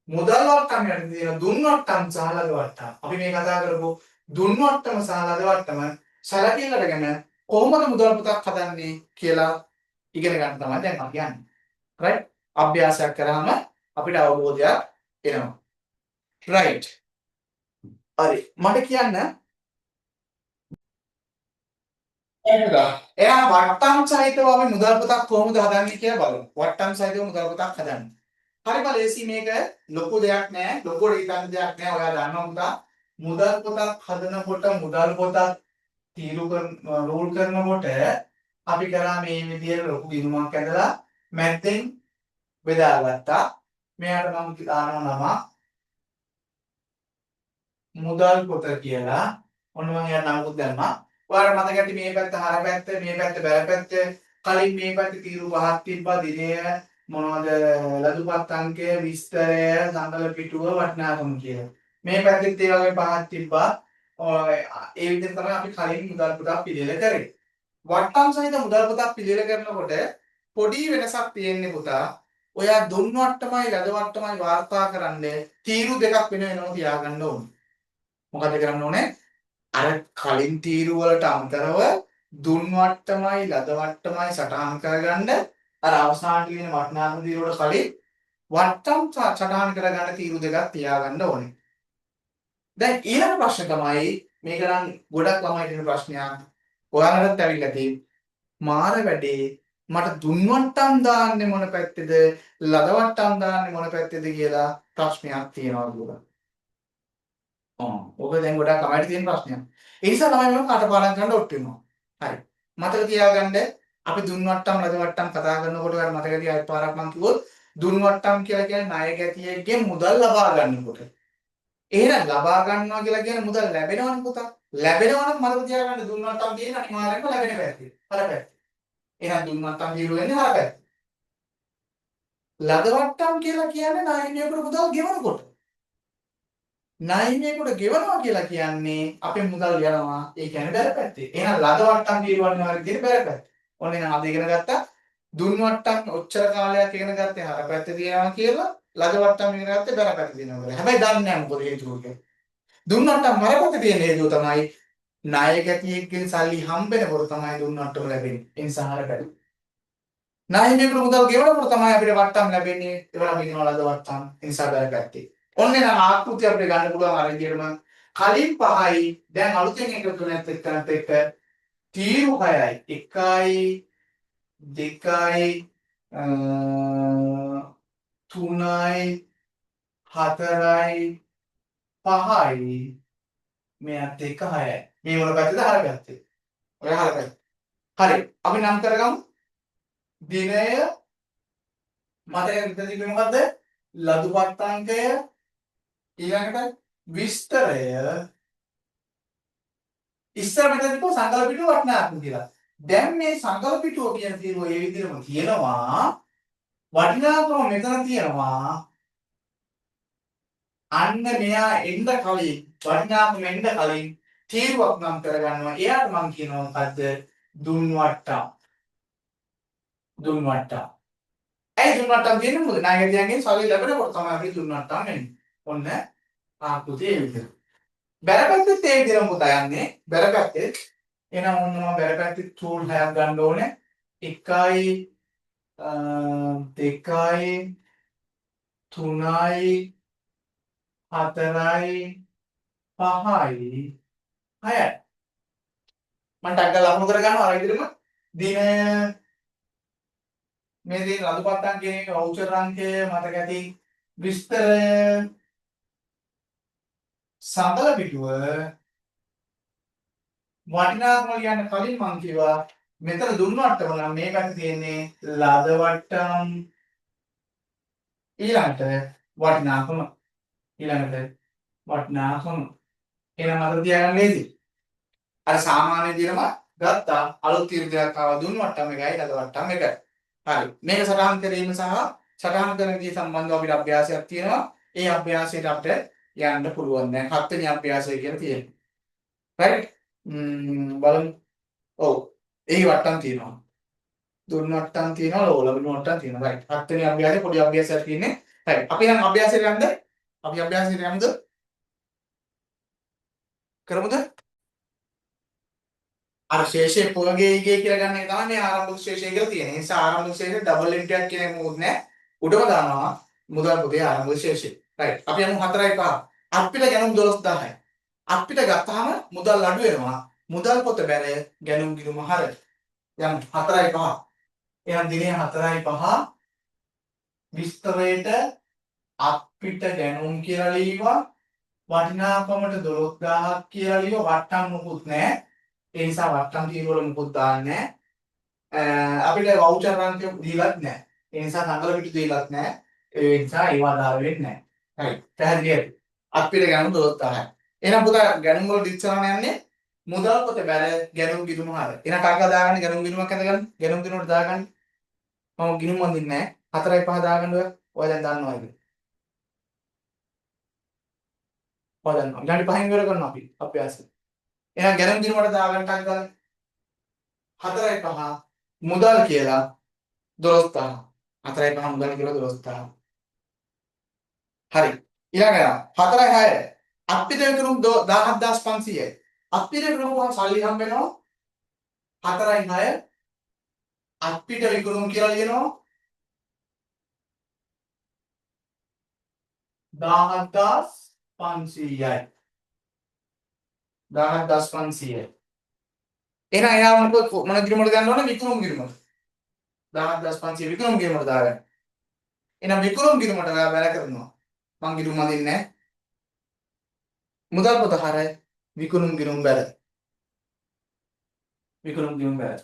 මුදල් වට්ටම් යන තියෙන දුන් වට්ටම් සහ ලද වට්ටම්. අපි මේ කතා කරපු දුන් වට්ටම සහ ලද වට්ටම සැලකිල්ලටගෙන කොහොමද මුදල් පොතක් හදන්නේ කියලා ඉගෙන ගන්න තමයි දැන් අපි යන්නේ. right අභ්‍යාසයක් කරාම අපිට අවබෝධයක් එනවා. right. හරි. මට කියන්න එහෙනම් වට්ටම් සහිතව අපි මුදල් පොතක් කොහොමද හදන්නේ කියලා බලමු. වට්ටම් සහිතව මුදල් පොතක් හදන්නේ. හරිම ලේසි මේක ලොකු දෙයක් නෑ. ලොකුට හිතන්න දෙයක් නෑ. ඔයා දන්නවා පුතා මුදල් පොතක් හදනකොට මුදල් පොතක් රූල් කරනකොට අපි කරා මේ විදිහට ලොකු ගිණුමක් ඇඳලා මැද්දෙන් බෙදාගත්තා. මෙයාට මම දානවා නම මුදල් පොත කියලා. ඔන්න මම යා නමකුත් දැම්මා. ඔයාලට මතක ඇති මේ පැත්ත හර පැත්ත මේ පැත්ත බැල පැත්ත කලින් මේ පැත්ත තීරු පහක් තිබ්බා දිනය මොනවද ලදුපත් අංකය විස්තරය සංකල පිටුව වටිනාකම කියලා. මේ පැත්තෙත් ඒ වගේ පහක් තිබ්බා. ඒ විදිහට තමයි අපි කලින් මුදල් පොතක් පිළියෙල කරේ. වට්ටම් සහිත මුදල් පොතක් පිළියෙල කරනකොට පොඩි වෙනසක් තියෙන්නේ පුතා. ඔයා දුන්නවට්ටමයි ලදවට්ටමයි වාර්තා කරන්නේ තීරු දෙකක් වෙනවා තියාගන්න ඕනේ. මොකද කරන්න ඕනේ? අර කලින් තීරු වලට අමතරව දුන්වට්ටමයි ලදවට්ටමයි සටහන් කරගන්න අර අවසානයේ තියෙන වටිනාකම තීරු වල කලින් වට්ටම් සටහන් කරගන්න තීරු දෙකක් තියාගන්න ඕනේ. දැන් ඊළඟ ප්‍රශ්නේ තමයි මේක නම් ගොඩක් ළමයි දෙන ප්‍රශ්නයක්. ඔයාලටත් ඇවිල්ලා තියෙන්නේ. මාර වැඩේ මට දුන්වට්ටම් දාන්නේ මොන පැත්තේද ලදවට්ටම් දාන්නේ මොන පැත්තේද කියලා ප්‍රශ්නයක් තියෙනවා කියලා. ඔක දැන් ගොඩක් ළමයිට තියෙන ප්‍රශ්නයක්. ඒ නිසා තමයි මම කටපාඩම් කරන්න ඔට්ටු වෙනවා. හරි. මතක තියාගන්න අපි දුන්වට්ටම් ලදවට්ටම් කතා කරනකොට ඔයාලා මතක තියාගන්න පාරක් මම කිව්වොත් දුන්වට්ටම් කියලා කියන්නේ ණය ගැතියෙක්ගෙන් මුදල් ලබා ගන්නකොට. එහෙනම් ලබා ගන්නවා කියලා කියන්නේ මුදල් ලැබෙනවනේ පුතා. ලැබෙනවා නම් මතක තියාගන්න දුන්වට්ටම් තියෙන අනිවාර්යයෙන්ම ලැබෙන පැත්තේ. හර පැත්තේ. එහෙනම් දුන්වට්ටම් තීරු වෙන්නේ හර පැත්තේ. ලදවට්ටම් කියලා කියන්නේ ණයනියකට මුදල් ගෙවනකොට. ණයනියකට ගෙවනවා කියලා කියන්නේ අපේ මුදල් යනවා. ඒ කියන්නේ බැල පැත්තේ. එහෙනම් ලදවට්ටම් තීරු වන්නේ හරියට තියෙන බැල පැත්තේ. ඔන්න එහෙනම් අද ඉගෙන ගත්තා දුන්වට්ටම් ඔච්චර කාලයක් ඉගෙන ගත්තේ හර පැත්තේ තියෙනවා කියලා ලදවට්ටම් ඉගෙන ගත්තේ බැල පැත්තේ තියෙනවා කියලා. හැබැයි දන්නේ නැහැ මොකද හේතුව කියලා. දුන්නට්ටම් හර පැත්තේ තියෙන හේතුව තමයි ණය ගැතියෙක්ගෙන් සල්ලි හම්බෙනකොට තමයි දුන්නට්ටම ලැබෙන්නේ. ඒ නිසා හර පැත්තේ. ණයනියකට මුදල් ගෙවනකොට තමයි අපිට වට්ටම් ලැබෙන්නේ. ඒවලම ඉගෙනවලද වට්ටම්. ඒ නිසා බැල පැත්තේ. ඔන්න නම් ආකෘතිය අපිට ගන්න පුළුවන් අර විදිහටම කලින් 5යි දැන් අලුතෙන් එකතු කරනත් එක්ක තීරු 6යි 1යි 2යි 3යි 4යි 5යි මෙයත් එක්ක 6යි මේ වල පැත්තද හර පැත්තේ ඔය හර පැත්තේ හරි අපි නම් කරගමු දිනය මතක තිබෙන්නේ මොකද්ද ලදු පට්ටාංකය ඊළඟට විස්තරය ඉස්සර මෙතන තිබ්බ සංකල්පිටුව වටිනාකම කියලා. දැන් මේ සංකල්පිටුව කියන තීරුව ඒ විදිහටම තියෙනවා. වටිනාකම මෙතන තියෙනවා. අන්න මෙයා එන්න කලින් වටිනාකම එන්න කලින් තීරුවක් නම් කරගන්නවා. එයාට මම කියනවා මොකද්ද? දුන්වට්ටම්. දුන්වට්ටම්. ඒ දුන්වට්ටම් කියන්නේ මොකද? ණයගැතියන්ගෙන් සල්ලි ලැබෙනකොට තමයි අපි දුන්වට්ටම් එන්නේ. ඔන්න ආකෘතිය ඒ විදිහට. බැලපැත්තේ ඒ විදිහම පුතා යන්නේ. බැලපැත්තේ එනම් ඔන්න මම බැලපැත්තේ ටූල් 6ක් ගන්න ඕනේ. 1යි 2යි 3යි 4යි 5යි 6යි. මම ටක් ගාලා ලකුණු කර ගන්නවා අර විදිහටම දින මේ දින ලදුපට්ටම් කියන එක වවුචර් අංකය මතක ඇති විස්තරය සඳල පිටුව වටිනාකම කියන්න කලින් මම කිව්වා මෙතන දුන්නටම නම් මේ පැත්තේ තියෙන්නේ ලද වට්ටම් ඊළඟට වටිනාකම එහෙනම් අර තියාගන්න ලේසි අර සාමාන්‍ය විදිහටම ගත්තා අලුත් තීරු දෙකක් ආවා දුන්නටම එකයි ලද වට්ටම් එකයි හරි මේක සටහන් කිරීම සහ සටහන් කරන විදිහ සම්බන්ධව අපිට අභ්‍යාසයක් තියෙනවා ඒ අභ්‍යාසයට අපිට යන්න පුළුවන් දැන් 7 වෙනි අභ්‍යාසය කියලා තියෙනවා right බලමු ඔව් ඒ වට්ටම් තියෙනවා දුන්න වට්ටම් තියෙනවා ලෝලබන වට්ටම් තියෙනවා right 7 වෙනි අභ්‍යාසයේ පොඩි අභ්‍යාසයක් තියෙන්නේ right අපි නම් අභ්‍යාසයට යමුද අපි අභ්‍යාසයට යමුද කරමුද අර ශේෂයේ පොළගේ ඊගේ කියලා ගන්න එක තමයි මේ ආරම්භක ශේෂය කියලා තියෙන්නේ ඒ නිසා ආරම්භක ශේෂයේ ඩබල් එන්ට්‍රියක් කියන එක මොකුත් නැහැ උඩම දානවා මුදල් පොතේ ආරම්භක ශේෂය right අපි යමු 4යි 5 අපිට ගැනුම් 12000යි අපිට ගත්තාම මුදල් අඩු වෙනවා මුදල් පොත බැල ගැනුම් ගිණුම හර යම් 4යි 5 එහෙනම් දිනේ 4යි 5 විස්තරයට අපිට ගැනුම් කියලා ලියවා වටිනාකමට 12000ක් කියලා ලියව වට්ටම් මොකුත් නැහැ ඒ නිසා වට්ටම් තීරු වල මොකුත් දාන්නේ නැහැ අපිට වවුචර් අංක දීලත් නැහැ ඒ නිසා සංකල පිටු දීලත් නැහැ ඒ නිසා ඒව ආදාර වෙන්නේ නැහැ හරි පැහැදිලිද අපිට ගැනුම් 12000යි එහෙනම් පුතා ගැනුම් වල දිස්සරණ යන්නේ මුදල් පොත බැල ගැනුම් ගිණුම හර. එහෙනම් කාකා දාගන්න ගැනුම් ගිණුමක් ඇඳගන්න. ගැනුම් ගිණුමට දාගන්න. මම ගිණුම් වඳින්නේ නැහැ. 4යි 5 දාගන්න ඔය. ඔය දැන් දන්නවා ඒක. ඔය දන්නවා. ඊළඟ පහෙන් ඉවර කරනවා අපි අභ්‍යාසය. එහෙනම් ගැනුම් ගිණුමට දාගන්න ටක් ගාලා 4යි 5 මුදල් කියලා 12000. 4යි 5 මුදල් කියලා 12000. හරි. ඊළඟට 4යි 6. අත්පිට විකුණුම් 17500යි. අත්පිට විකුණුම් සල්ලි හම්බ වෙනවා 4යි 6. අත්පිට විකුණුම් කියලා ලියනවා 17500යි. 17500යි. එහෙනම් එයා මොන ගිණුමට ගන්න ඕනේ? විකුණුම් ගිණුමට. 17500 විකුණුම් ගිණුමට දාගන්න. එහෙනම් විකුණුම් ගිණුමට ඔයා බැල කරනවා. මං ගිණුම් අදින්නේ නැහැ. මුදල් පොත හරයි විකුණුම් ගිණුම් බැල. විකුණුම් ගිණුම් බැල.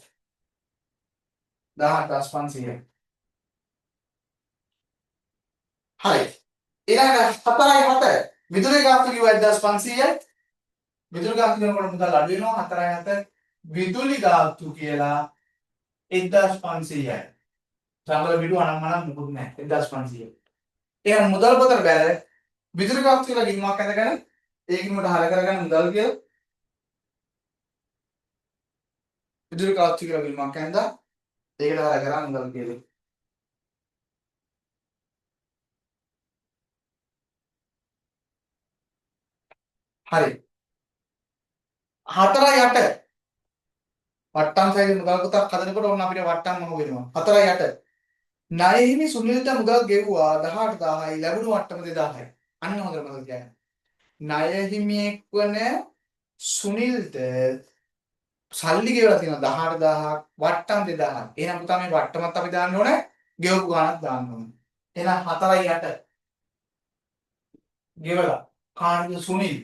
17500යි. හරි. ඊළඟට 4යි 7. විදුලි ගාස්තු කිව්වා 1500යි. විදුලි ගාස්තු කරනකොට මුදල් අඩු වෙනවා 4යි 7. විදුලි ගාස්තු කියලා 1500යි. සංගල විදුව අනම්මනම් මොකුත් නැහැ 1500යි. එහෙනම් මුදල් පොතට බැල විදුලි ගාස්තු කියලා ගිණුමක් ඇඳගෙන ඒ ගිණුමට හර කරගන්න මුදල් කියලා විදුලි ගාස්තු කියලා ගිණුමක් ඇඳලා ඒකට හර කරගන්න මුදල් කියලා. හරි. 4යි 8. වට්ටම් සයිස් මුදල් පොතක් හදනකොට ඕන අපිට වට්ටම් මොහ වෙනවා. 4යි 8. ණයෙහිමි සුනිල්ට මුදල් ගෙව්වා 18000යි ලැබුණු වට්ටම 2000යි. අන්න හොඳට මතක තියාගන්න. ණයහිමියෙක් වන සුනිල්ට සල්ලි ගෙවලා තියෙනවා 18000ක් වට්ටම් 2000ක්. එහෙනම් පුතා මේ වට්ටමත් අපි දාන්න ඕනේ ගෙවපු ගාණක් දාන්න ඕනේ. එහෙනම් 4යි 8 ගෙවලා කාණ්ඩ සුනිල්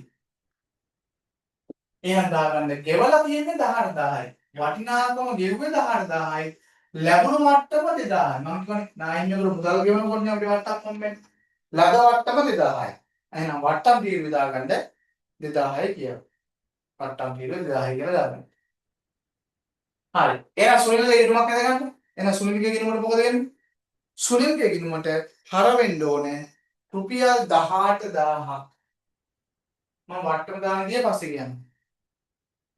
එහෙනම් දාගන්න ගෙවලා තියෙන්නේ 18000යි. වටිනාකම ගෙවුවේ 18000යි. ලැබුණු මට්ටම 2000යි. මම කියන්නේ නායකයන්ගේ මුදල් ගෙවනකොට අපිට වට්ටම් හම්බෙන්නේ. ලද වට්ටම 2000යි. එහෙනම් වට්ටම් තීරුව දාගන්න 2000යි කියලා. වට්ටම් තීරුව 2000යි කියලා දාගන්න. හරි. එහෙනම් සුනිල්ගේ ගිණුමක් හදගන්න. එහෙනම් සුනිල්ගේ ගිණුමට මොකද වෙන්නේ? සුනිල්ගේ ගිණුමට හර වෙන්න ඕනේ රුපියල් 18000ක්. මම වට්ටම දාන විදිය පස්සේ කියන්නේ.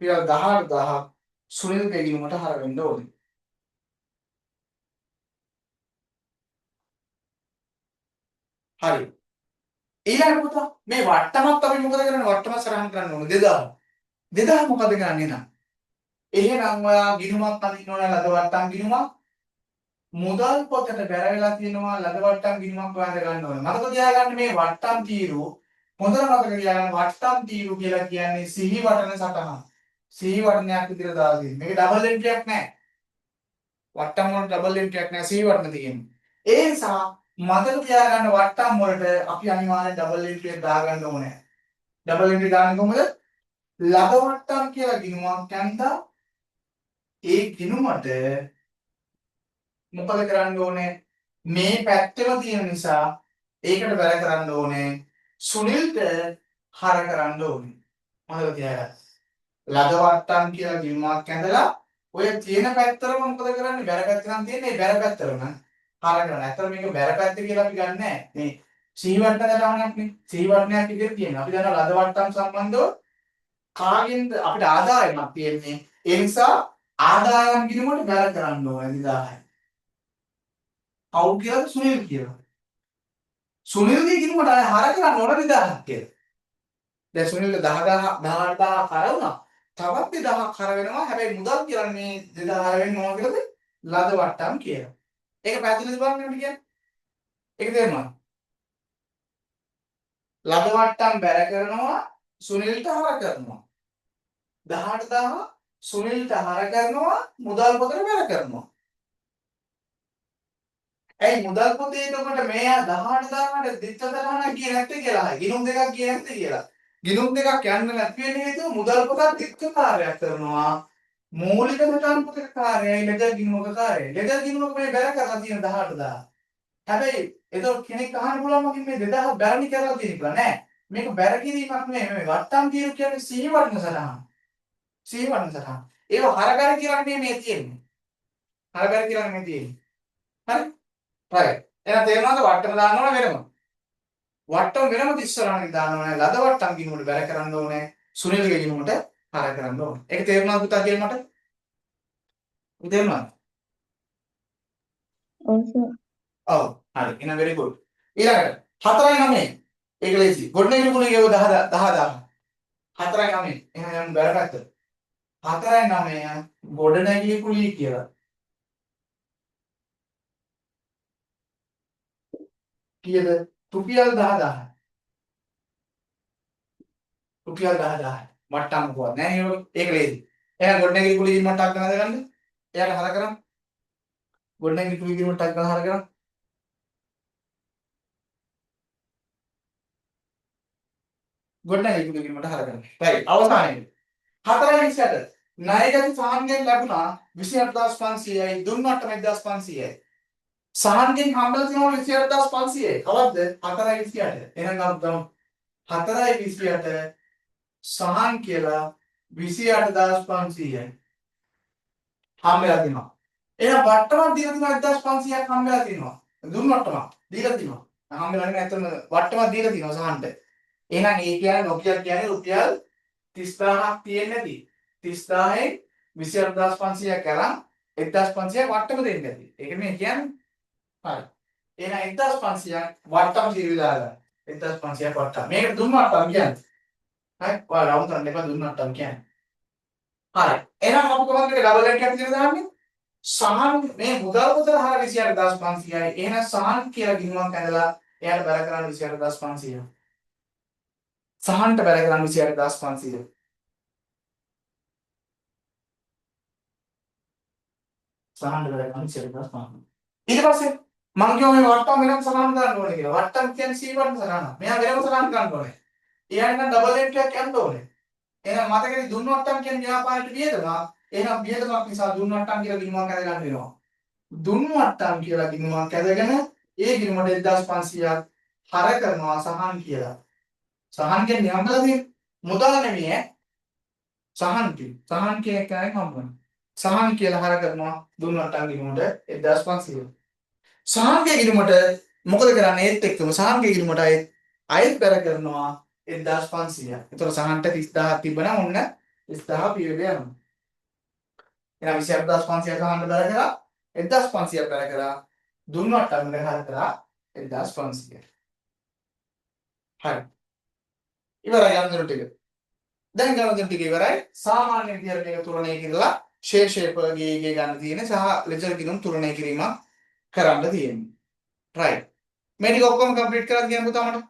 රුපියල් 18000ක් සුනිල්ගේ ගිණුමට හර වෙන්න ඕනේ. හරි. ඊළඟ පුතා මේ වට්ටමත් අපි මොකද කරන්නේ? වට්ටම සරහන් කරන්න ඕනේ 2000. 2000 මොකද කරන්නේ නේද? එහෙනම් ඔයා ගිණුමක් අදින්න ඕන ලද වට්ටම් ගිණුමක්. මුදල් පොතට බැර වෙලා තියෙනවා ලද වට්ටම් ගිණුමක් හොයන්න ගන්න ඕනේ. මතක තියාගන්න මේ වට්ටම් තීරු හොඳට මතක තියාගන්න වට්ටම් තීරු කියලා කියන්නේ සිහි වටන සටහන. සිහි වටනයක් විදිහට දාලා තියෙන්නේ. මේක ඩබල් එන්ට්‍රියක් නෑ. වට්ටම් වල ඩබල් එන්ට්‍රියක් නෑ සිහි වටන තියෙන්නේ. ඒ නිසා මතක තියාගන්න වට්ටම් වලට අපි අනිවාර්යෙන් ඩබල් එන්ට්‍රියක් දාගන්න ඕනේ. ඩබල් එන්ට්‍රි දාන්නේ කොහොමද? ලද වට්ටම් කියලා ගිණුමක් යන්තා ඒ ගිණුමට මොකද කරන්න ඕනේ? මේ පැත්තම තියෙන නිසා ඒකට බැල කරන්න ඕනේ. සුනිල්ට හර කරන්න ඕනේ. මතක තියාගන්න. ලද වට්ටම් කියලා ගිණුමක් ඇඳලා ඔය තියෙන පැත්තරම මොකද කරන්නේ? බැල පැත්ත නම් තියෙන්නේ බැල පැත්තරම හර කරන්න. ඇත්තට මේක බැල පැත්ත කියලා අපි ගන්නෑ. මේ සිහි වට්ටම දානක් නේ. සිහි වට්ටමක් විදිහට තියෙනවා. අපි දන්නවා ලද වට්ටම් සම්බන්ධව කාගෙන්ද අපිට ආදායමක් තියෙන්නේ. ඒ නිසා ආදායම් ගිණුමට බැල කරන්න ඕනේ 2000යි. කවුද කියලා? සුනිල් කියලා. සුනිල්ගේ ගිණුමට ආය හර කරන්න ඕන 2000ක් කියලා. දැන් සුනිල්ට 18000 හර වුණා. තවත් 2000ක් හර වෙනවා. හැබැයි මුදල් කියන්නේ මේ 2000 හර වෙන්නේ මොනවද කියලාද? ලද වට්ටම් කියලා. ඒක පැහැදිලිද බලන්න කියන්නේ? ඒක තේරුණාද? ලද වට්ටම් බැල කරනවා සුනිල්ට හර කරනවා. 18000 සුනිල්ට හර කරනවා මුදල් පොතට බැල කරනවා. ඇයි මුදල් පොතේ එතකොට මෙයා 18000ට දිත්ත තරහන කියේ නැත්තේ කියලා. ගිණුම් දෙකක් කියේ නැත්තේ කියලා. ගිණුම් දෙකක් යන්න නැති වෙන හේතුව මුදල් පොතක් දිත්ත කාර්යයක් කරනවා. මූලික සටහන් පොතේ කාර්යයයි ලෙඩ ගිණුමක කාර්යයයි. ලෙඩ ගිණුමක මේ බැල කරලා තියෙන 18000. හැබැයි එතකොට කෙනෙක් අහන්න පුළුවන් මගින් මේ 2000 බැරණි කරලා තියෙන කියලා නෑ. මේක බැර කිරීමක් නෙමෙයි. මේ වට්ටම් තීරු කියන්නේ සිහි වටන සටහන. සිහි වටන සටහන. ඒව හරගර කියලා මේ තියෙන්නේ. හරගර කියලා මේ තියෙන්නේ. හරි? right. එහෙනම් තේරෙනවද වට්ටම දාන්න ඕන වෙනම. වට්ටම වෙනම ඉස්සරහට දාන්න ඕනේ. ලද වට්ටම් ගිණුමට බැල කරන්න ඕනේ. සුනිල්ගේ ගිණුමට හර කරන්න ඕනේ. ඒක තේරුණාද පුතා කියලා මට? තේරුණාද? ඔව් සර්. ඔව් හරි එහෙනම් very good ඊළඟට 4යි 9 ඒක ලේසි ගොඩනැගිලි කුලිය ගෙව 10 4යි 9 එහෙනම් යමු බැලපැත්ත 4යි 9 ගොඩනැගිලි කුලිය කියලා කීයද රුපියල් 10000 රුපියල් 10000 මට්ටම් මොකවත් නෑ නේද ඒක ලේසි එහෙනම් ගොඩනැගිලි කුලිය මට්ටම් ගන්නද ගන්න එයාට හර කරමු ගොඩනැගිලි කුලිය මට්ටම් ගන්න හර කරමු ගොඩනැගිලි කුලිය මට හර කරමු right අවසානයේ 4.28 ණයගැති සහන්ගෙන් ලැබුණා 28500යි දුන්නට 1500යි සහන්ගෙන් හම්බෙලා තියෙනවා 28500යි කවද්ද 4.28 එහෙනම් අපි ගමු 4.28 සහන් කියලා 28500යි හම්බෙලා තියෙනවා එහෙනම් වට්ටමක් දීලා තියෙනවා 1500ක් හම්බෙලා තියෙනවා දුන්නටම දීලා තියෙනවා හම්බෙලා නැහැ ඇත්තම වට්ටමක් දීලා තියෙනවා සහන්ට එහෙනම් ඒ කියන්නේ නොකිය කියන්නේ රුපියල් 30000ක් තියෙන්නේ නැති 30000න් 28500ක් කරන් 1500ක් වට්ටම දෙන්නේ නැති. ඒක මේ කියන්නේ. හරි. එහෙනම් 1500ක් වට්ටම සිරිවි දාලා 1500ක් වට්ටම. මේක දුන්න වට්ටම කියන්නේ. හරි. ඔයාලා රවුම් කරන්න එපා දුන්න වට්ටම කියන්නේ. හරි. එහෙනම් අපි කොහොමද ඩබල් එකක් කියලා දාන්නේ? සහන් මේ මුදල් පොතට හර 28500යි. එහෙනම් සහන් කියලා ගිණුමක් ඇඳලා එයාට බැල කරන්න 28500යි. සහන්ට බැල කරන්න 28500යි. සහන් වල ගන්න 28500. ඊට පස්සේ මම කියව මේ වට්ටම් වෙනම සහන් ගන්න ඕනේ කියලා. වට්ටම් කියන්නේ C1 සහන. මෙයා වෙනම සහන් ගන්න ඕනේ. ඊයන් නම් ඩබල් එන්ට්‍රියක් යන්න ඕනේ. එහෙනම් මතකනේ දුන්න වට්ටම් කියන්නේ ව්‍යාපාරයට වියදමක්. එහෙනම් වියදමක් නිසා දුන්න වට්ටම් කියලා ගිණුමක් ඇද ගන්න වෙනවා. දුන්න වට්ටම් කියලා ගිණුමක් ඇදගෙන ඒ ගිණුමට 1500ක් හර කරනවා සහන් කියලා. සහන් කියන්නේ හම්බලාදී මුදල් නෙමෙයි ඈ. සහන් කියන එකයි හම්බුනේ. සහන් කියලා හර කරනවා දුන්න වට්ටම් ගිණුමට 1500. සහන්ගේ ගිණුමට මොකද කරන්නේ ඒත් එක්කම සහන්ගේ ගිණුමට අයත් බැර කරනවා 1500ක්. ඒතර සහන්ට 30000ක් තිබ්බනම් ඔන්න 30000 පියවිද යනවා. එහෙනම් 28500 සහන්ට බැර කරා 1500ක් බැර කරා දුන්න වට්ටම් එක හර කරා 1500. හරි. ඉවරයි යන්දර ටික. දැන් ගණන් ටික ඉවරයි. සාමාන්‍ය විදියට මේක තුලනය කරලා ෂේප්ගේ ගන්න තියෙන සහ ලෙජර් ගිණුම් තුලනය කිරීමක් කරන්න තියෙන්නේ. right. මේ ටික ඔක්කොම කම්ප්ලීට් කරලා කියන්න පුතා මට.